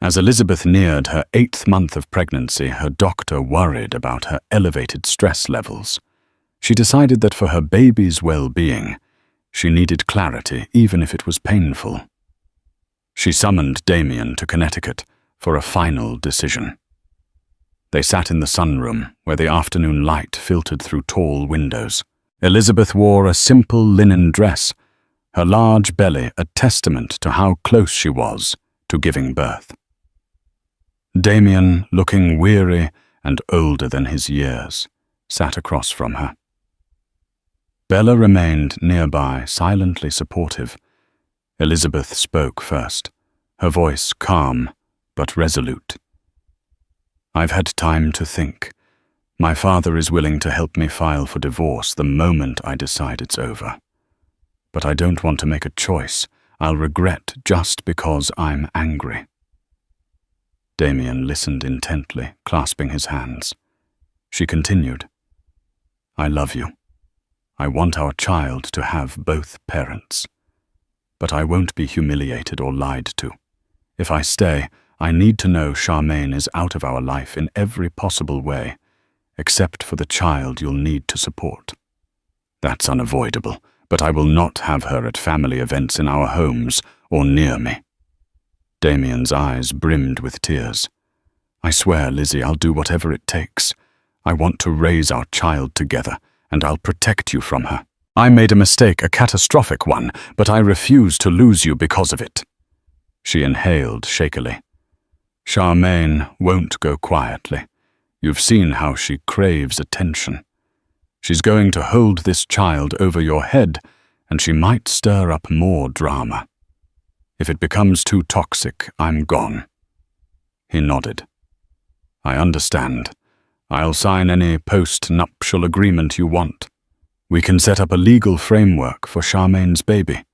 As Elizabeth neared her 8th month of pregnancy, her doctor worried about her elevated stress levels. She decided that for her baby's well-being, she needed clarity even if it was painful. She summoned Damien to Connecticut for a final decision. They sat in the sunroom, where the afternoon light filtered through tall windows. Elizabeth wore a simple linen dress, her large belly a testament to how close she was to giving birth. Damien, looking weary and older than his years, sat across from her. Bella remained nearby, silently supportive. Elizabeth spoke first, her voice calm but resolute. "I've had time to think. My father is willing to help me file for divorce the moment I decide it's over. But I don't want to make a choice I'll regret just because I'm angry." Damien listened intently, clasping his hands. She continued, "I love you. I want our child to have both parents. But I won't be humiliated or lied to. If I stay, I need to know Charmaine is out of our life in every possible way, except for the child you'll need to support. That's unavoidable, but I will not have her at family events in our homes or near me." Damien's eyes brimmed with tears. "I swear, Lizzie, I'll do whatever it takes. I want to raise our child together, and I'll protect you from her. I made a mistake, a catastrophic one, but I refuse to lose you because of it." She inhaled shakily. "Charmaine won't go quietly. You've seen how she craves attention. She's going to hold this child over your head, and she might stir up more drama. If it becomes too toxic, I'm gone." He nodded. "I understand. I'll sign any post-nuptial agreement you want. We can set up a legal framework for Charmaine's baby.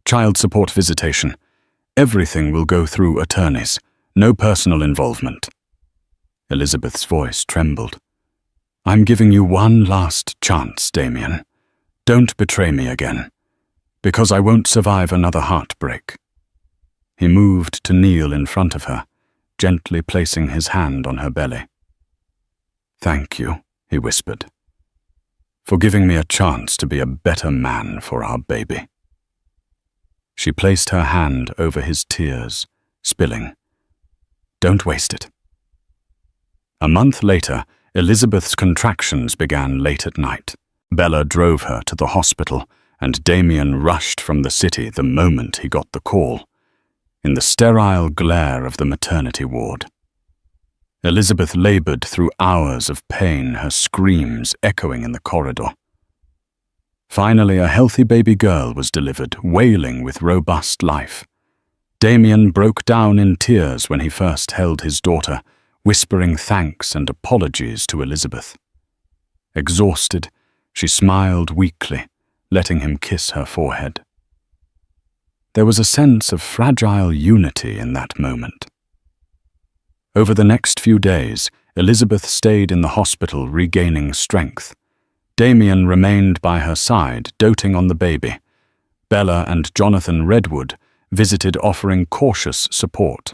Child support visitation. Everything will go through attorneys. No personal involvement." Elizabeth's voice trembled. "I'm giving you one last chance, Damien. Don't betray me again, because I won't survive another heartbreak." He moved to kneel in front of her, gently placing his hand on her belly. "Thank you," he whispered, "for giving me a chance to be a better man for our baby." She placed her hand over his tears, spilling. "Don't waste it." A month later, Elizabeth's contractions began late at night. Bella drove her to the hospital, and Damien rushed from the city the moment he got the call, in the sterile glare of the maternity ward. Elizabeth labored through hours of pain, her screams echoing in the corridor. Finally, a healthy baby girl was delivered, wailing with robust life. Damien broke down in tears when he first held his daughter, whispering thanks and apologies to Elizabeth. Exhausted, she smiled weakly, letting him kiss her forehead. There was a sense of fragile unity in that moment. Over the next few days, Elizabeth stayed in the hospital, regaining strength. Damien remained by her side, doting on the baby. Bella and Jonathan Redwood visited, offering cautious support.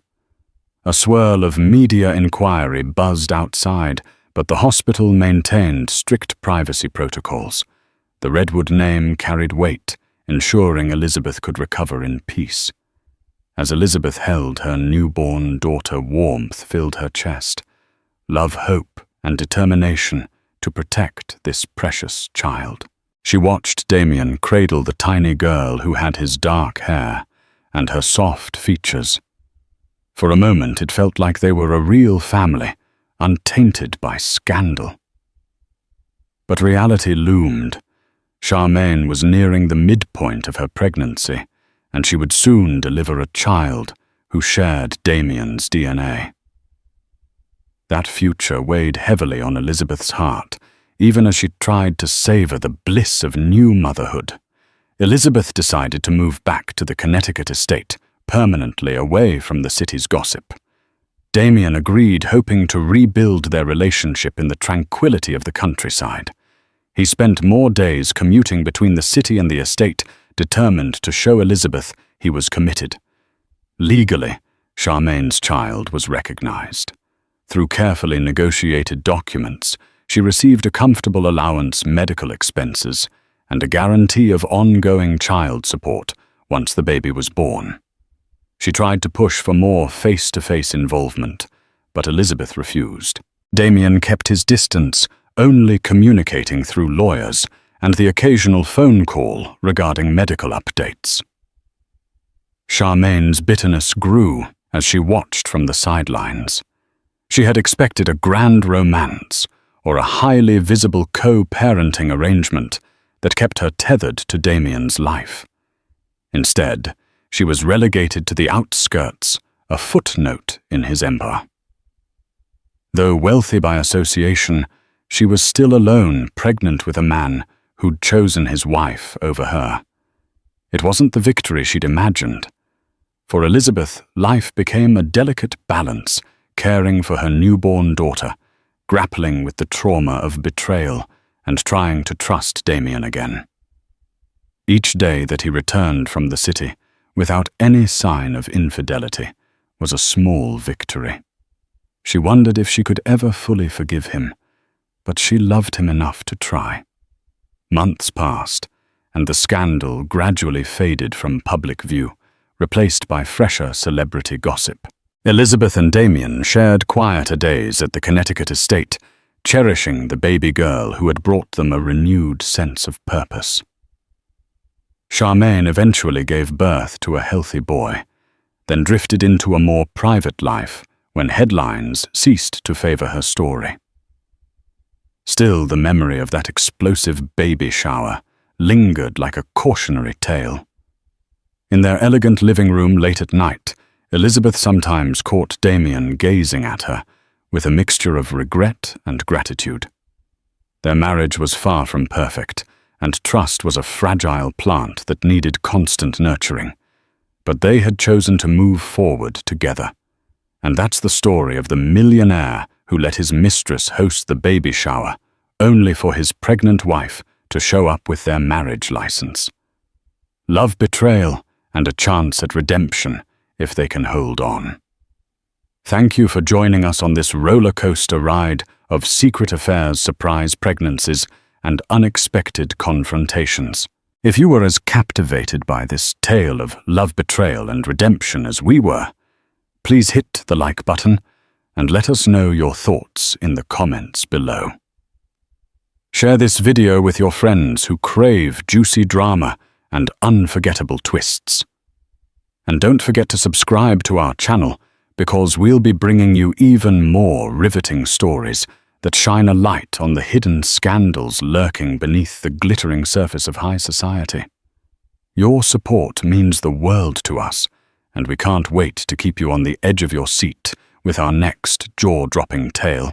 A swirl of media inquiry buzzed outside, but the hospital maintained strict privacy protocols. The Redwood name carried weight, ensuring Elizabeth could recover in peace. As Elizabeth held her newborn daughter, warmth filled her chest. Love, hope, and determination to protect this precious child. She watched Damien cradle the tiny girl who had his dark hair and her soft features. For a moment it felt like they were a real family, untainted by scandal. But reality loomed. Charmaine was nearing the midpoint of her pregnancy, and she would soon deliver a child who shared Damien's DNA. That future weighed heavily on Elizabeth's heart, even as she tried to savor the bliss of new motherhood. Elizabeth decided to move back to the Connecticut estate, permanently away from the city's gossip. Damien agreed, hoping to rebuild their relationship in the tranquility of the countryside. He spent more days commuting between the city and the estate, determined to show Elizabeth he was committed. Legally, Charmaine's child was recognized. Through carefully negotiated documents, she received a comfortable allowance, medical expenses, and a guarantee of ongoing child support once the baby was born. She tried to push for more face-to-face involvement, but Elizabeth refused. Damien kept his distance, only communicating through lawyers and the occasional phone call regarding medical updates. Charmaine's bitterness grew as she watched from the sidelines. She had expected a grand romance or a highly visible co-parenting arrangement that kept her tethered to Damien's life. Instead, she was relegated to the outskirts, a footnote in his empire. Though wealthy by association, she was still alone, pregnant with a man who'd chosen his wife over her. It wasn't the victory she'd imagined. For Elizabeth, life became a delicate balance, caring for her newborn daughter, grappling with the trauma of betrayal, and trying to trust Damien again. Each day that he returned from the city, without any sign of infidelity, was a small victory. She wondered if she could ever fully forgive him, but she loved him enough to try. Months passed, and the scandal gradually faded from public view, replaced by fresher celebrity gossip. Elizabeth and Damien shared quieter days at the Connecticut estate, cherishing the baby girl who had brought them a renewed sense of purpose. Charmaine eventually gave birth to a healthy boy, then drifted into a more private life when headlines ceased to favor her story. Still, the memory of that explosive baby shower lingered like a cautionary tale. In their elegant living room late at night, Elizabeth sometimes caught Damien gazing at her with a mixture of regret and gratitude. Their marriage was far from perfect, and trust was a fragile plant that needed constant nurturing. But they had chosen to move forward together. And that's the story of the millionaire who let his mistress host the baby shower, only for his pregnant wife to show up with their marriage license. Love, betrayal, and a chance at redemption if they can hold on. Thank you for joining us on this roller coaster ride of secret affairs, surprise pregnancies, and unexpected confrontations. If you were as captivated by this tale of love, betrayal, and redemption as we were, please hit the like button and let us know your thoughts in the comments below. Share this video with your friends who crave juicy drama and unforgettable twists. And don't forget to subscribe to our channel, because we'll be bringing you even more riveting stories that shine a light on the hidden scandals lurking beneath the glittering surface of high society. Your support means the world to us, and we can't wait to keep you on the edge of your seat with our next jaw-dropping tale.